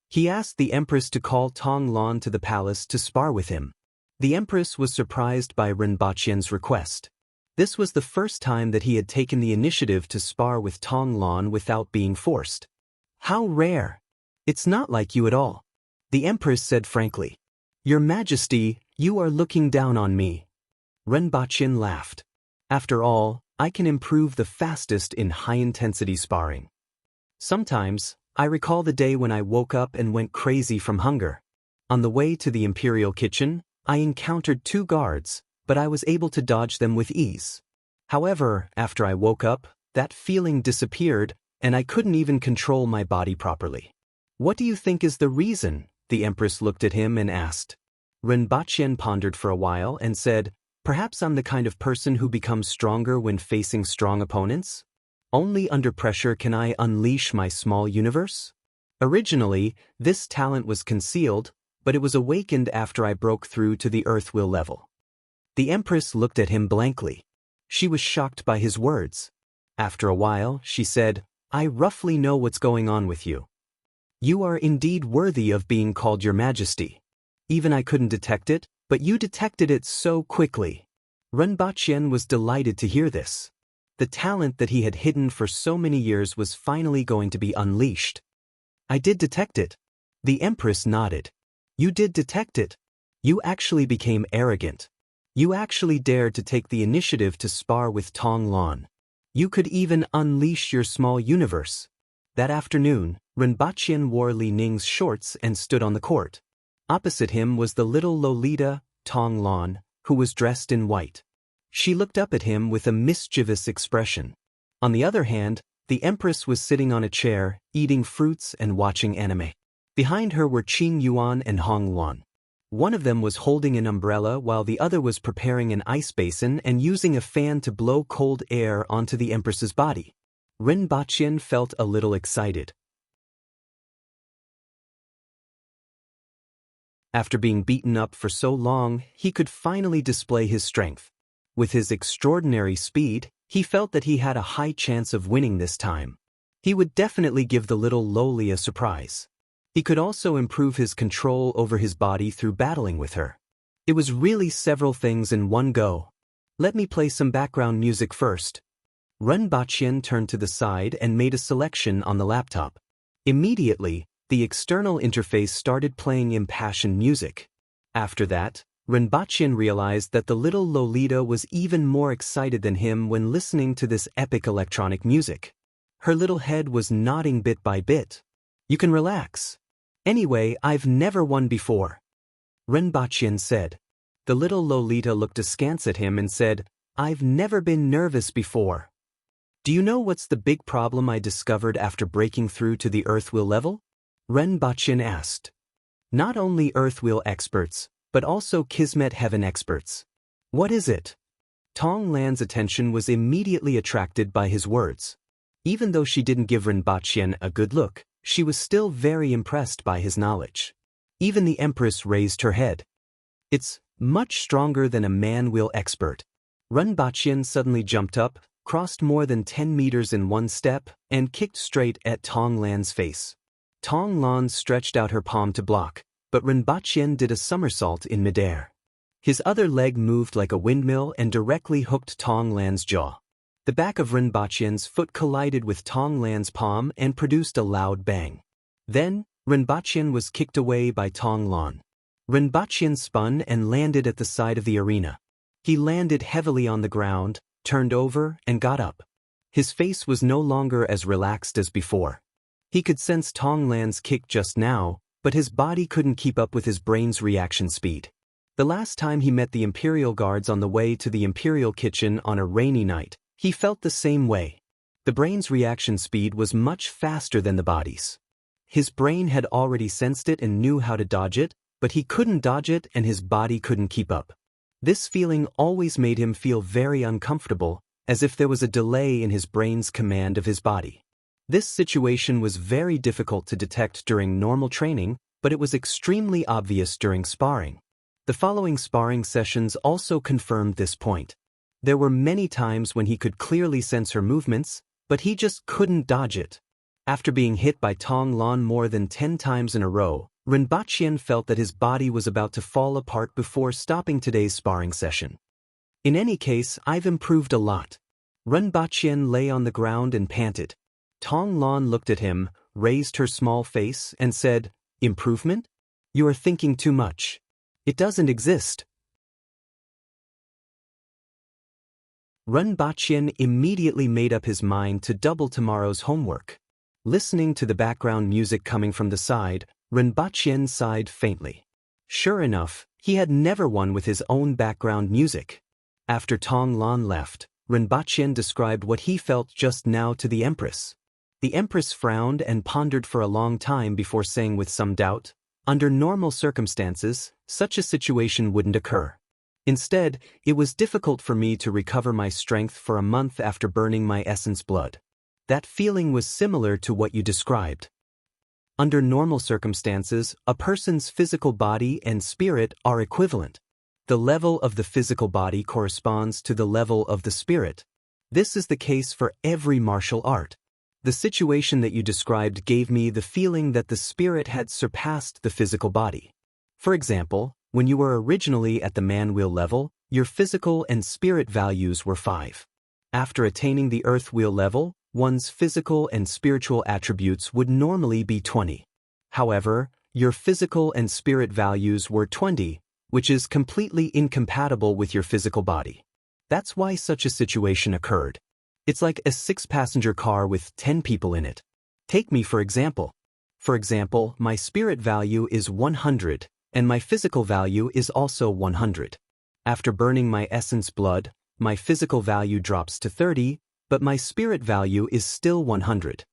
[SPEAKER 1] He asked the Empress to call Tong Lan to the palace to spar with him. The Empress was surprised by Rinpoche's request. This was the first time that he had taken the initiative to spar with Tong Lan without being forced. How rare! It's not like you at all. The Empress said frankly. Your Majesty, you are looking down on me. Rinpoche laughed. After all, I can improve the fastest in high-intensity sparring. Sometimes, I recall the day when I woke up and went crazy from hunger. On the way to the imperial kitchen, I encountered 2 guards, but I was able to dodge them with ease. However, after I woke up, that feeling disappeared, and I couldn't even control my body properly. What do you think is the reason? The Empress looked at him and asked. Rinpoche pondered for a while and said, perhaps I'm the kind of person who becomes stronger when facing strong opponents? Only under pressure can I unleash my small universe? Originally, this talent was concealed, but it was awakened after I broke through to the earth will level. The Empress looked at him blankly. She was shocked by his words. After a while, she said, I roughly know what's going on with you. You are indeed worthy of being called Your Majesty. Even I couldn't detect it, but you detected it so quickly. Rinpoche was delighted to hear this. The talent that he had hidden for so many years was finally going to be unleashed. I did detect it. The Empress nodded. You did detect it. You actually became arrogant. You actually dared to take the initiative to spar with Tong Lan. You could even unleash your small universe. That afternoon, Rinpoche wore Li Ning's shorts and stood on the court. Opposite him was the little Lolita, Tong Lan, who was dressed in white. She looked up at him with a mischievous expression. On the other hand, the Empress was sitting on a chair, eating fruits and watching anime. Behind her were Qing Yuan and Hong Luan. One of them was holding an umbrella while the other was preparing an ice basin and using a fan to blow cold air onto the Empress's body. Rinpoche felt a little excited. After being beaten up for so long, he could finally display his strength. With his extraordinary speed, he felt that he had a high chance of winning this time. He would definitely give the little Loli a surprise. He could also improve his control over his body through battling with her. It was really several things in one go. Let me play some background music first. Rinpoche turned to the side and made a selection on the laptop. Immediately, the external interface started playing impassioned music. After that, Rinpoche realized that the little Lolita was even more excited than him when listening to this epic electronic music. Her little head was nodding bit by bit. "You can relax. Anyway, I've never won before," Rinpoche said. The little Lolita looked askance at him and said, "I've never been nervous before." "Do you know what's the big problem I discovered after breaking through to the Earth Wheel level?" Rinpoche asked. "Not only Earth Wheel experts, but also Kismet Heaven experts." "What is it?" Tong Lan's attention was immediately attracted by his words. Even though she didn't give Rinpoche a good look, she was still very impressed by his knowledge. Even the Empress raised her head. "It's much stronger than a man-wheel expert." Rinpoche suddenly jumped up, crossed more than 10 meters in one step, and kicked straight at Tong Lan's face. Tong Lan stretched out her palm to block, but Rinpoche did a somersault in midair. His other leg moved like a windmill and directly hooked Tong Lan's jaw. The back of Rinpoche's foot collided with Tong Lan's palm and produced a loud bang. Then, Rinpoche was kicked away by Tong Lan. Rinpoche spun and landed at the side of the arena. He landed heavily on the ground, turned over, and got up. His face was no longer as relaxed as before. He could sense Tong Lan's kick just now, but his body couldn't keep up with his brain's reaction speed. The last time he met the Imperial Guards on the way to the Imperial Kitchen on a rainy night, he felt the same way. The brain's reaction speed was much faster than the body's. His brain had already sensed it and knew how to dodge it, but he couldn't dodge it and his body couldn't keep up. This feeling always made him feel very uncomfortable, as if there was a delay in his brain's command of his body. This situation was very difficult to detect during normal training, but it was extremely obvious during sparring. The following sparring sessions also confirmed this point. There were many times when he could clearly sense her movements, but he just couldn't dodge it. After being hit by Tong Lan more than 10 times in a row, Rinpoche felt that his body was about to fall apart before stopping today's sparring session. "In any case, I've improved a lot." Rinpoche lay on the ground and panted. Tong Lan looked at him, raised her small face, and said, "Improvement? You are thinking too much. It doesn't exist." Rinpoche immediately made up his mind to double tomorrow's homework. Listening to the background music coming from the side, Rinpoche sighed faintly. Sure enough, he had never won with his own background music. After Tong Lan left, Rinpoche described what he felt just now to the Empress. The Empress frowned and pondered for a long time before saying with some doubt, "Under normal circumstances, such a situation wouldn't occur. Instead, it was difficult for me to recover my strength for a month after burning my essence blood. That feeling was similar to what you described. Under normal circumstances, a person's physical body and spirit are equivalent. The level of the physical body corresponds to the level of the spirit. This is the case for every martial art. The situation that you described gave me the feeling that the spirit had surpassed the physical body. For example, when you were originally at the man-wheel level, your physical and spirit values were 5. After attaining the earth wheel level, one's physical and spiritual attributes would normally be 20. However, your physical and spirit values were 20, which is completely incompatible with your physical body. That's why such a situation occurred. It's like a 6-passenger car with 10 people in it. Take me for example. For example, my spirit value is 100, and my physical value is also 100. After burning my essence blood, my physical value drops to 30, but my spirit value is still 100.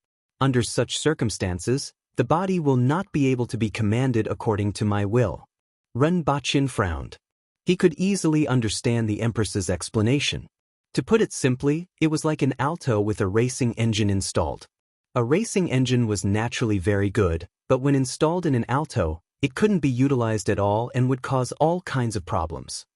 [SPEAKER 1] Under such circumstances, the body will not be able to be commanded according to my will. Rinpoche frowned. He could easily understand the Empress's explanation. To put it simply, it was like an Alto with a racing engine installed. A racing engine was naturally very good, but when installed in an Alto, it couldn't be utilized at all and would cause all kinds of problems.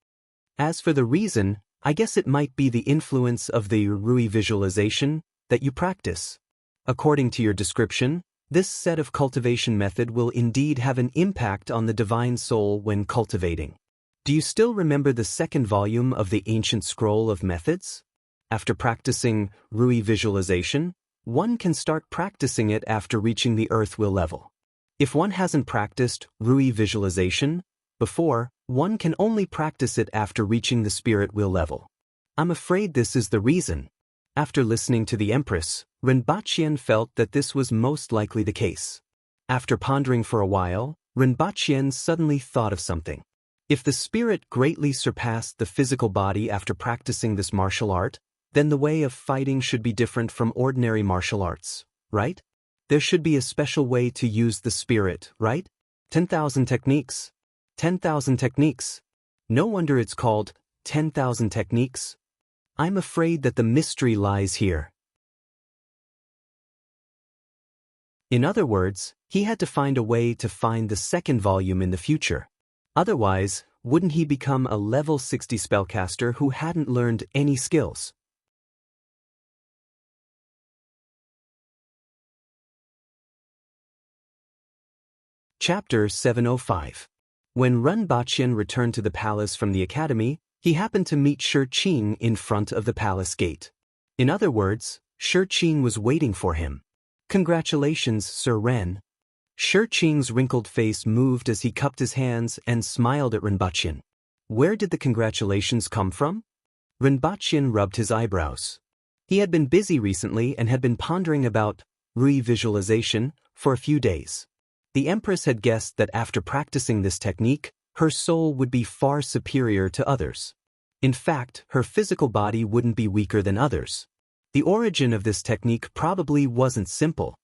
[SPEAKER 1] As for the reason, I guess it might be the influence of the Rui visualization that you practice. According to your description, this set of cultivation method will indeed have an impact on the divine soul when cultivating. Do you still remember the second volume of the Ancient Scroll of Methods? After practicing Rui visualization, one can start practicing it after reaching the earth will level. If one hasn't practiced Rui visualization before, one can only practice it after reaching the spirit will level. I'm afraid this is the reason. After listening to the Empress, Rinpoche felt that this was most likely the case. After pondering for a while, Rinpoche suddenly thought of something. If the spirit greatly surpassed the physical body after practicing this martial art, then the way of fighting should be different from ordinary martial arts, right? There should be a special way to use the spirit, right? 10,000 techniques. 10,000 techniques. No wonder it's called 10,000 techniques. I'm afraid that the mystery lies here. In other words, he had to find a way to find the second volume in the future. Otherwise, wouldn't he become a level 60 spellcaster who hadn't learned any skills? Chapter 705. When Rinpoche returned to the palace from the academy, he happened to meet Shi Qing in front of the palace gate. In other words, Shi Qing was waiting for him. Congratulations, Sir Ren. Shi Qing's wrinkled face moved as he cupped his hands and smiled at Rinpoche. Where did the congratulations come from? Rinpoche rubbed his eyebrows. He had been busy recently and had been pondering about Rui visualization for a few days. The Empress had guessed that after practicing this technique, her soul would be far superior to others. In fact, her physical body wouldn't be weaker than others. The origin of this technique probably wasn't simple.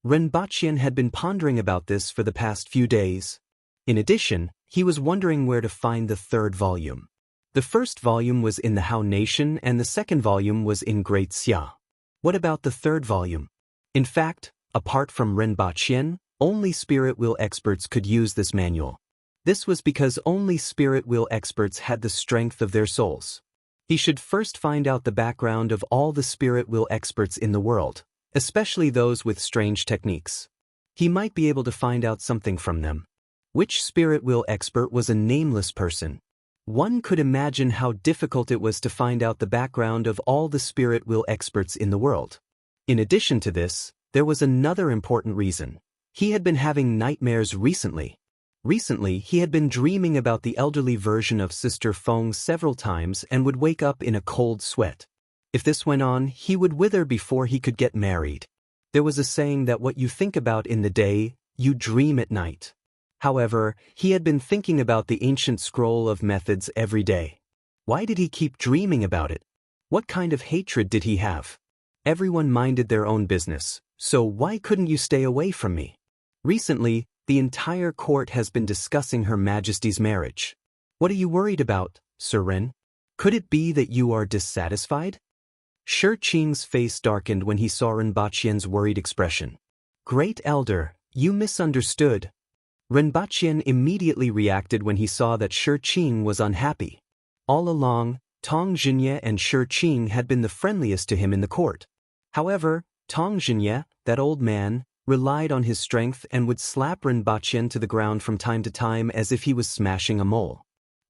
[SPEAKER 1] Rinpoche had been pondering about this for the past few days. In addition, he was wondering where to find the third volume. The first volume was in the Hao Nation and the second volume was in Great Xia. What about the third volume? In fact, apart from Rinpoche, only spirit will experts could use this manual. This was because only spirit will experts had the strength of their souls. He should first find out the background of all the spirit will experts in the world, especially those with strange techniques. He might be able to find out something from them. Which spirit will expert was a nameless person? One could imagine how difficult it was to find out the background of all the spirit will experts in the world. In addition to this, there was another important reason. He had been having nightmares recently. Recently, he had been dreaming about the elderly version of Sister Feng several times and would wake up in a cold sweat. If this went on, he would wither before he could get married. There was a saying that what you think about in the day, you dream at night. However, he had been thinking about the ancient scroll of methods every day. Why did he keep dreaming about it? What kind of hatred did he have? Everyone minded their own business, so why couldn't you stay away from me? Recently, the entire court has been discussing Her Majesty's marriage. What are you worried about, Sir Ren? Could it be that you are dissatisfied? Shi Qing's face darkened when he saw Rinpoche's worried expression. Great Elder, you misunderstood. Rinpoche immediately reacted when he saw that Shi Qing was unhappy. All along, Tong Jinye and Shi Qing had been the friendliest to him in the court. However, Tong Jinye, that old man, relied on his strength and would slap Rinpoche to the ground from time to time as if he was smashing a mole.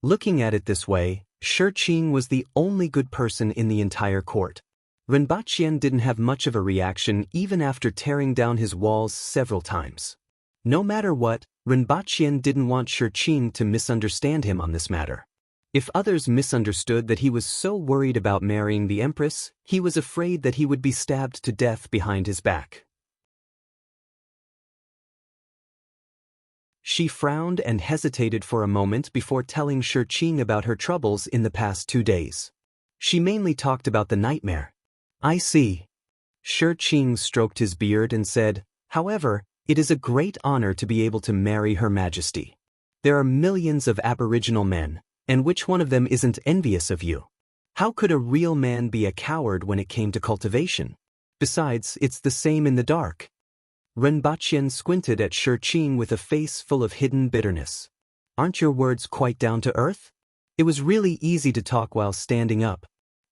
[SPEAKER 1] Looking at it this way, Shi Qing was the only good person in the entire court. Rinpoche didn't have much of a reaction even after tearing down his walls several times. No matter what, Rinpoche didn't want Shi Qing to misunderstand him on this matter. If others misunderstood that he was so worried about marrying the Empress, he was afraid that he would be stabbed to death behind his back. She frowned and hesitated for a moment before telling Shi Qing about her troubles in the past 2 days. She mainly talked about the nightmare. I see. Shi Qing stroked his beard and said, however, it is a great honor to be able to marry Her Majesty. There are millions of Aboriginal men, and which one of them isn't envious of you? How could a real man be a coward when it came to cultivation? Besides, it's the same in the dark. Rinpoche squinted at Shi Qing with a face full of hidden bitterness. Aren't your words quite down to earth? It was really easy to talk while standing up.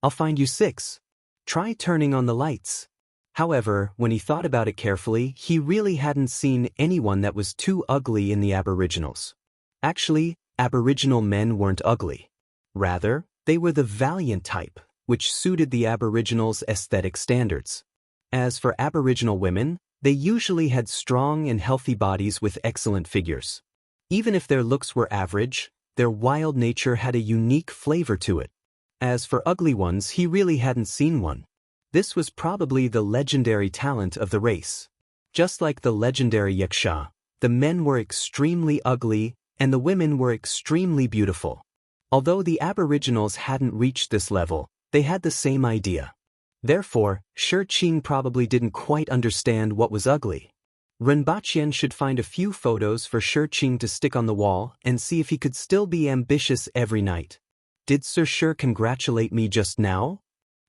[SPEAKER 1] I'll find you 6. Try turning on the lights. However, when he thought about it carefully, he really hadn't seen anyone that was too ugly in the Aboriginals. Actually, Aboriginal men weren't ugly. Rather, they were the valiant type, which suited the Aboriginals' aesthetic standards. As for Aboriginal women, they usually had strong and healthy bodies with excellent figures. Even if their looks were average, their wild nature had a unique flavor to it. As for ugly ones, he really hadn't seen one. This was probably the legendary talent of the race. Just like the legendary Yaksha, the men were extremely ugly and the women were extremely beautiful. Although the Aboriginals hadn't reached this level, they had the same idea. Therefore, Shi Qing probably didn't quite understand what was ugly. Rinpoche should find a few photos for Shi Qing to stick on the wall and see if he could still be ambitious every night. Did Sir Shi congratulate me just now?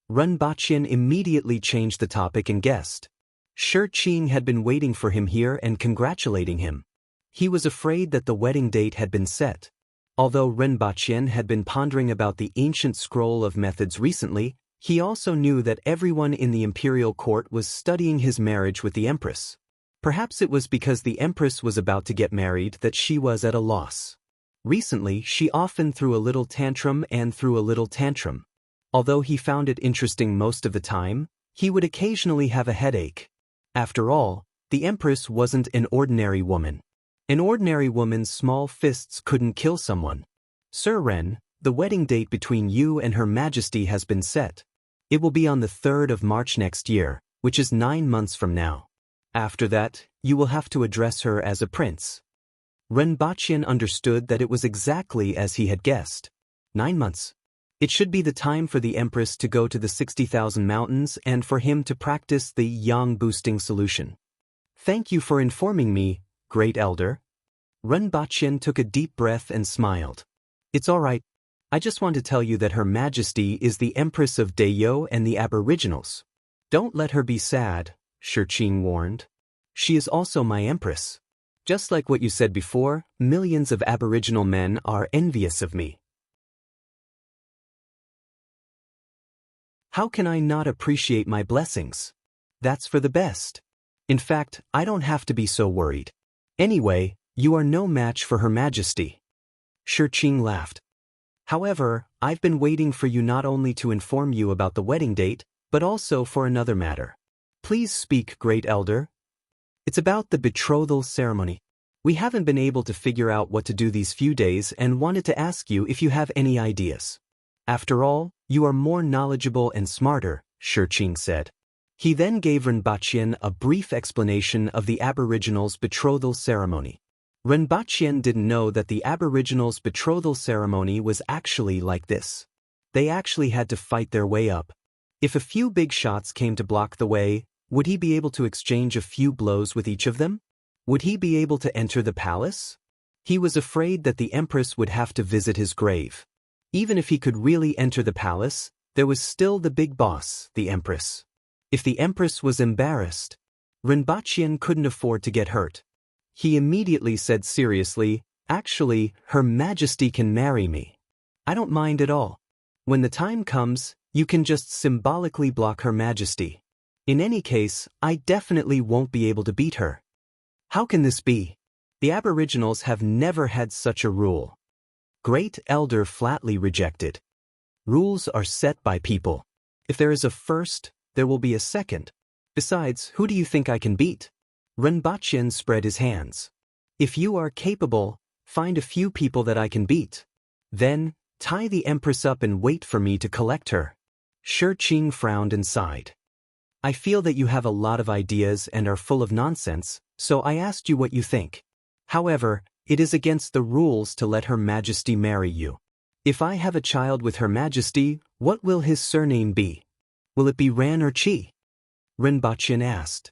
[SPEAKER 1] Rinpoche immediately changed the topic and guessed. Shi Qing had been waiting for him here and congratulating him. He was afraid that the wedding date had been set. Although Rinpoche had been pondering about the ancient scroll of methods recently, he also knew that everyone in the imperial court was studying his marriage with the empress. Perhaps it was because the empress was about to get married that she was at a loss. Recently, she often threw a little tantrum and threw a little tantrum. Although he found it interesting most of the time, he would occasionally have a headache. After all, the empress wasn't an ordinary woman. An ordinary woman's small fists couldn't kill someone. Sir Ren, the wedding date between you and Her Majesty has been set. It will be on the 3rd of March next year, which is 9 months from now. After that, you will have to address her as a prince. Rinpoche understood that it was exactly as he had guessed. 9 months. It should be the time for the empress to go to the 60,000 mountains and for him to practice the yang-boosting solution. Thank you for informing me, Great Elder. Rinpoche took a deep breath and smiled. It's all right. I just want to tell you that Her Majesty is the Empress of Dayo and the Aboriginals. Don't let her be sad, Shi Qing warned. She is also my empress. Just like what you said before, millions of Aboriginal men are envious of me. How can I not appreciate my blessings? That's for the best. In fact, I don't have to be so worried. Anyway, you are no match for Her Majesty. Shi Qing laughed. However, I've been waiting for you not only to inform you about the wedding date, but also for another matter. Please speak, Great Elder. It's about the betrothal ceremony. We haven't been able to figure out what to do these few days and wanted to ask you if you have any ideas. After all, you are more knowledgeable and smarter, Shi Qing said. He then gave Rinpoche a brief explanation of the Aboriginals' betrothal ceremony. Rinpoche didn't know that the Aboriginals' betrothal ceremony was actually like this. They actually had to fight their way up. If a few big shots came to block the way, would he be able to exchange a few blows with each of them? Would he be able to enter the palace? He was afraid that the empress would have to visit his grave. Even if he could really enter the palace, there was still the big boss, the empress. If the empress was embarrassed, Rinpoche couldn't afford to get hurt. He immediately said seriously, actually, Her Majesty can marry me. I don't mind at all. When the time comes, you can just symbolically block Her Majesty. In any case, I definitely won't be able to beat her. How can this be? The Aboriginals have never had such a rule. Great Elder flatly rejected. Rules are set by people. If there is a first, there will be a second. Besides, who do you think I can beat? Rinpoche spread his hands. If you are capable, find a few people that I can beat. Then, tie the empress up and wait for me to collect her. Shi Qing frowned and sighed. I feel that you have a lot of ideas and are full of nonsense, so I asked you what you think. However, it is against the rules to let Her Majesty marry you. If I have a child with Her Majesty, what will his surname be? Will it be Ran or Chi? Rinpoche asked.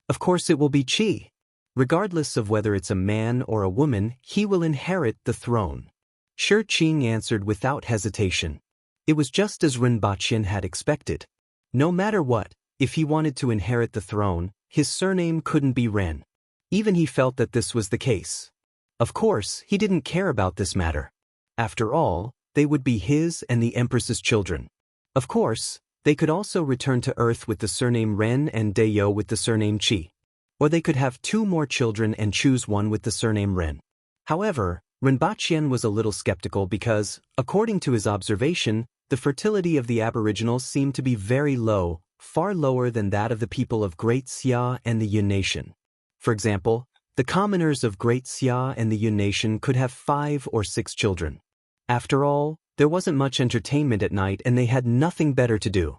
[SPEAKER 1] Of course it will be Chi. Regardless of whether it's a man or a woman, he will inherit the throne. Shi Qing answered without hesitation. It was just as Rinpoche had expected. No matter what, if he wanted to inherit the throne, his surname couldn't be Ren. Even he felt that this was the case. Of course, he didn't care about this matter. After all, they would be his and the Empress's children. Of course, they could also return to Earth with the surname Ren and Dayo with the surname Chi. Or they could have 2 more children and choose one with the surname Ren. However, Rinpoche was a little skeptical because, according to his observation, the fertility of the Aboriginals seemed to be very low, far lower than that of the people of Great Xia and the Yun nation. For example, the commoners of Great Xia and the Yun nation could have 5 or 6 children. After all, there wasn't much entertainment at night and they had nothing better to do.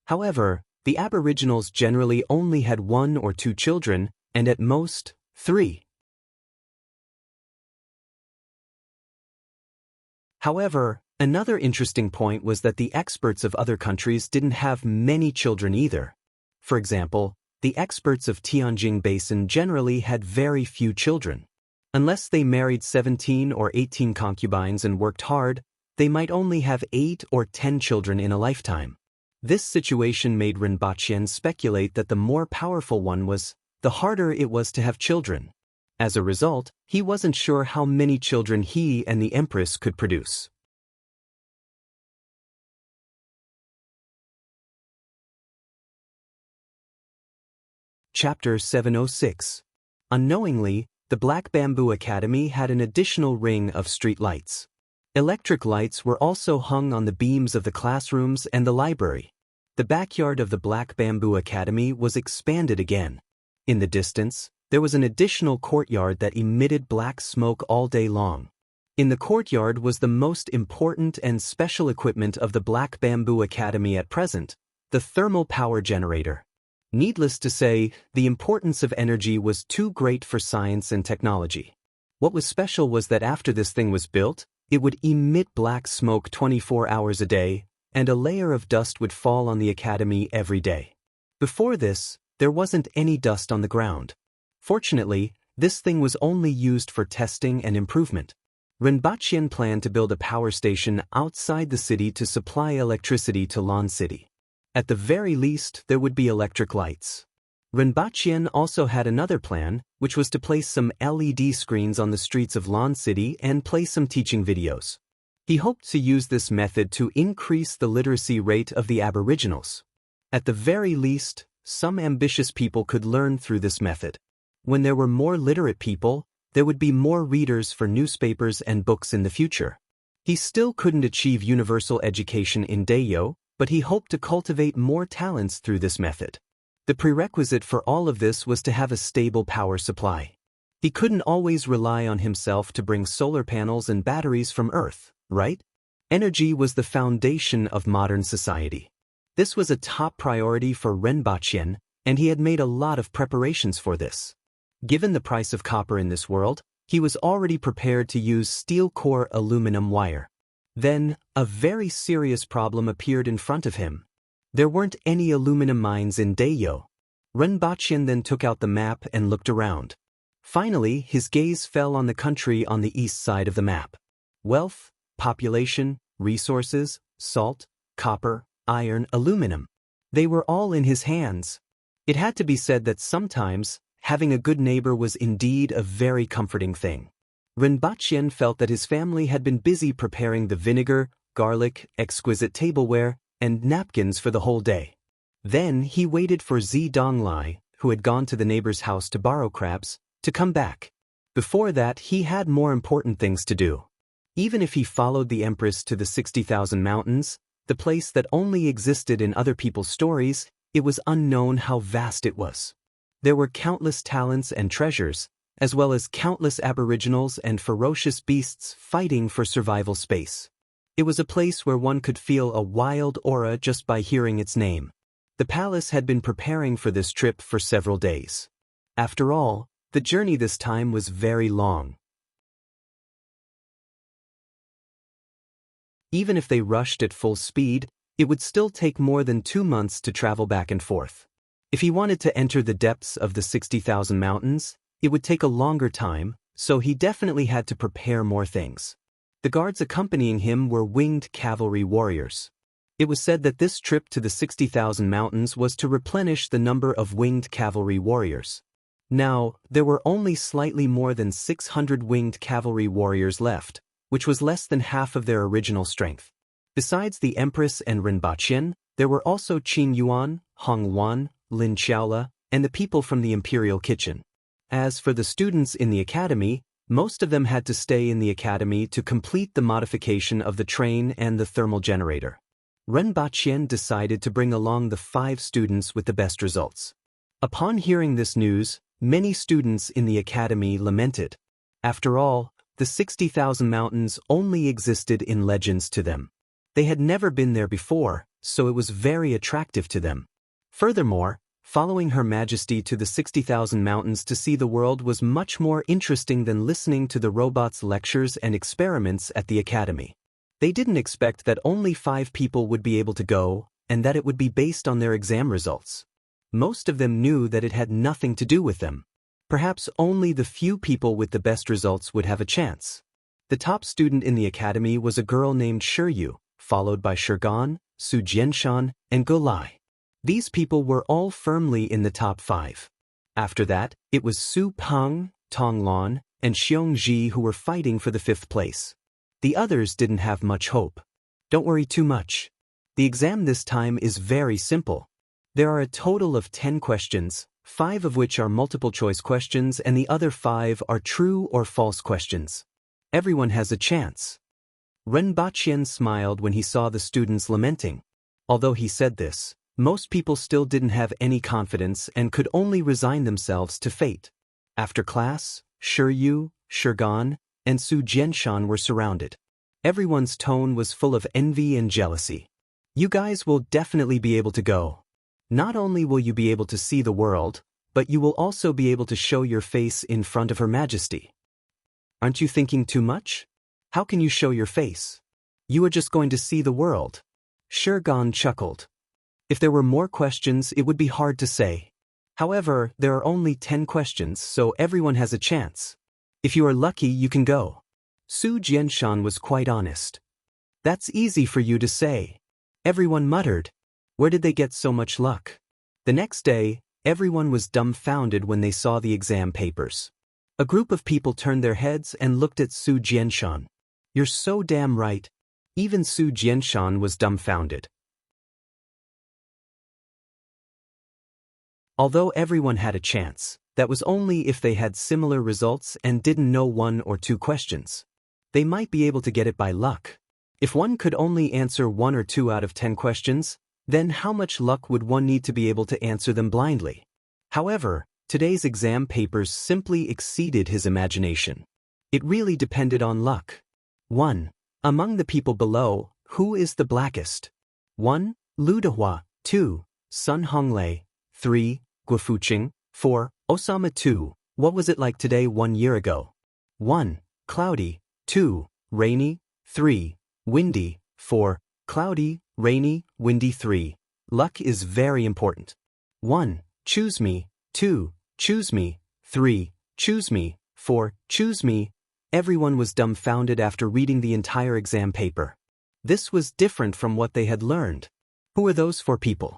[SPEAKER 1] However, the Aboriginals generally only had 1 or 2 children, and at most, 3. However, another interesting point was that the experts of other countries didn't have many children either. For example, the experts of Tianjin Basin generally had very few children. Unless they married 17 or 18 concubines and worked hard, they might only have 8 or 10 children in a lifetime. This situation made Rinpoche speculate that the more powerful one was, the harder it was to have children. As a result, he wasn't sure how many children he and the Empress could produce. Chapter 706. Unknowingly, the Black Bamboo Academy had an additional ring of street lights. Electric lights were also hung on the beams of the classrooms and the library. The backyard of the Black Bamboo Academy was expanded again. In the distance, there was an additional courtyard that emitted black smoke all day long. In the courtyard was the most important and special equipment of the Black Bamboo Academy at present, the thermal power generator. Needless to say, the importance of energy was too great for science and technology. What was special was that after this thing was built, it would emit black smoke 24 hours a day, and a layer of dust would fall on the academy every day. Before this, there wasn't any dust on the ground. Fortunately, this thing was only used for testing and improvement. Rinpoche planned to build a power station outside the city to supply electricity to Lan City. At the very least, there would be electric lights. Rinpoche also had another plan, which was to place some LED screens on the streets of Lan City and play some teaching videos. He hoped to use this method to increase the literacy rate of the Aboriginals. At the very least, some ambitious people could learn through this method. When there were more literate people, there would be more readers for newspapers and books in the future. He still couldn't achieve universal education in Dayo, but he hoped to cultivate more talents through this method. The prerequisite for all of this was to have a stable power supply. He couldn't always rely on himself to bring solar panels and batteries from Earth, right? Energy was the foundation of modern society. This was a top priority for Rinpoche, and he had made a lot of preparations for this. Given the price of copper in this world, he was already prepared to use steel core aluminum wire. Then, a very serious problem appeared in front of him. There weren't any aluminum mines in Dayo. Rinpoche then took out the map and looked around. Finally, his gaze fell on the country on the east side of the map. Wealth, population, resources, salt, copper, iron, aluminum. They were all in his hands. It had to be said that sometimes, having a good neighbor was indeed a very comforting thing. Rinpoche felt that his family had been busy preparing the vinegar, garlic, exquisite tableware, and napkins for the whole day. Then he waited for Zi Donglai, who had gone to the neighbor's house to borrow crabs, to come back. Before that, he had more important things to do. Even if he followed the Empress to the 60,000 mountains, the place that only existed in other people's stories, it was unknown how vast it was. There were countless talents and treasures, as well as countless aboriginals and ferocious beasts fighting for survival space. It was a place where one could feel a wild aura just by hearing its name. The palace had been preparing for this trip for several days. After all, the journey this time was very long. Even if they rushed at full speed, it would still take more than 2 months to travel back and forth. If he wanted to enter the depths of the 60,000 mountains, it would take a longer time, so he definitely had to prepare more things. The guards accompanying him were winged cavalry warriors. It was said that this trip to the 60,000 mountains was to replenish the number of winged cavalry warriors. Now, there were only slightly more than 600 winged cavalry warriors left, which was less than half of their original strength. Besides the Empress and Rinpoche, there were also Qin Yuan, Hong Wan, Lin Xiaola, and the people from the imperial kitchen. As for the students in the academy, most of them had to stay in the academy to complete the modification of the train and the thermal generator. Ren Baqian decided to bring along the 5 students with the best results. Upon hearing this news, many students in the academy lamented. After all, the 60,000 mountains only existed in legends to them. They had never been there before, so it was very attractive to them. Furthermore, following Her Majesty to the 60,000 mountains to see the world was much more interesting than listening to the robots' lectures and experiments at the academy. They didn't expect that only 5 people would be able to go, and that it would be based on their exam results. Most of them knew that it had nothing to do with them. Perhaps only the few people with the best results would have a chance. The top student in the academy was a girl named Shiryu, followed by Shirgan, Su Jianshan, and Go Lai. These people were all firmly in the top 5. After that, it was Su Peng, Tong Lan, and Xiong Ji who were fighting for the 5th place. The others didn't have much hope. Don't worry too much. The exam this time is very simple. There are a total of 10 questions, 5 of which are multiple-choice questions and the other 5 are true or false questions. Everyone has a chance. Ren Baqian smiled when he saw the students lamenting. Although he said this, most people still didn't have any confidence and could only resign themselves to fate. After class, Shiryu, Shirgan, and Su Jianshan were surrounded. Everyone's tone was full of envy and jealousy. You guys will definitely be able to go. Not only will you be able to see the world, but you will also be able to show your face in front of Her Majesty. Aren't you thinking too much? How can you show your face? You are just going to see the world. Shirgan chuckled. If there were more questions, it would be hard to say. However, there are only 10 questions, so everyone has a chance. If you are lucky, you can go. Su Jianshan was quite honest. That's easy for you to say. Everyone muttered. Where did they get so much luck? The next day, everyone was dumbfounded when they saw the exam papers. A group of people turned their heads and looked at Su Jianshan. You're so damn right. Even Su Jianshan was dumbfounded. Although everyone had a chance, that was only if they had similar results and didn't know 1 or 2 questions. They might be able to get it by luck. If one could only answer 1 or 2 out of 10 questions, then how much luck would one need to be able to answer them blindly? However, today's exam papers simply exceeded his imagination. It really depended on luck. 1. Among the people below, who is the blackest? 1. Lu Dehua. 2. Sun Honglei. 3. Guofuqing. 4. Osama. 2. What was it like today 1 year ago? 1. Cloudy. 2. Rainy. 3. Windy. 4. Cloudy, rainy, windy. 3. Luck is very important. 1. Choose me. 2. Choose me. 3. Choose me. 4. Choose me. Everyone was dumbfounded after reading the entire exam paper. This was different from what they had learned. Who are those 4 people?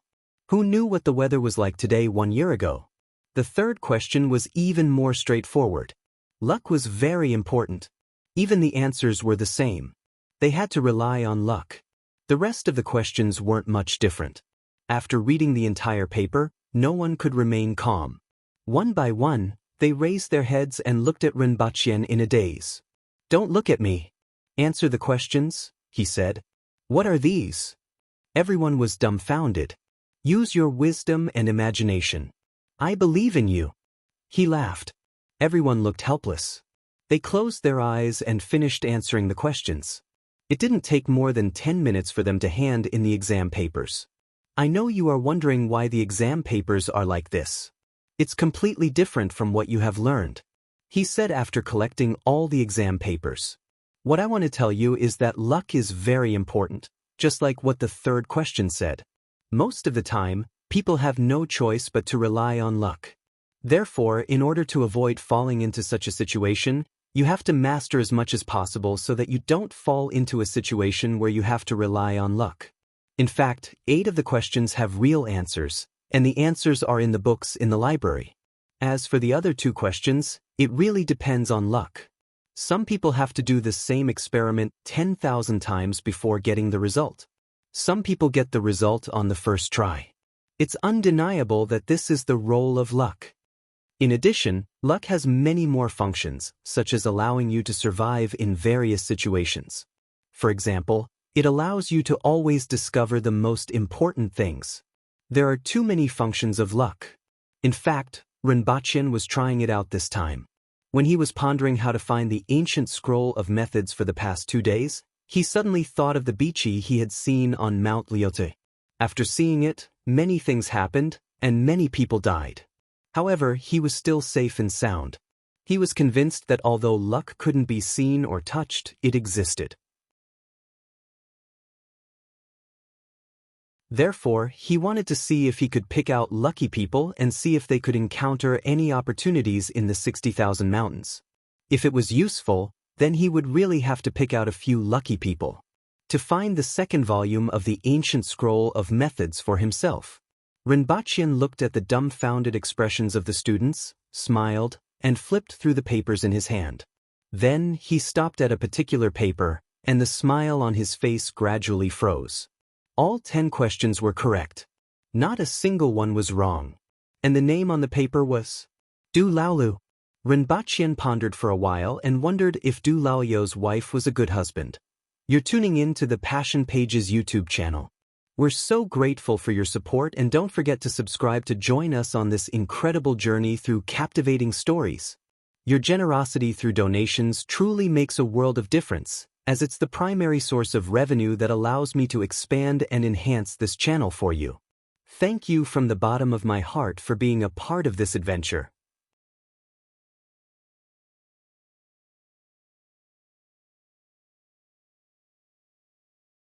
[SPEAKER 1] Who knew what the weather was like today 1 year ago? The third question was even more straightforward. Luck was very important. Even the answers were the same. They had to rely on luck. The rest of the questions weren't much different. After reading the entire paper, no one could remain calm. One by one, they raised their heads and looked at Ren Baqian in a daze. Don't look at me. Answer the questions, he said. What are these? Everyone was dumbfounded. Use your wisdom and imagination. I believe in you. He laughed. Everyone looked helpless. They closed their eyes and finished answering the questions. It didn't take more than 10 minutes for them to hand in the exam papers. I know you are wondering why the exam papers are like this. It's completely different from what you have learned, he said after collecting all the exam papers. What I want to tell you is that luck is very important, just like what the third question said. Most of the time, people have no choice but to rely on luck. Therefore, in order to avoid falling into such a situation, you have to master as much as possible so that you don't fall into a situation where you have to rely on luck. In fact, 8 of the questions have real answers, and the answers are in the books in the library. As for the other 2 questions, it really depends on luck. Some people have to do the same experiment 10,000 times before getting the result. Some people get the result on the first try. It's undeniable that this is the role of luck. In addition, luck has many more functions, such as allowing you to survive in various situations. For example, It allows you to always discover the most important things. There are too many functions of luck. In fact, Rinpoche was trying it out this time. When he was pondering how to find the ancient scroll of methods for the past 2 days, he suddenly thought of the bichi he had seen on Mount Lyote. After seeing it, many things happened, and many people died. However, he was still safe and sound. He was convinced that although luck couldn't be seen or touched, it existed. Therefore, he wanted to see if he could pick out lucky people and see if they could encounter any opportunities in the 60,000 mountains. If it was useful, then he would really have to pick out a few lucky people to find the second volume of the ancient scroll of methods for himself. Rinpoche looked at the dumbfounded expressions of the students, smiled, and flipped through the papers in his hand. Then he stopped at a particular paper, and the smile on his face gradually froze. All 10 questions were correct. Not a single one was wrong. And the name on the paper was Du Laolu. Rinpoche pondered for a while and wondered if Du Laoyo's wife was a good husband. You're tuning in to the Passion Pages YouTube channel. We're so grateful for your support, and don't forget to subscribe to join us on this incredible journey through captivating stories. Your generosity through donations truly makes a world of difference, as it's the primary source of revenue that allows me to expand and enhance this channel for you. Thank you from the bottom of my heart for being a part of this adventure.